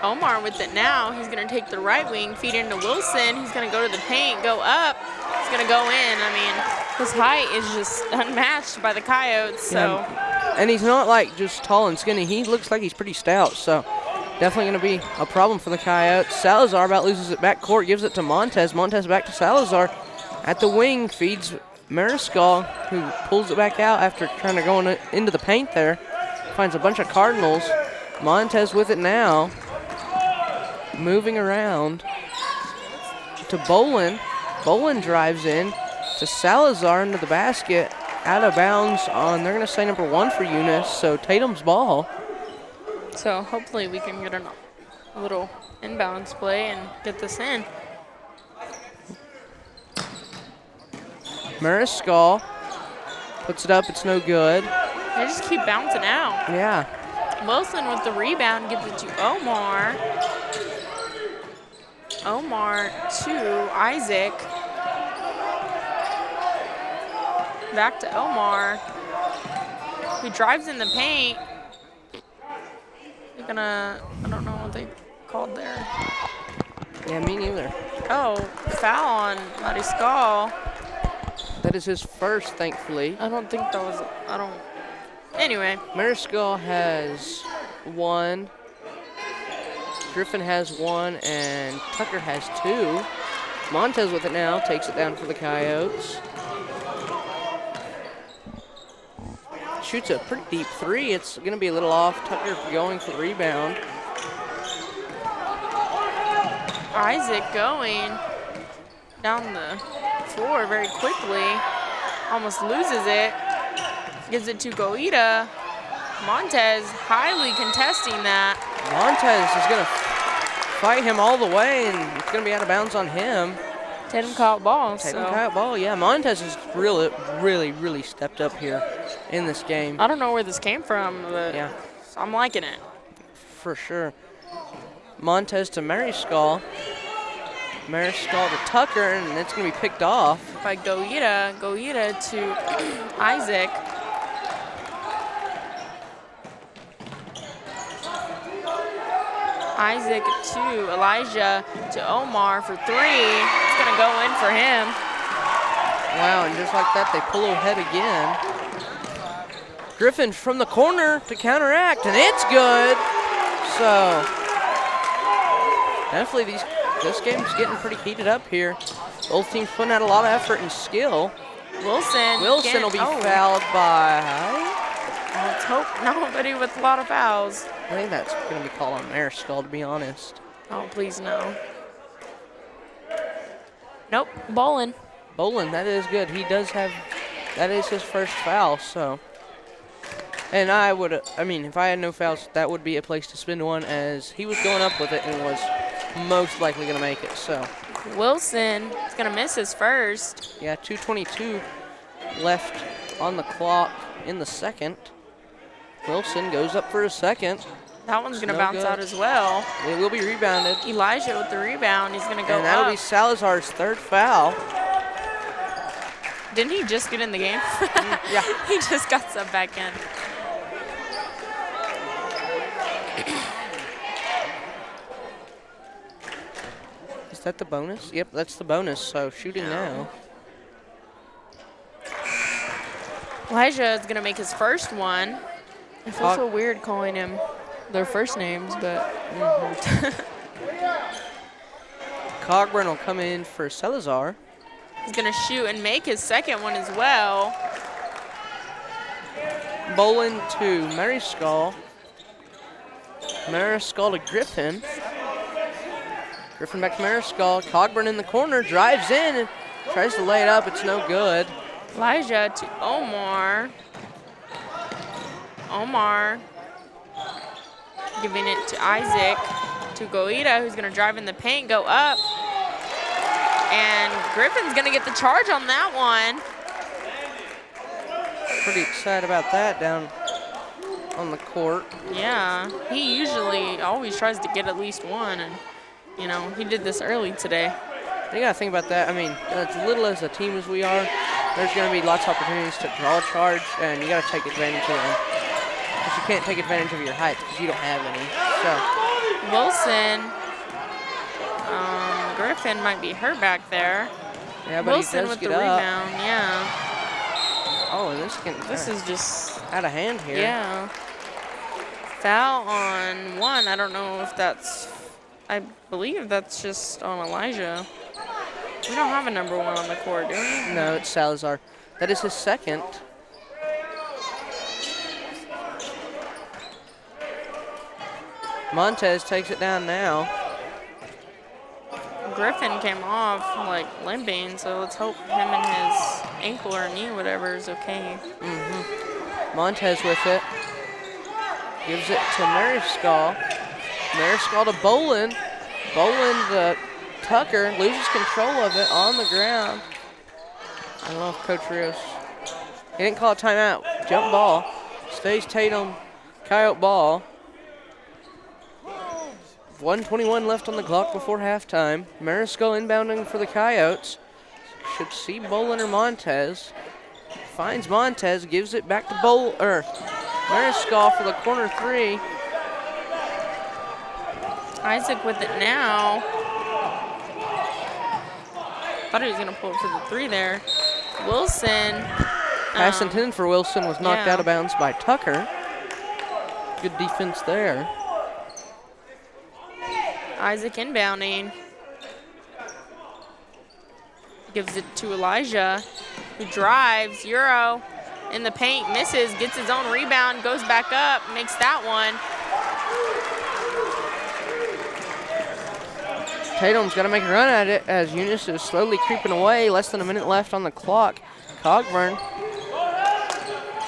Omar with it now. He's going to take the right wing, feed into Wilson. He's going to go to the paint, go up. He's going to go in. I mean, his height is just unmatched by the Coyotes. So, yeah, and he's not like just tall and skinny. He looks like he's pretty stout. So definitely going to be a problem for the Coyotes. Salazar about loses it back court, gives it to Montez. Montez back to Salazar at the wing, feeds Mariscal, who pulls it back out after trying to go into the paint there. Finds a bunch of Cardinals. Montez with it now. Moving around to Bolin. Bolin drives in to Salazar into the basket. Out of bounds on, they're going to say number 1 for Eunice, so Tatum's ball. So hopefully we can get a little inbounds play and get this in. Mariscal puts it up, it's no good. They just keep bouncing out. Yeah. Wilson with the rebound gives it to Omar. Omar to Isaac. Back to Omar, who drives in the paint. I don't know what they called there. Yeah, me neither. Oh, foul on Mariscal. That is his first, thankfully. I don't think that was, anyway. Mariscal has 1. Griffin has 1, and Tucker has 2. Montez with it now, takes it down for the Coyotes. Shoots a pretty deep 3. It's going to be a little off. Tucker going for the rebound. Isaac going down the floor very quickly. Almost loses it. Gives it to Goeta. Montez highly contesting that. Montez is going to fight him all the way, and it's going to be out of bounds on him. Tatum caught ball. Tatum So caught ball. Yeah, Montez has really stepped up here in this game. I don't know where this came from, but Yeah, I'm liking it. for sure. Montez to Mariscal. Mariscal to Tucker, and it's going to be picked off. By Goita to Isaac. Isaac to Elijah to Omar for 3. It's going to go in for him. Wow, and just like that, they pull ahead again. Griffin from the corner to counteract, and it's good. So, definitely this game's getting pretty heated up here. Both teams putting out a lot of effort and skill. Wilson will be fouled by, let's hope nobody with a lot of fouls. I think that's going to be called on Mariscal, to be honest. Oh, please no. Nope, Bolin. Bolin, that is good. He does have, that is his first foul, so. And if I had no fouls, that would be a place to spend one, as he was going up with it and was most likely going to make it, so. Wilson is going to miss his first. Yeah, 2:22 left on the clock in the second. Wilson goes up for a second. That one's going to No bounce good. out as well. It will be rebounded. Elijah with the rebound. He's going to go And that'll up. be Salazar's third foul. Didn't he just get in the game? Yeah. He just got subbed back in. Is that the bonus? Yep, that's the bonus, so shooting now. Elijah is going to make his first one. I feel so weird calling him their first names, but Cogburn will come in for Salazar. he's going to shoot and make his second one as well. Bolin to Mariscal. Mariscal to Griffin. Griffin back to Mariscal. Cogburn in the corner, drives in and tries to lay it up. It's no good. Elijah to Omar. Omar giving it to Isaac, to Goita, who's going to drive in the paint, go up. And Griffin's going to get the charge on that one. Pretty excited about that down on the court. Yeah, he usually always tries to get at least one, and, you know, he did this early today. You got to think about that. I mean, as little as a team as we are, there's going to be lots of opportunities to draw a charge, and you got to take advantage of them. Because you can't take advantage of your height because you don't have any. So Wilson, Griffin might be hurt back there. yeah, but Wilson he does with get the up. rebound, yeah. Oh, and This is just, out of hand here. yeah. Foul on one. I don't know if that's, I believe that's just on Elijah. We don't have a number one on the court, do we? No, it's Salazar. That is his second. Montez takes it down now. Griffin came off like limping, so let's hope him and his ankle or knee, whatever, is okay. Montez with it. Gives it to Mariscal. Mariscal to Bolin. Bolin to Tucker. Loses control of it on the ground. I don't know if Coach Rios. He didn't call a timeout. Jump ball. Stays Tatum. Coyote ball. 1:21 left on the clock before halftime. Mariscal inbounding for the Coyotes. Should see Bolin or Montez. Finds Montez, gives it back to Mariscal for the corner three. Isaac with it now. Thought he was gonna pull it for the three there. Wilson. Pass intended for Wilson was knocked yeah. out of bounds by Tucker. Good defense there. Isaac inbounding. Gives it to Elijah, who drives, Euro, in the paint, misses, gets his own rebound, goes back up, makes that one. Tatum's got to make a run at it as Eunice is slowly creeping away. Less than a minute left on the clock. Cogburn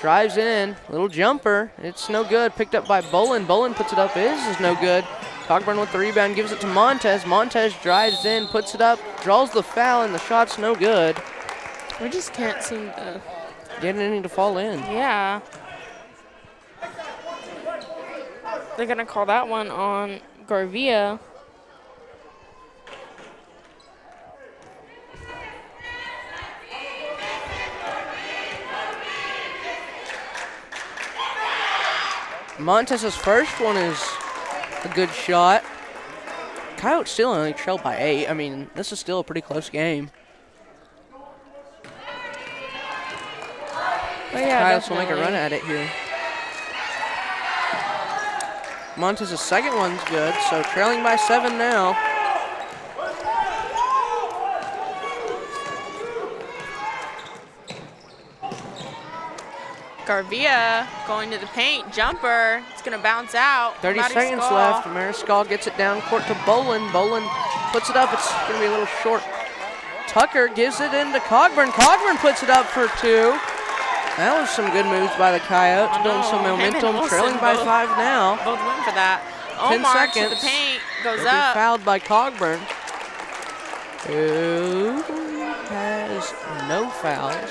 drives in, little jumper. It's no good. Picked up by Bolin. Bolin puts it up. His is no good. Cogburn with the rebound, gives it to Montez. Montez drives in, puts it up, draws the foul, and the shot's no good. We just can't seem to get anything to fall in. Yeah. They're going to call that one on Garvia. Montez's first one is a good shot. Coyotes still only trail by 8. I mean, this is still a pretty close game. But yeah, Coyotes will make a run at it here. Montez's second one's good, so trailing by 7 now. Garvia going to the paint, jumper. It's going to bounce out. 30 seconds left. Mariscal gets it down court to Bolin. Bolin puts it up. It's going to be a little short. Tucker gives it into Cogburn. Cogburn puts it up for 2. That was some good moves by the Coyotes, building some momentum, trailing by 5 now. Both went for that. 10 Omar seconds. to the paint, goes He'll up. be fouled by Cogburn, who has no fouls.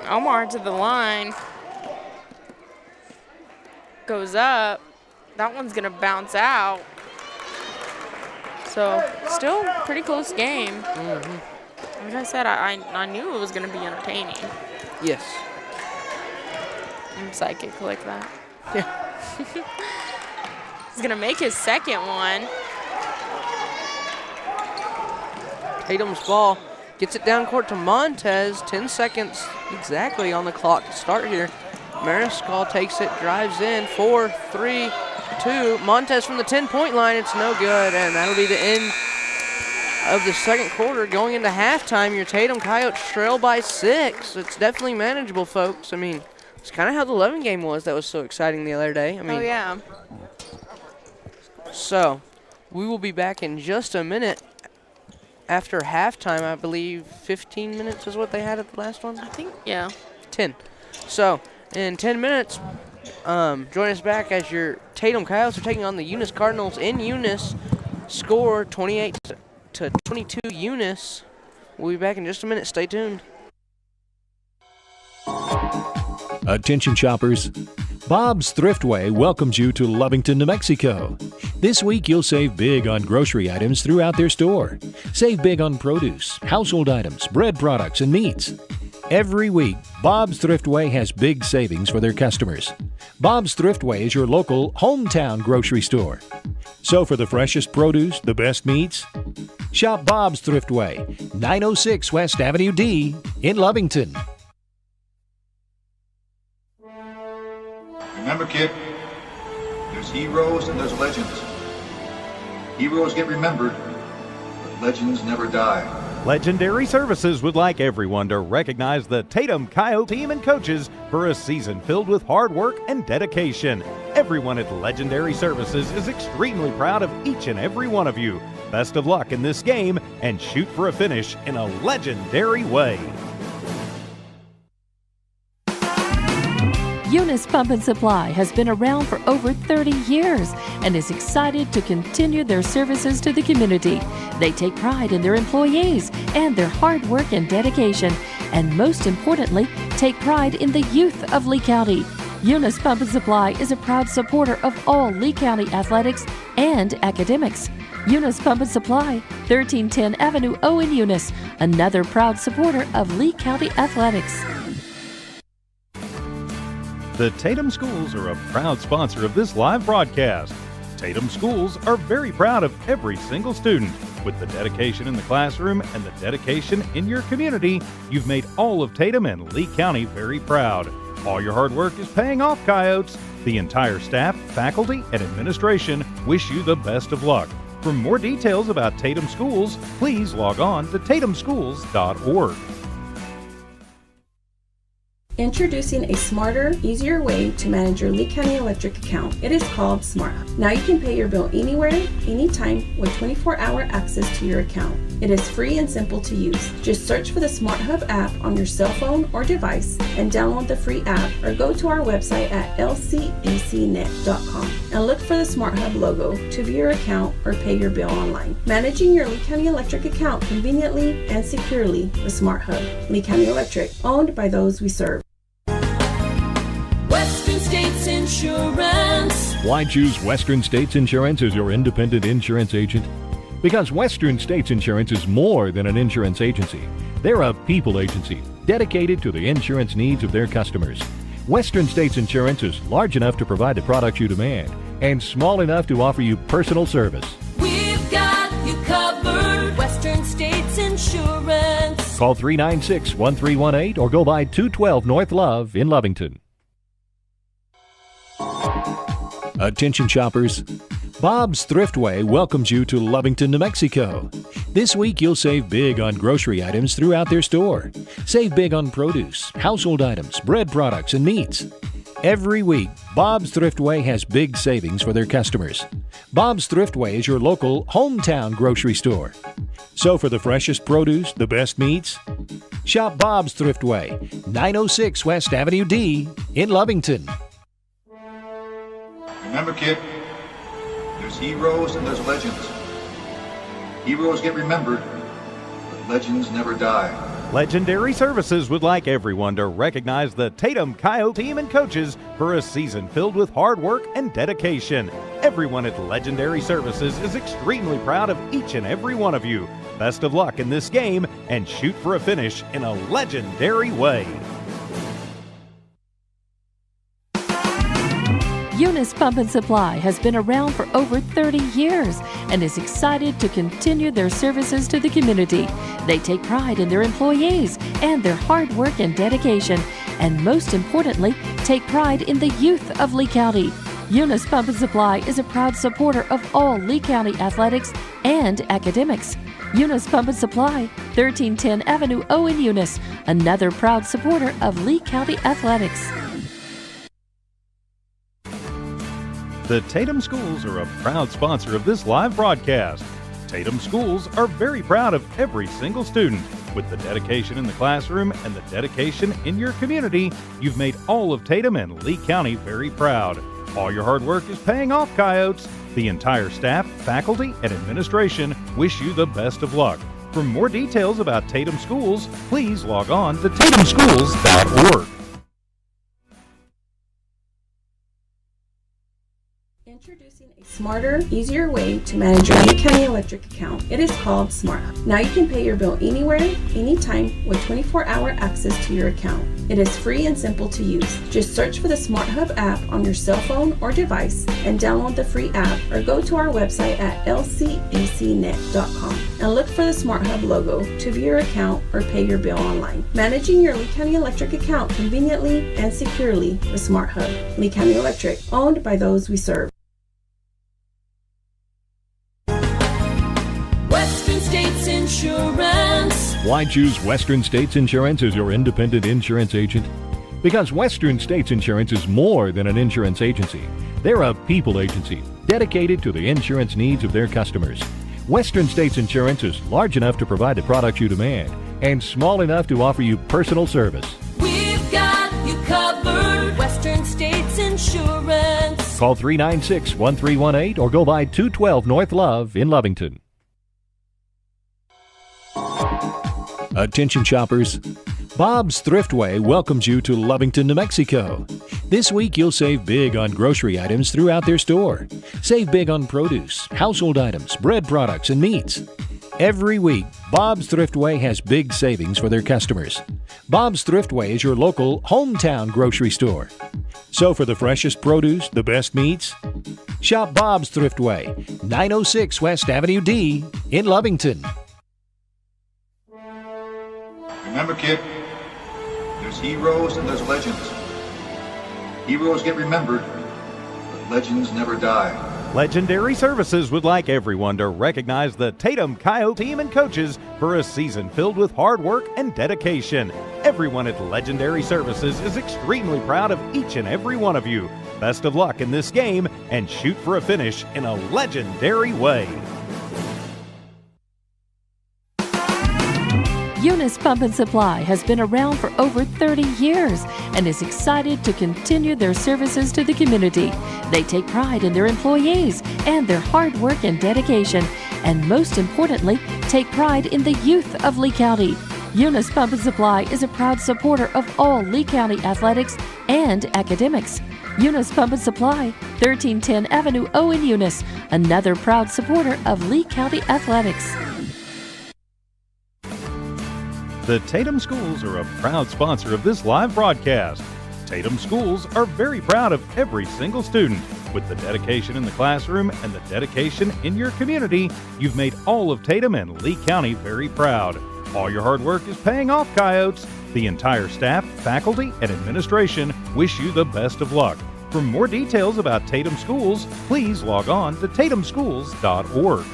Omar to the line. Goes up. That one's going to bounce out. So, still pretty close game. Like I said, I knew it was going to be entertaining. Yes. I'm psychic like that. Yeah. He's going to make his second one. Tatum's ball. Gets it down court to Montez. 10 seconds exactly on the clock to start here. Mariscal takes it, drives in. 4, 3, 2. Montez from the 10-point line. It's no good, and that'll be the end of the second quarter. Going into halftime, your Tatum Coyotes trail by 6. It's definitely manageable, folks. I mean, it's kind of how the 11 game was that was so exciting the other day. I mean, Oh, yeah. So, we will be back in just a minute. After halftime, I believe 15 minutes is what they had at the last one? I think, yeah. 10. So, in 10 minutes, join us back as your Tatum Coyotes are taking on the Eunice Cardinals in Eunice. Score 28-22 Eunice. We'll be back in just a minute. Stay tuned. Attention shoppers. Bob's Thriftway welcomes you to Lovington, New Mexico. This week you'll save big on grocery items throughout their store. Save big on produce, household items, bread products, and meats. Every week, Bob's Thriftway has big savings for their customers. Bob's Thriftway is your local hometown grocery store. So for the freshest produce, the best meats, shop Bob's Thriftway, 906 West Avenue D in Lovington. Remember, kid, there's heroes and there's legends. Heroes get remembered, but legends never die. Legendary Services would like everyone to recognize the Tatum Coyotes team and coaches for a season filled with hard work and dedication. Everyone at Legendary Services is extremely proud of each and every one of you. Best of luck in this game and shoot for a finish in a legendary way. Eunice Pump and Supply has been around for over 30 years and is excited to continue their services to the community. They take pride in their employees and their hard work and dedication, and most importantly, take pride in the youth of Lee County. Eunice Pump and Supply is a proud supporter of all Lee County athletics and academics. Eunice Pump and Supply, 1310 Avenue O in Eunice, another proud supporter of Lee County athletics. The Tatum Schools are a proud sponsor of this live broadcast. Tatum Schools are very proud of every single student. With the dedication in the classroom and the dedication in your community, you've made all of Tatum and Lee County very proud. All your hard work is paying off, Coyotes. The entire staff, faculty, and administration wish you the best of luck. For more details about Tatum Schools, please log on to tatumschools.org. Introducing a smarter, easier way to manage your Lee County Electric account. It is called SmartHub. Now you can pay your bill anywhere, anytime with 24-hour access to your account. It is free and simple to use. Just search for the SmartHub app on your cell phone or device and download the free app, or go to our website at lcecnet.com and look for the SmartHub logo to view your account or pay your bill online. Managing your Lee County Electric account conveniently and securely with SmartHub. Lee County Electric, owned by those we serve. Western States Insurance. Why choose Western States Insurance as your independent insurance agent? Because Western States Insurance is more than an insurance agency. They're a people agency dedicated to the insurance needs of their customers. Western States Insurance is large enough to provide the products you demand and small enough to offer you personal service. We've got you covered. Western States Insurance. Call 396-1318 or go by 212 North Love in Lovington. Attention shoppers. Bob's Thriftway welcomes you to Lovington, New Mexico. This week you'll save big on grocery items throughout their store. Save big on produce, household items, bread products, and meats. Every week, Bob's Thriftway has big savings for their customers. Bob's Thriftway is your local hometown grocery store. So for the freshest produce, the best meats, shop Bob's Thriftway, 906 West Avenue D in Lovington. Remember, kid, there's heroes and there's legends. Heroes get remembered, but legends never die. Legendary Services would like everyone to recognize the Tatum Coyotes team and coaches for a season filled with hard work and dedication. Everyone at Legendary Services is extremely proud of each and every one of you. Best of luck in this game and shoot for a finish in a legendary way. Eunice Pump and Supply has been around for over 30 years and is excited to continue their services to the community. They take pride in their employees and their hard work and dedication, and most importantly, take pride in the youth of Lee County. Eunice Pump and Supply is a proud supporter of all Lee County athletics and academics. Eunice Pump and Supply, 1310 Avenue O in Eunice, another proud supporter of Lee County athletics. The Tatum Schools are a proud sponsor of this live broadcast. Tatum Schools are very proud of every single student. With the dedication in the classroom and the dedication in your community, you've made all of Tatum and Lee County very proud. All your hard work is paying off, Coyotes. The entire staff, faculty, and administration wish you the best of luck. For more details about Tatum Schools, please log on to tatumschools.org. Introducing a smarter, easier way to manage your Lee County Electric account. It is called SmartHub. Now you can pay your bill anywhere, anytime with 24-hour access to your account. It is free and simple to use. Just search for the SmartHub app on your cell phone or device and download the free app, or go to our website at lcecnet.com and look for the SmartHub logo to view your account or pay your bill online. Managing your Lee County Electric account conveniently and securely with SmartHub. Lee County Electric, owned by those we serve. Western States Insurance. Why choose Western States Insurance as your independent insurance agent? Because Western States Insurance is more than an insurance agency. They're a people agency dedicated to the insurance needs of their customers. Western States Insurance is large enough to provide the products you demand and small enough to offer you personal service. We've got you covered. Western States Insurance. Call 396-1318 or go by 212 North Love in Lovington. Attention shoppers. Bob's Thriftway welcomes you to Lovington, New Mexico. This week you'll save big on grocery items throughout their store. Save big on produce, household items, bread products, and meats. Every week, Bob's Thriftway has big savings for their customers. Bob's Thriftway is your local hometown grocery store. So for the freshest produce, the best meats, shop Bob's Thriftway, 906 West Avenue D in Lovington. Remember, kid, there's heroes and there's legends. Heroes get remembered, but legends never die. Legendary Services would like everyone to recognize the Tatum Coyotes team and coaches for a season filled with hard work and dedication. Everyone at Legendary Services is extremely proud of each and every one of you. Best of luck in this game and shoot for a finish in a legendary way. Eunice Pump and Supply has been around for over 30 years and is excited to continue their services to the community. They take pride in their employees and their hard work and dedication, and most importantly, take pride in the youth of Lee County. Eunice Pump and Supply is a proud supporter of all Lee County athletics and academics. Eunice Pump and Supply, 1310 Avenue O in Eunice, another proud supporter of Lee County athletics. The Tatum Schools are a proud sponsor of this live broadcast. Tatum Schools are very proud of every single student. With the dedication in the classroom and the dedication in your community, you've made all of Tatum and Lee County very proud. All your hard work is paying off, Coyotes. The entire staff, faculty, and administration wish you the best of luck. For more details about Tatum Schools, please log on to tatumschools.org.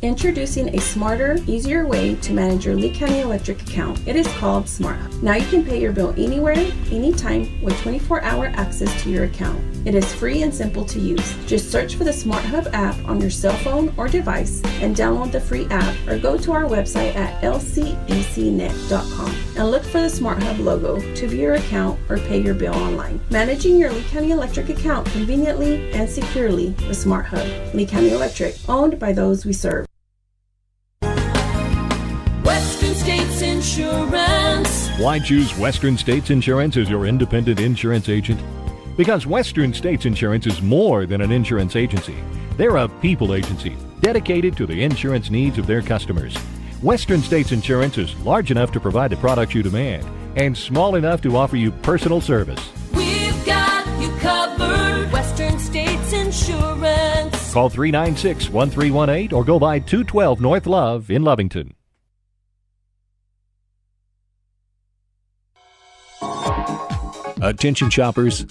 Introducing a smarter, easier way to manage your Lee County Electric account. It is called Smart Hub. Now you can pay your bill anywhere, anytime with 24-hour access to your account. It is free and simple to use. Just search for the Smart Hub app on your cell phone or device and download the free app, or go to our website at lcecnet.com and look for the Smart Hub logo to view your account or pay your bill online. Managing your Lee County Electric account conveniently and securely with Smart Hub. Lee County Electric, owned by those we serve. Western States Insurance. Why choose Western States Insurance as your independent insurance agent? Because Western States Insurance is more than an insurance agency. They're a people agency dedicated to the insurance needs of their customers. Western States Insurance is large enough to provide the products you demand and small enough to offer you personal service. We've got you covered. Western States Insurance. Call 396-1318 or go by 212 North Love in Lovington. Attention shoppers,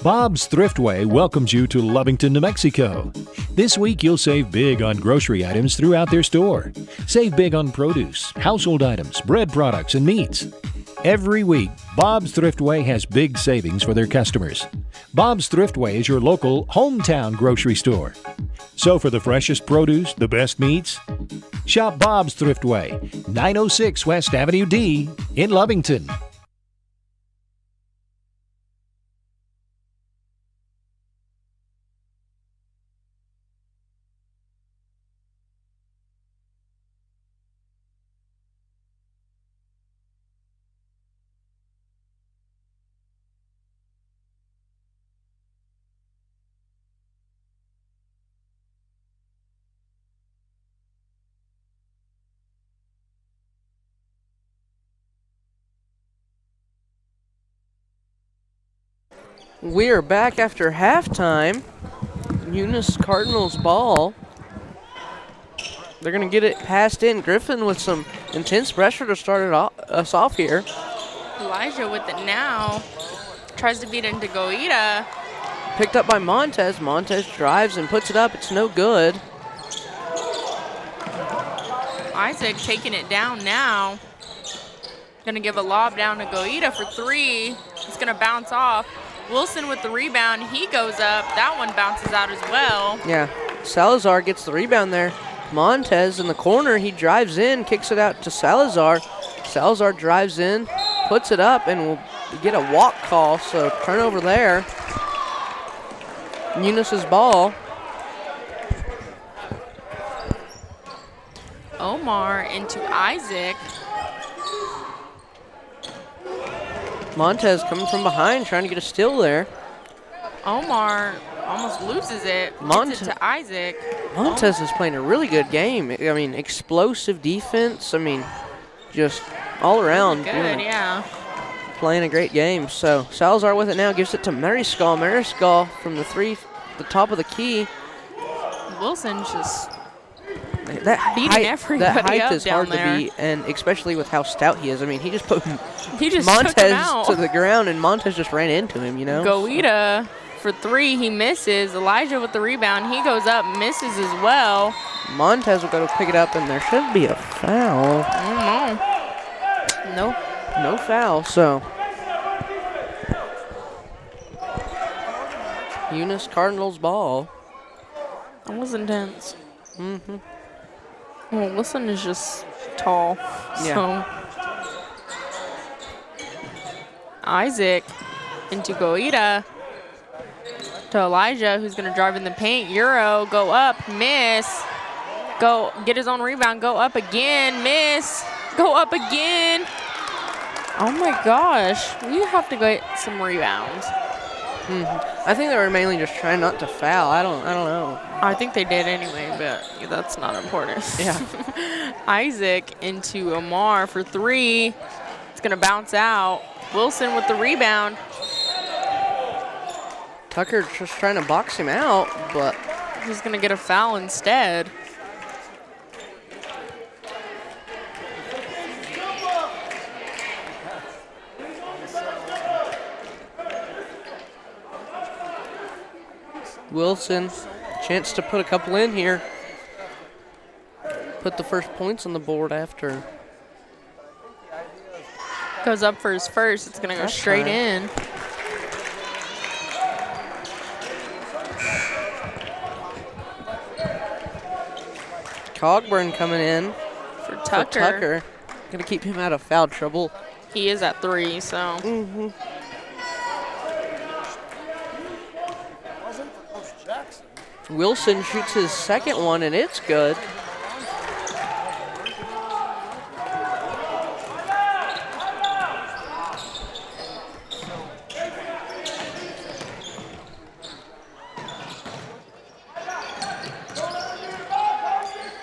Bob's Thriftway welcomes you to Lovington, New Mexico. This week you'll save big on grocery items throughout their store. Save big on produce, household items, bread products, and meats. Every week, Bob's Thriftway has big savings for their customers. Bob's Thriftway is your local hometown grocery store. So for the freshest produce, the best meats, shop Bob's Thriftway, 906 West Avenue D in Lovington. We are back after halftime. Eunice Cardinals ball. They're going to get it passed in. Griffin with some intense pressure to start us off here. Elijah with it now. Tries to beat into Goita. Picked up by Montez. Montez drives and puts it up. It's no good. Isaac taking it down now. Going to give a lob down to Goita for three. It's going to bounce off. Wilson with the rebound. He goes up. That one bounces out as well. Yeah, Salazar gets the rebound there. Montez in the corner. He drives in, kicks it out to Salazar. Salazar drives in, puts it up, and will get a walk call. So turnover there. Eunice's ball. Omar into Isaac. Montez coming from behind, trying to get a steal there. Omar almost loses it. Gets it to Isaac. Montez is playing a really good game. I mean, explosive defense. I mean, just all around. Good, yeah. Playing a great game. So Salazar with it now, gives it to Mariscal. Mariscal from the top of the key. Wilson just beating everybody that height up is down hard there. to beat, and especially with how stout he is. I mean, he just put He just took him Montez out. to the ground, and Montez just ran into him, you know? Goita for 3, he misses. Elijah with the rebound, he goes up, misses as well. Montez will go to pick it up, and there should be a foul. No. No foul, so. Eunice Cardinals ball. That was intense. Mm-hmm. Well, Wilson is just tall. Yeah. So Isaac into Goita to Elijah, who's going to drive in the paint. Euro, go up, miss. Go get his own rebound, go up again, miss. Go up again. Oh my gosh. We have to get some rebounds. I think they were mainly just trying not to foul. I don't know. I think they did anyway, but that's not important. Yeah. Isaac into Omar for 3. It's going to bounce out. Wilson with the rebound. Tucker's just trying to box him out, but He's going to get a foul instead. Wilson, chance to put a couple in here. Put the first points on the board after. Goes up for his first. It's going to go That's straight fine. in. Cogburn coming in For for Tucker. Tucker. Gonna keep him out of foul trouble. He is at 3, so. Wilson shoots his second one, and it's good.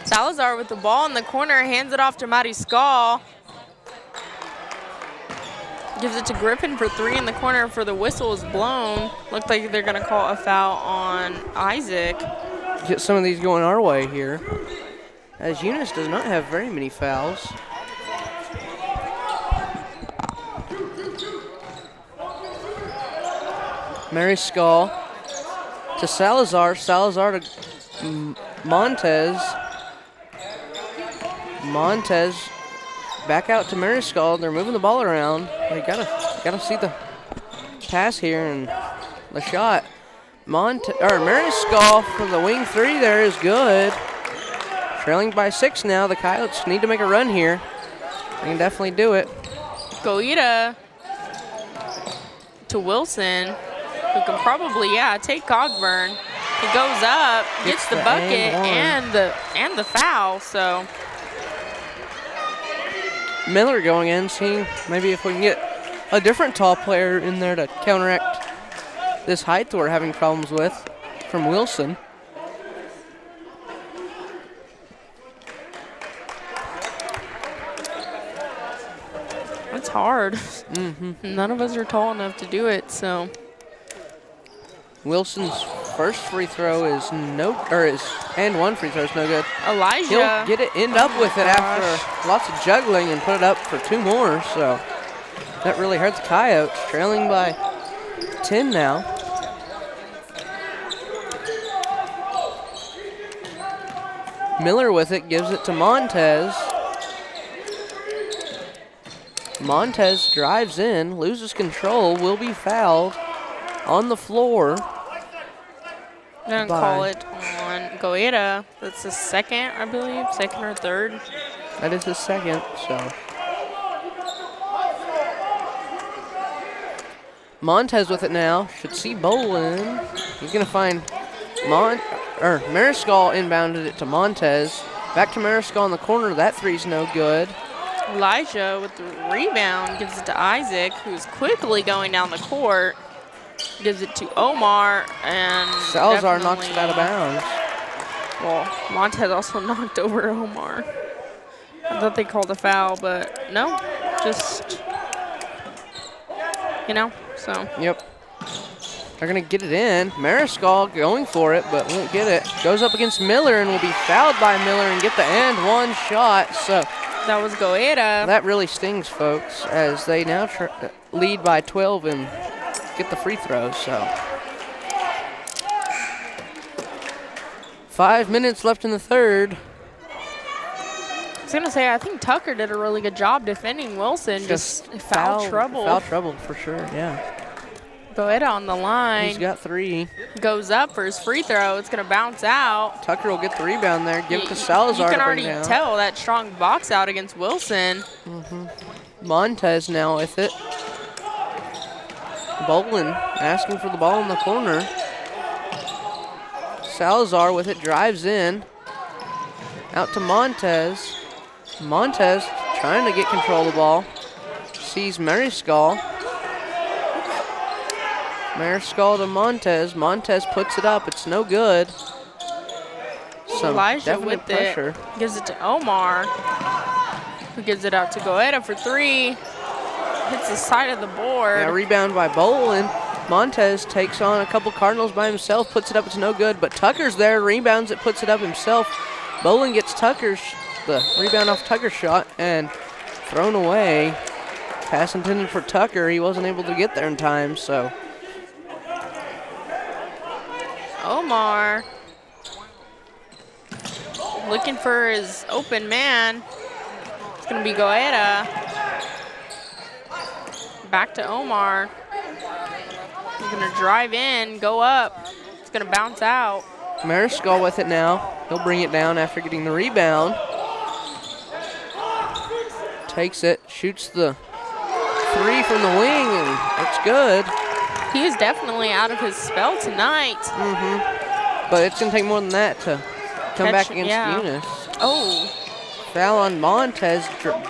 Salazar with the ball in the corner, hands it off to Mariscal. Gives it to Griffin for 3 in the corner for the whistle is blown. Looked like they're going to call a foul on Isaac. Get some of these going our way here, as Eunice does not have very many fouls. Mariscal to Salazar. Salazar to Montez. Montez back out to Mariscal. They're moving the ball around. They gotta see the pass here and the shot. Mariscal for the wing 3 there is good. Trailing by 6 now. The Coyotes need to make a run here. They can definitely do it. Goita to Wilson, who can probably, take Cogburn. He goes up, gets the bucket and the foul, so. Miller going in, seeing maybe if we can get a different tall player in there to counteract this height we're having problems with from Wilson. It's hard. None of us are tall enough to do it, so. Wilson's first free throw is and one free throw is no good. Elijah. He'll get it, end up with it after lots of juggling and put it up for 2 more, so that really hurt the Coyotes, trailing by 10 now. Miller with it, gives it to Montez. Montez drives in, loses control, will be fouled on the floor. Gonna call it on Goita. That's his second, I believe, second or third. That is his second, so. Montez with it now, should see Bolin. He's gonna find Mariscal inbounded it to Montez. Back to Mariscal in the corner, that three's no good. Elijah with the rebound gives it to Isaac, who's quickly going down the court. Gives it to Omar, and Salazar knocks it out of bounds. Well, Montez also knocked over Omar. I thought they called a foul, but no, just, so. Yep. They're going to get it in. Mariscal going for it, but won't get it. Goes up against Miller and will be fouled by Miller and get the end one shot. So that was Goeta. That really stings, folks, as they now lead by 12 and get the free throws. So 5 minutes left in the third. I was going to say, I think Tucker did a really good job defending Wilson. Just foul trouble. Foul trouble for sure, yeah. Goeta on the line. He's got 3. Goes up for his free throw. It's going to bounce out. Tucker will get the rebound there. Give it to Salazar. You can to bring already down. tell that strong box out against Wilson. Montez now with it. Bolin asking for the ball in the corner. Salazar with it, drives in. Out to Montez. Montez trying to get control of the ball. Sees Mariscal. Mariscal to Montez. Montez puts it up. It's no good. Some Elijah definite with pressure. it. Gives it to Omar. Who gives it out to Goeta for 3. Hits the side of the board. Yeah, rebound by Bolin. Montez takes on a couple Cardinals by himself. Puts it up. It's no good. But Tucker's there. Rebounds it. Puts it up himself. Bolin gets the rebound off Tucker's shot and thrown away. Pass intended for Tucker. He wasn't able to get there in time, so. Omar looking for his open man. It's going to be Goeta. Back to Omar. He's going to drive in, go up. It's going to bounce out. Mariscal with it now. He'll bring it down after getting the rebound. Takes it, shoots the 3 from the wing, and it's good. He is definitely out of his spell tonight. But it's going to take more than that to come back against Eunice. Oh. Foul on Montez,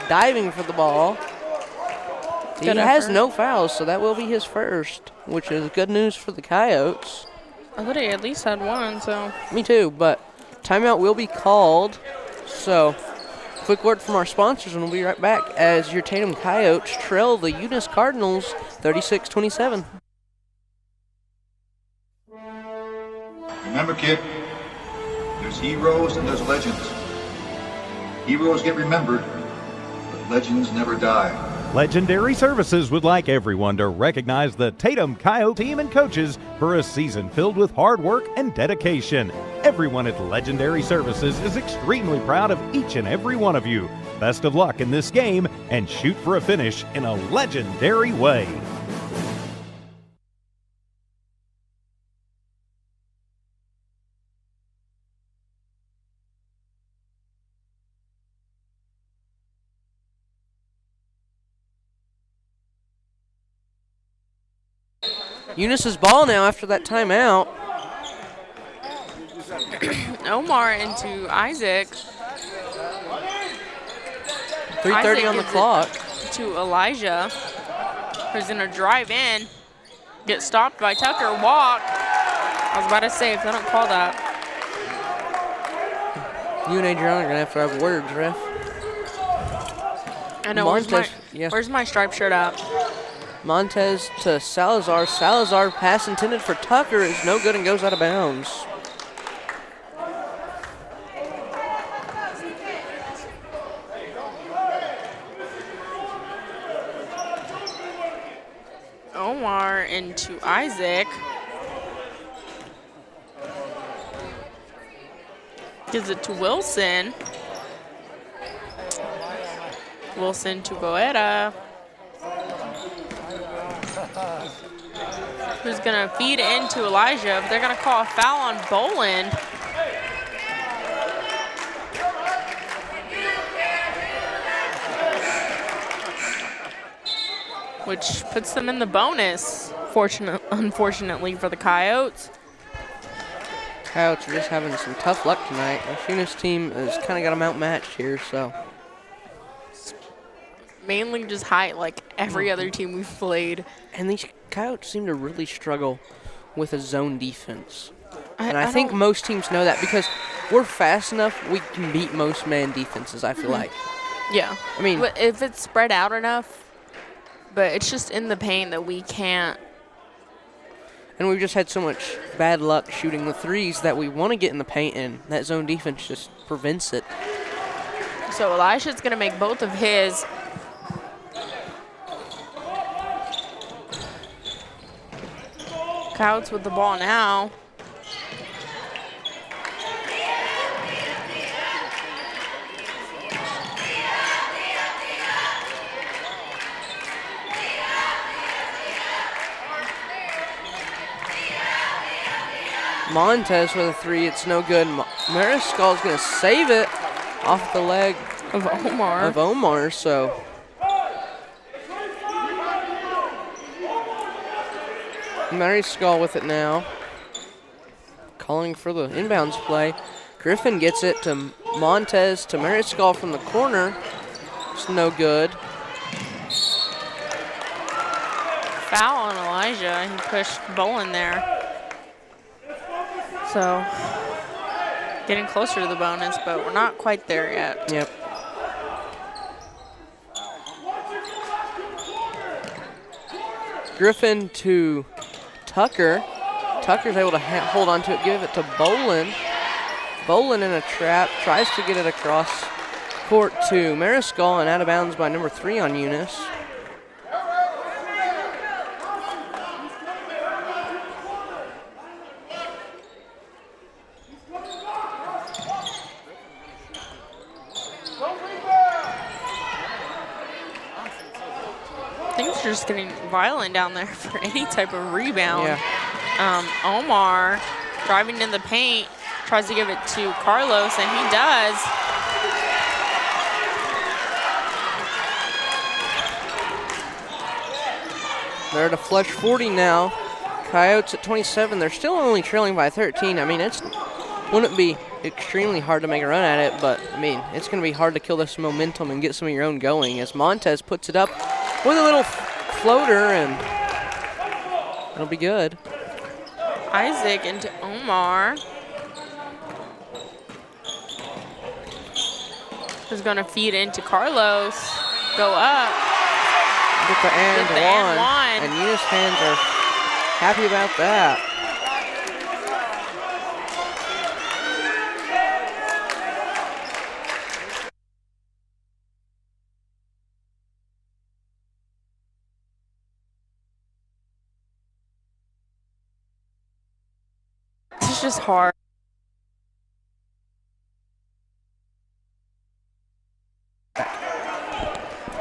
diving for the ball. He has no fouls, so that will be his first, which is good news for the Coyotes. I thought he at least had 1, so. Me too, but timeout will be called. So, quick word from our sponsors, and we'll be right back as your Tatum Coyotes trail the Eunice Cardinals 36-27. Remember, kid, there's heroes and there's legends. Heroes get remembered, but legends never die. Legendary Services would like everyone to recognize the Tatum Coyotes team and coaches for a season filled with hard work and dedication. Everyone at Legendary Services is extremely proud of each and every one of you. Best of luck in this game and shoot for a finish in a legendary way. Eunice's ball now after that timeout. Omar into Isaac. 3:30 on the clock. To Elijah, who's going to drive in, get stopped by Tucker, walk. I was about to say, if they don't call that. You and Adriana are going to have to have words, ref. I know, where's my striped shirt at? Montez to Salazar. Salazar, pass intended for Tucker, is no good and goes out of bounds. Omar into Isaac. Gives it to Wilson. Wilson to Goeta. Who's going to feed into Elijah, but they're going to call a foul on Boland. Which puts them in the bonus, unfortunately for the Coyotes. Coyotes are just having some tough luck tonight. The Eunice team has kind of got them outmatched here, so. Mainly just height, like every other team we've played. And these Coyotes seem to really struggle with a zone defense. And I think most teams know that because we're fast enough, we can beat most man defenses, I feel like. Yeah. I mean, but if it's spread out enough, but it's just in the paint that we can't. And we've just had so much bad luck shooting the threes that we want to get in the paint, and that zone defense just prevents it. So Elisha's going to make both of his. Coyotes with the ball now. Montez with a three. It's no good. Mariscal's going to save it off the leg Of Omar. So Mariscal with it now. Calling for the inbounds play. Griffin gets it to Montez to Mariscal from the corner. It's no good. Foul on Elijah. He pushed Bolin there. So getting closer to the bonus, but we're not quite there yet. Yep. Griffin to Tucker. Tucker's able to hold on to it, give it to Bolin. Bolin in a trap, tries to get it across court to Mariscal and out of bounds by number 3 on Eunice. Things are just getting violent down there for any type of rebound. Yeah. Omar driving in the paint, tries to give it to Carlos, and he does. They're at a flush 40 now. Coyotes at 27. They're still only trailing by 13. I mean, wouldn't be extremely hard to make a run at it, but I mean, it's going to be hard to kill this momentum and get some of your own going as Montez puts it up with a little floater, and it'll be good. Isaac into Omar. Who's going to feed into Carlos. Go up. Get the and Get the and one. And Eunice fans are happy about that. It's just hard.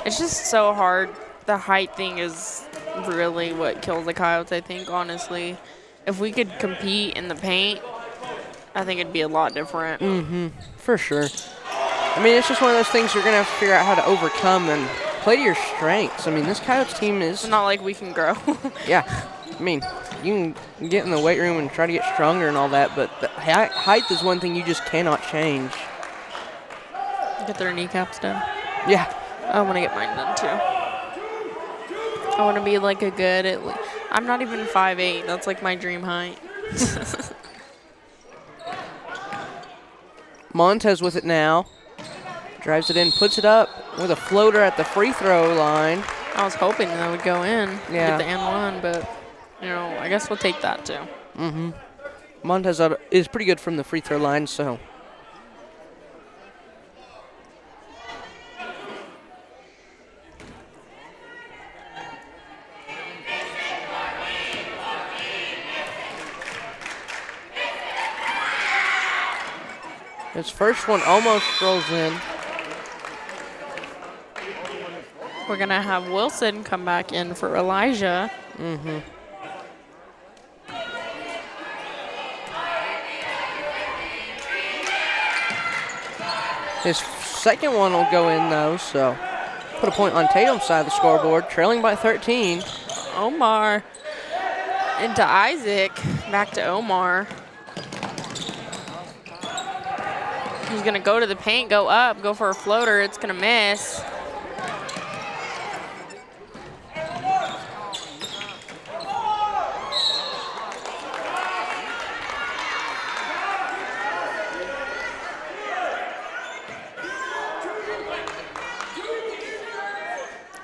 It's just so hard. The height thing is really what kills the Coyotes, I think, honestly. If we could compete in the paint, I think it'd be a lot different. Mm-hmm, for sure. I mean, it's just one of those things you're going to have to figure out how to overcome and play to your strengths. I mean, this Coyotes team is... It's not like we can grow. Yeah. I mean, you can get in the weight room and try to get stronger and all that, but the height is one thing you just cannot change. Get their kneecaps done. Yeah. I want to get mine done, too. I want to be like a good, I'm not even 5'8". That's like my dream height. Montez with it now. Drives it in, puts it up with a floater at the free throw line. I was hoping that would go in. Yeah. Get the and one, but, you know, I guess we'll take that, too. Mm-hmm. Montez is pretty good from the free throw line, so. His first one almost rolls in. We're going to have Wilson come back in for Elijah. Mm-hmm. His second one will go in, though, so put a point on Tatum's side of the scoreboard, trailing by 13. Omar into Isaac, back to Omar. He's going to go to the paint, go up, go for a floater. It's going to miss.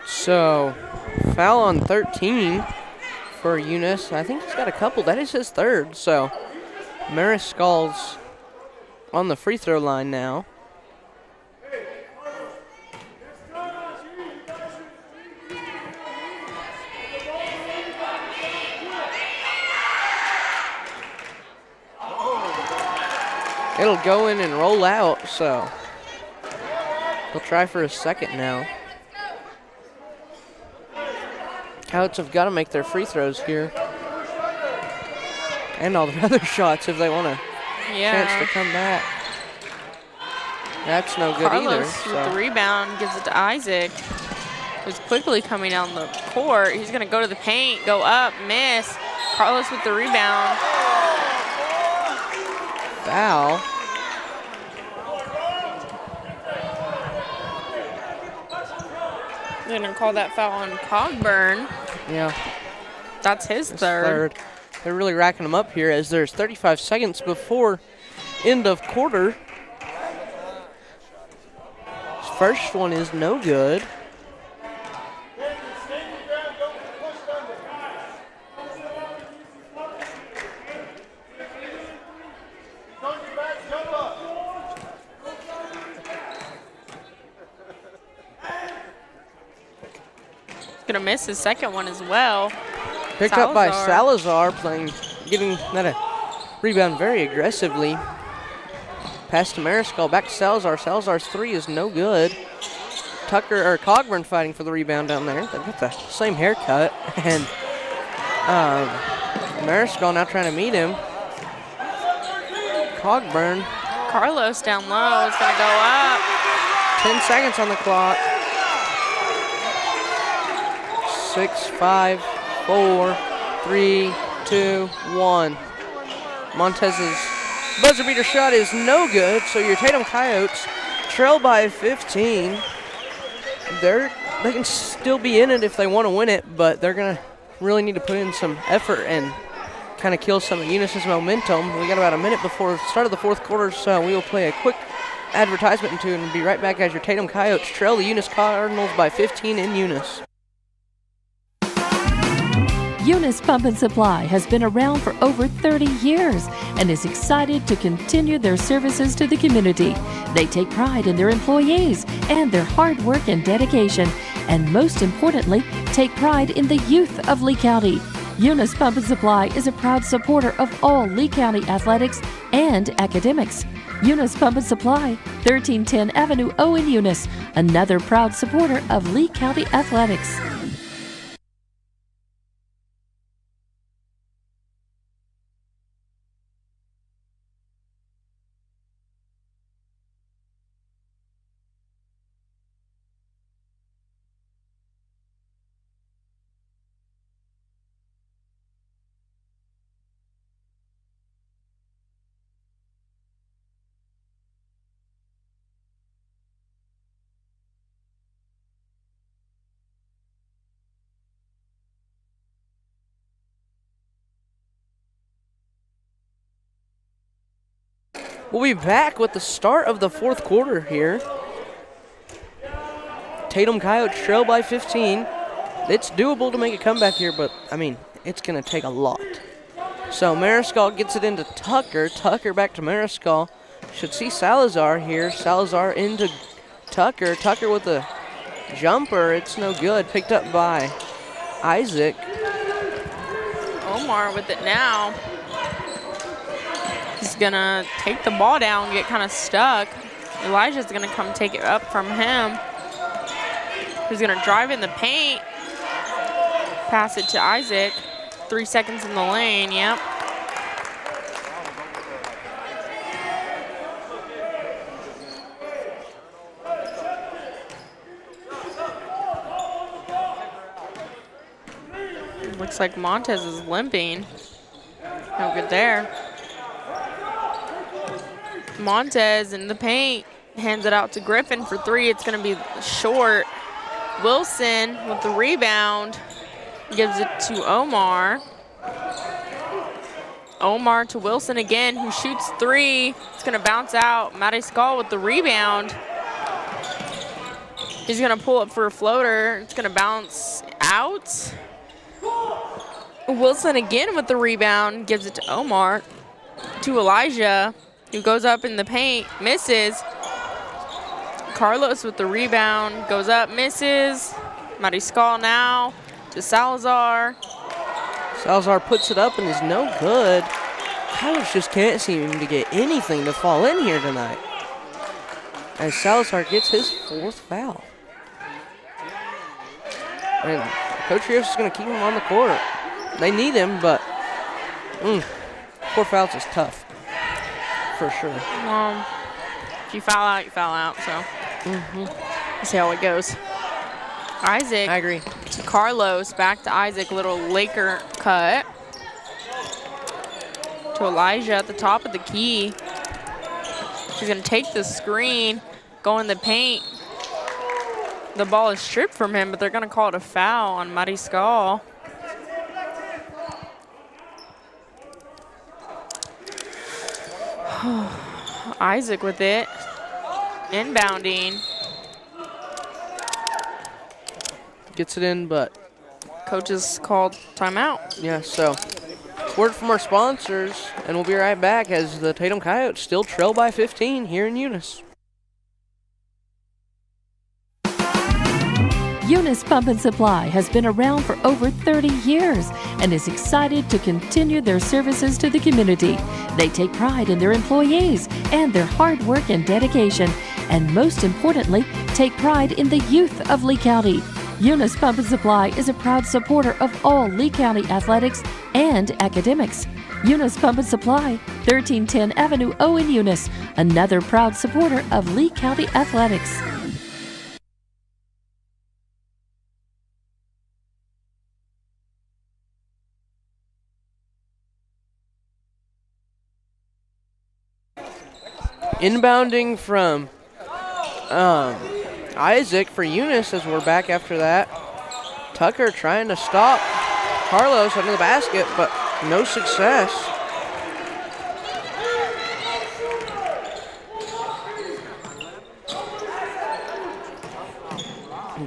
So, foul on 13 for Eunice. I think he's got a couple. That is his third. So Mariscal's on the free throw line now. It'll go in and roll out, so he'll try for a second now. Coyotes have got to make their free throws here. And all the other shots if they want a chance to come back. That's no good Carlos either. with the rebound gives it to Isaac, who's quickly coming down the court. He's going to go to the paint, go up, miss. Carlos with the rebound. Foul. They're going to call that foul on Cogburn. Yeah. That's his third. They're really racking them up here as there's 35 seconds before end of quarter. First one is no good. Gonna miss his second one as well. Picked up by Salazar, getting that a rebound very aggressively. Pass to Mariscal, back to Salazar. Salazar's three is no good. Cogburn fighting for the rebound down there. They've got the same haircut, and Mariscal now trying to meet him. Cogburn. Carlos down low. It's gonna go up. 10 seconds on the clock. 6, 5, 4, 3, 2, 1. Montez's buzzer beater shot is no good, so your Tatum Coyotes trail by 15. They can still be in it if they want to win it, but they're going to really need to put in some effort and kind of kill some of Eunice's momentum. We got about a minute before the start of the fourth quarter, so we will play a quick advertisement and and be right back as your Tatum Coyotes trail the Eunice Cardinals by 15 in Eunice. Eunice Pump and Supply has been around for over 30 years and is excited to continue their services to the community. They take pride in their employees and their hard work and dedication, and most importantly, take pride in the youth of Lee County. Eunice Pump and Supply is a proud supporter of all Lee County athletics and academics. Eunice Pump and Supply, 1310 Avenue O in Eunice, another proud supporter of Lee County athletics. We'll be back with the start of the fourth quarter here. Tatum Coyotes trail by 15. It's doable to make a comeback here, but, I mean, it's going to take a lot. So Mariscal gets it into Tucker. Tucker back to Mariscal. Should see Salazar here. Salazar into Tucker. Tucker with a jumper. It's no good. Picked up by Isaac. Omar with it now. He's gonna take the ball down, get kind of stuck. Elijah's gonna come take it up from him. He's gonna drive in the paint, pass it to Isaac. 3 seconds in the lane, yep. Looks like Montez is limping. No good there. Montez in the paint, hands it out to Griffin for three. It's gonna be short. Wilson with the rebound, gives it to Omar. Omar to Wilson again, who shoots three. It's gonna bounce out. Mariscal with the rebound. He's gonna pull up for a floater. It's gonna bounce out. Wilson again with the rebound, gives it to Omar, to Elijah, who goes up in the paint, misses. Carlos with the rebound, goes up, misses. Mariscal now to Salazar. Salazar puts it up and is no good. Carlos just can't seem to get anything to fall in here tonight, as Salazar gets his 4th foul. And Coach Rios is going to keep him on the court. They need him, but 4 fouls is tough, for sure. If you foul out, you foul out, so let's see how it goes. Isaac. I agree. To Carlos, back to Isaac, little Laker cut. To Elijah at the top of the key. He's going to take the screen, go in the paint. The ball is stripped from him, but they're going to call it a foul on Mariscal. Isaac with it. Inbounding. Gets it in, but Coach has called timeout. yeah, so word from our sponsors, and we'll be right back as the Tatum Coyotes still trail by 15 here in Eunice. Eunice Pump and Supply has been around for over 30 years and is excited to continue their services to the community. They take pride in their employees and their hard work and dedication, and most importantly, take pride in the youth of Lee County. Eunice Pump and Supply is a proud supporter of all Lee County athletics and academics. Eunice Pump and Supply, 1310 Avenue O in Eunice, another proud supporter of Lee County athletics. Inbounding from Isaac for Eunice as we're back after that. Tucker trying to stop Carlos under the basket, but no success.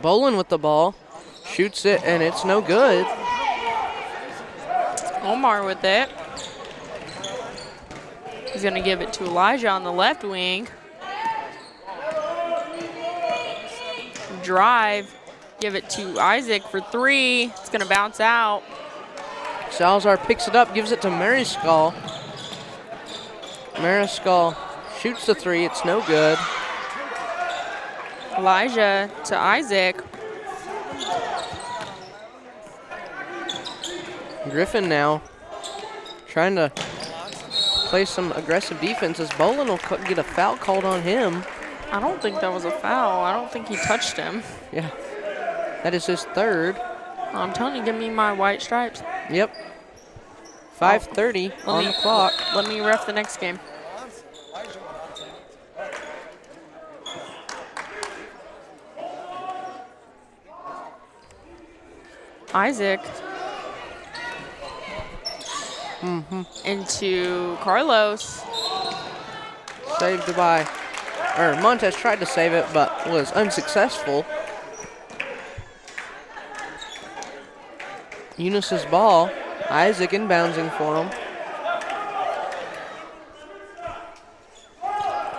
Bolin with the ball, shoots it, and it's no good. Omar with it. He's going to give it to Elijah on the left wing. Drive, give it to Isaac for 3. It's going to bounce out. Salazar picks it up, gives it to Mariscal. Mariscal shoots the 3, it's no good. Elijah to Isaac. Griffin now trying to play some aggressive defense as Bolin will get a foul called on him. I don't think that was a foul. I don't think he touched him. Yeah, that is his 3rd. I'm telling you, give me my white stripes. Yep. 5:30 on the clock. Let me ref the next game. Isaac. Into Carlos. Saved by, Montez tried to save it, but was unsuccessful. Eunice's ball. Isaac inbouncing for him.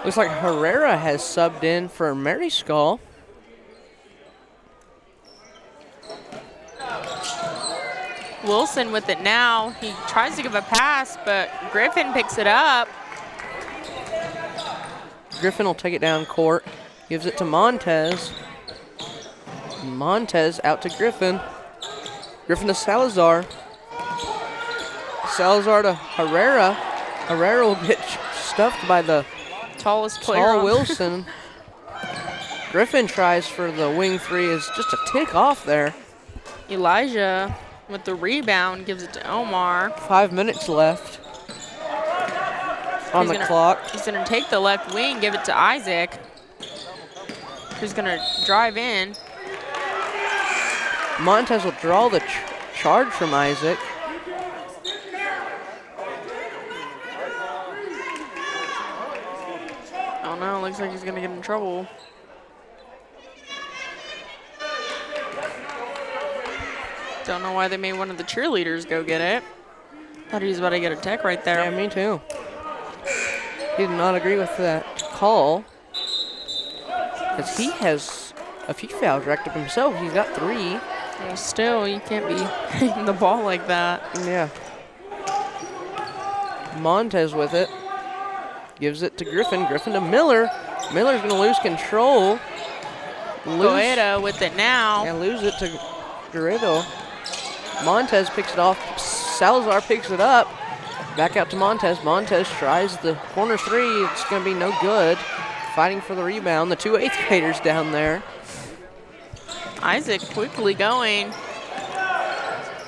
Looks like Herrera has subbed in for Mariscal. Wilson with it now. He tries to give a pass, but Griffin picks it up. Griffin will take it down court. Gives it to Montez. Montez out to Griffin. Griffin to Salazar. Salazar to Herrera. Herrera will get stuffed by the Tallest player. tall Wilson. Griffin tries for the wing 3. Is just a tick off there. Elijah with the rebound gives it to Omar. 5 minutes left on the clock. He's going to take the left wing, give it to Isaac, who's going to drive in. Montez will draw the charge from Isaac. Oh no, looks like he's going to get in trouble. Don't know why they made one of the cheerleaders go get it. Thought he was about to get a tech right there. Yeah, me too. He did not agree with that call. Because he has a few fouls racked up himself. He's got 3. Well, still, you can't be hitting the ball like that. Yeah. Montez with it. Gives it to Griffin. Griffin to Miller. Miller's going to lose control. Goeta with it now. Yeah, lose it to Garrido. Montez picks it off. Salazar picks it up. Back out to Montez. Montez tries the corner 3. It's going to be no good. Fighting for the rebound. The 2 8th graders down there. Isaac quickly going.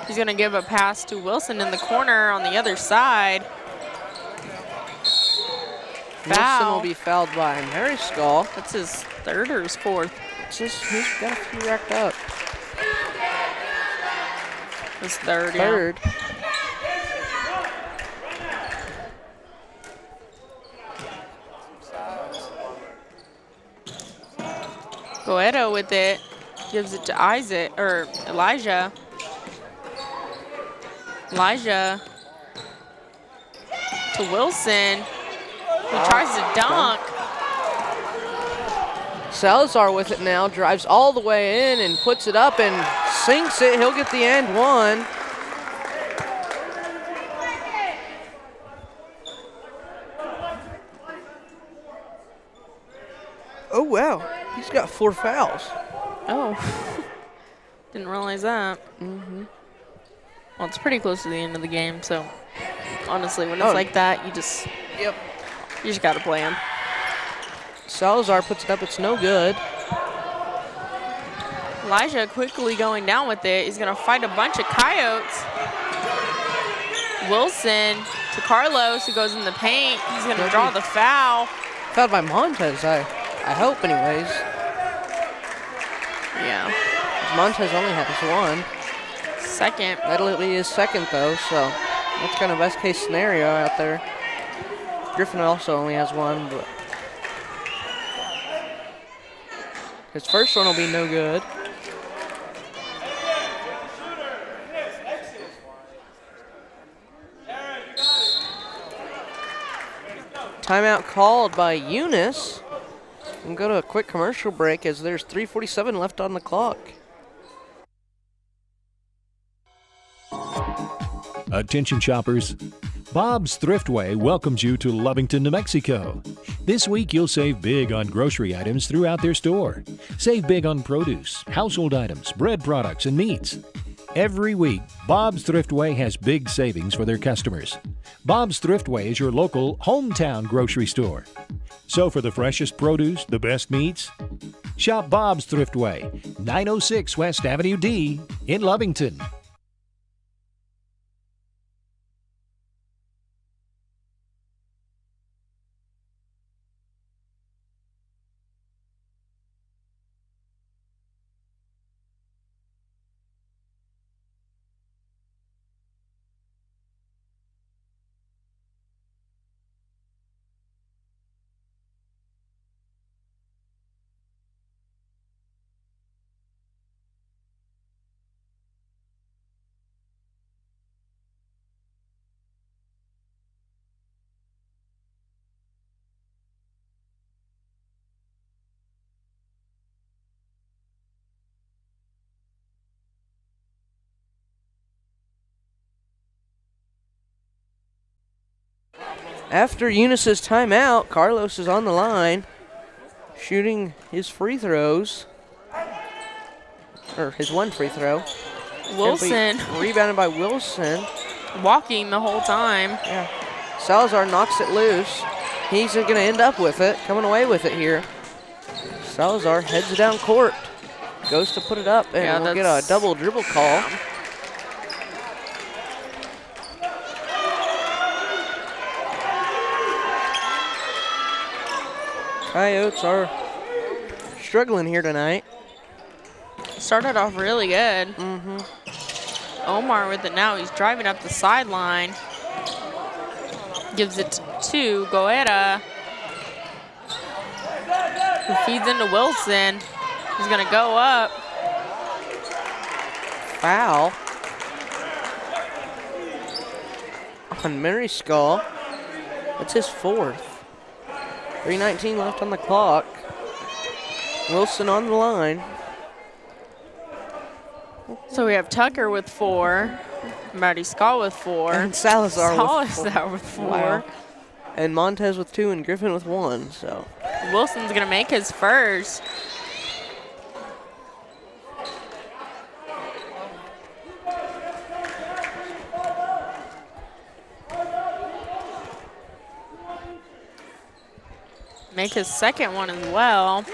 He's going to give a pass to Wilson in the corner on the other side. Wilson Foul. will be fouled by Mariscal. That's his 3rd or his 4th? He's got a few racked up. His 3rd, 3rd. Goeta with it. Gives it to Isaac, or Elijah. Elijah to Wilson, who tries to dunk. Salazar with it now, drives all the way in and puts it up and sinks it. He'll get the and one. Oh, wow. He's got 4 fouls. Oh, didn't realize that. Well, it's pretty close to the end of the game, so honestly, when it's like that, you just gotta play him. Salazar puts it up, it's no good. Elijah quickly going down with it. He's gonna fight a bunch of Coyotes. Wilson to Carlos, who goes in the paint. He's gonna draw the foul. Fouled by Montez, I hope anyways. Yeah. Montez only has 1. 2nd. That'll be his 2nd though, so that's kind of best case scenario out there. Griffin also only has 1, but his first one will be no good. Timeout called by Eunice. We'll go to a quick commercial break as there's 3:47 left on the clock. Attention shoppers. Bob's Thriftway welcomes you to Lovington, New Mexico. This week you'll save big on grocery items throughout their store. Save big on produce, household items, bread products, and meats. Every week, Bob's Thriftway has big savings for their customers. Bob's Thriftway is your local hometown grocery store. So for the freshest produce, the best meats, shop Bob's Thriftway, 906 West Avenue D in Lovington. After Eunice's timeout, Carlos is on the line, shooting his free throws, or his 1 free throw. Wilson. Rebounded by Wilson. Walking the whole time. Yeah. Salazar knocks it loose. He's going to end up with it, coming away with it here. Salazar heads down court, goes to put it up, and we'll get a double dribble call. Coyotes are struggling here tonight. Started off really good. Omar with it now. He's driving up the sideline. Gives it to Goeta, who feeds into Wilson. He's going to go up. Foul. on Mary Skull. That's his fourth. 3:19 left on the clock. Wilson on the line. So we have Tucker with 4, Marty Scott with 4, And Salazar with 4. Wow. And Montez with 2 and Griffin with 1. So Wilson's going to make his first. Make his second one as well.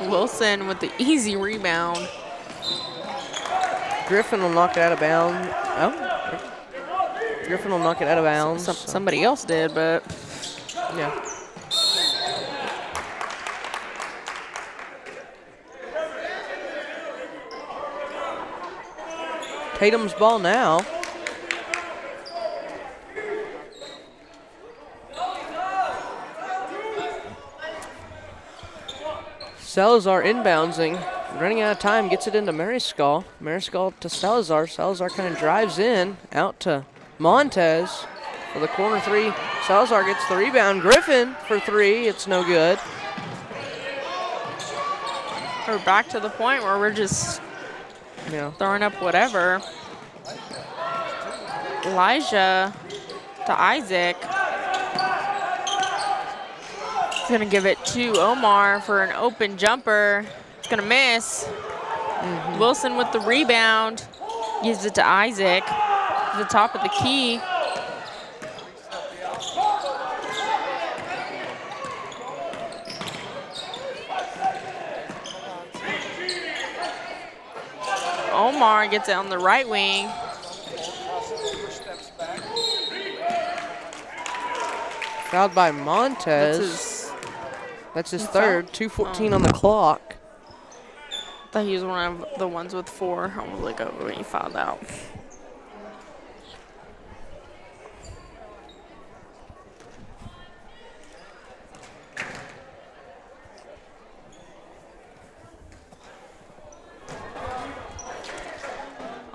Wilson with the easy rebound. Griffin will knock it out of bounds. Oh. Griffin will knock it out of bounds. Somebody else did, but yeah. Tatum's ball now. Salazar inbouncing, running out of time, gets it into Mariscal. Mariscal to Salazar. Salazar kind of drives in, out to Montez for the corner 3. Salazar gets the rebound. Griffin for 3. It's no good. we're back to the point where we're just throwing up whatever. Elijah to Isaac. He's going to give it to Omar for an open jumper. It's going to miss. Wilson with the rebound. Gives it to Isaac. To the top of the key. Omar gets it on the right wing. Fouled by Montez. That's his third. 2:14 on the clock. I thought he was one of the ones with 4. I was like, oh, when he fouled out.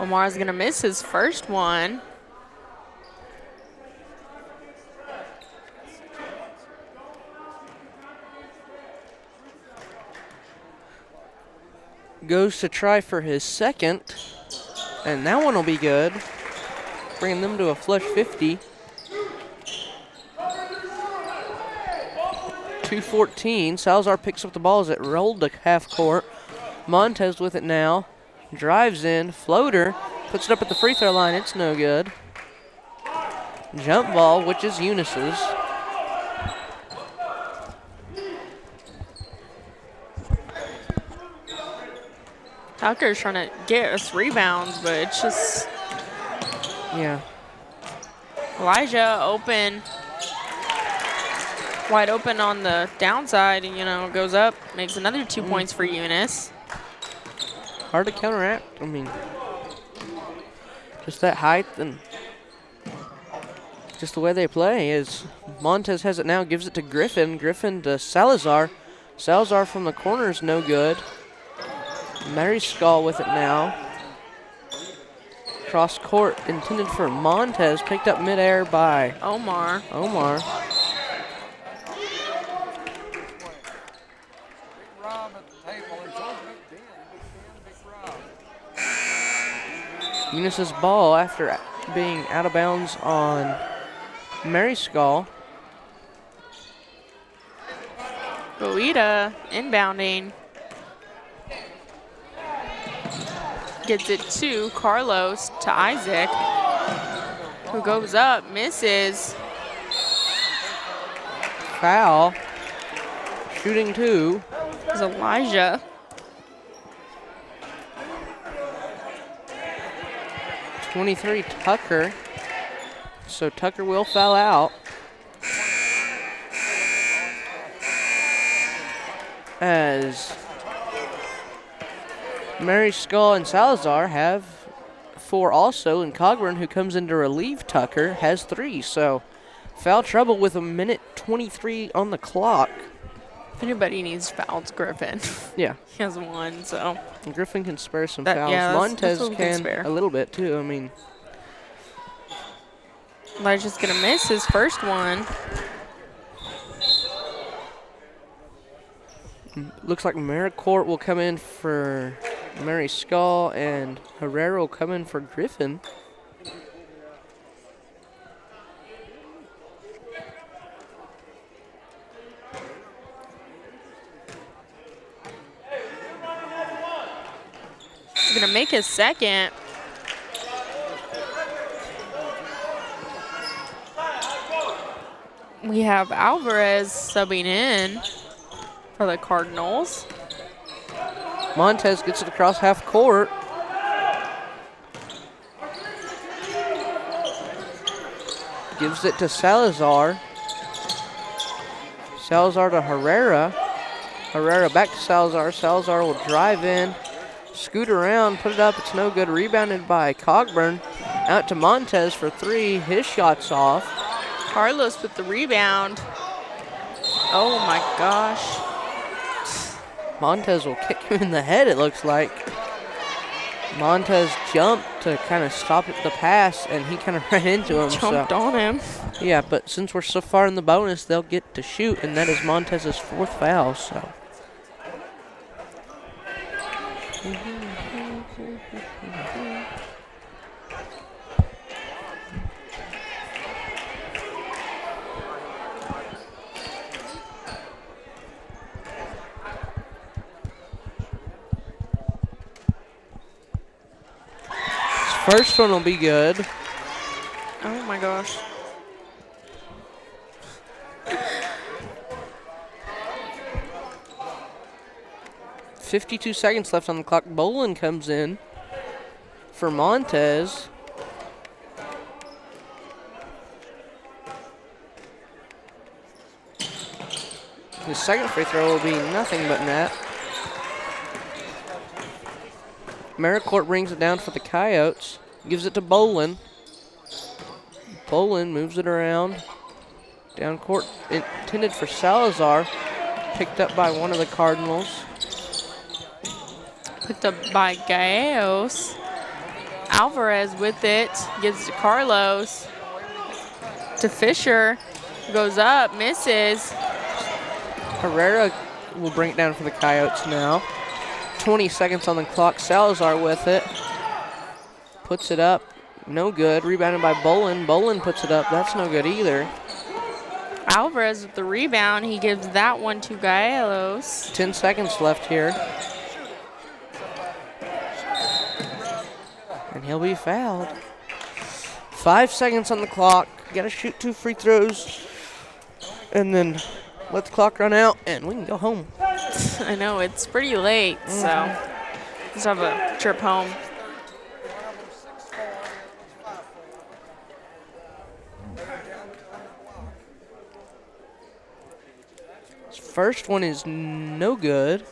Omar's gonna miss his first one. Goes to try for his second, and that one will be good, bringing them to a flush 50. 2:14. Salazar picks up the ball as it rolled to half court. Montez with it now. Drives in, floater, puts it up at the free throw line. It's no good. Jump ball, which is Eunice's. Tucker's trying to get us rebounds, but it's just Elijah open, wide open on the downside, and goes up, makes another 2 points for Eunice. Hard to counteract. I mean, just that height and just the way they play is Montez has it now, gives it to Griffin. Griffin to Salazar. Salazar from the corner is no good. Mary Skull with it now. Cross court intended for Montez, picked up midair by Omar. Eunice's ball after being out of bounds on Mary Skull. Boita inbounding. Gets it to Carlos, to Isaac, who goes up, misses. Foul. Shooting 2. Is Elijah. .23 Tucker. So Tucker will foul out. As Mary Skull and Salazar have 4 also, and Cogburn, who comes in to relieve Tucker, has 3. So foul trouble with 1:23 on the clock. If anybody needs fouls, Griffin. Yeah. He has one, so. And Griffin can spare some That- fouls. yeah, that's Montez what we can can spare. a little bit too. I mean, Elijah's going to miss his first one. looks like Maricourt will come in for Mary Skull and Herrera will come in for Griffin. He's going to make his second. We have Alvarez subbing in for the Cardinals. Montez gets it across half court. Gives it to Salazar. Salazar to Herrera. Herrera back to Salazar. Salazar will drive in, scoot around, put it up. It's no good. Rebounded by Cogburn. Out to Montez for three. His shot's off. Carlos with the rebound. Oh my gosh. Montez will kick him in the head, it looks like. Montez jumped to kind of stop the pass, and he kind of ran into him. Jumped on him. Yeah, but since we're so far in the bonus, they'll get to shoot, and that is Montez's fourth foul. So. First one will be good. Oh my gosh. .52 seconds left on the clock. Bolin comes in for Montez. His second free throw will be nothing but net. Maricourt brings it down for the Coyotes. Gives it to Bolin. Bolin moves it around. Down court, intended for Salazar. Picked up by one of the Cardinals. Picked up by Gallegos. Alvarez with it. Gives it to Carlos. To Fisher. Goes up, misses. Herrera will bring it down for the Coyotes now. 20 seconds on the clock. Salazar with it. Puts it up. No good. Rebounded by Bolin. Bolin puts it up. That's no good either. Alvarez with the rebound. He gives that one to Gallegos. 10 seconds left here. And he'll be fouled. 5 seconds on the clock. Got to shoot 2 free throws. And then let the clock run out, and we can go home. I know, it's pretty late, so let's have a trip home. His first one is no good.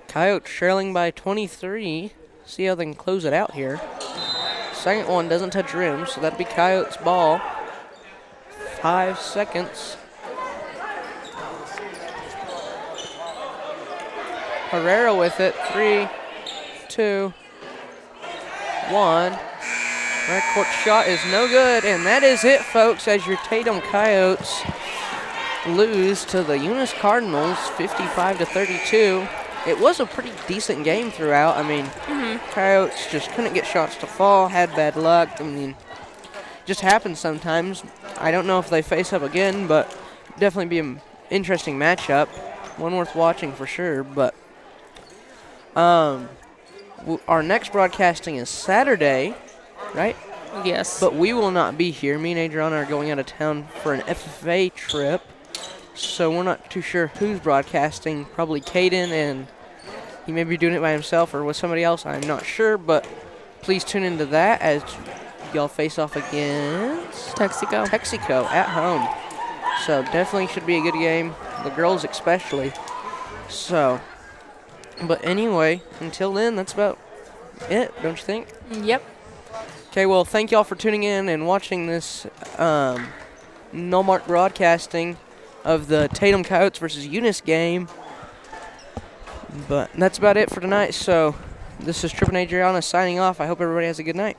Coyotes trailing by 23. See how they can close it out here. Second one doesn't touch rim, so that'd be Coyotes' ball. 5 seconds. Herrera with it. 3, 2, 1. Backcourt shot is no good, and that is it, folks, as your Tatum Coyotes lose to the Eunice Cardinals 55-32. It was a pretty decent game throughout. I mean, Coyotes just couldn't get shots to fall, had bad luck. I mean, just happens sometimes. I don't know if they face up again, but definitely be an interesting matchup. One worth watching for sure. But our next broadcasting is Saturday, right? Yes. But we will not be here. Me and Adriana are going out of town for an FFA trip. So we're not too sure who's broadcasting. Probably Caden, and he may be doing it by himself or with somebody else. I'm not sure, but please tune into that as y'all face off against Texaco at home. So definitely should be a good game. The girls especially. So, but anyway, until then, that's about it, don't you think? Yep. Okay, well, thank y'all for tuning in and watching this No Mark broadcasting of the Tatum Coyotes versus Eunice game. But that's about it for tonight. So this is Tripp and Adriana signing off. I hope everybody has a good night.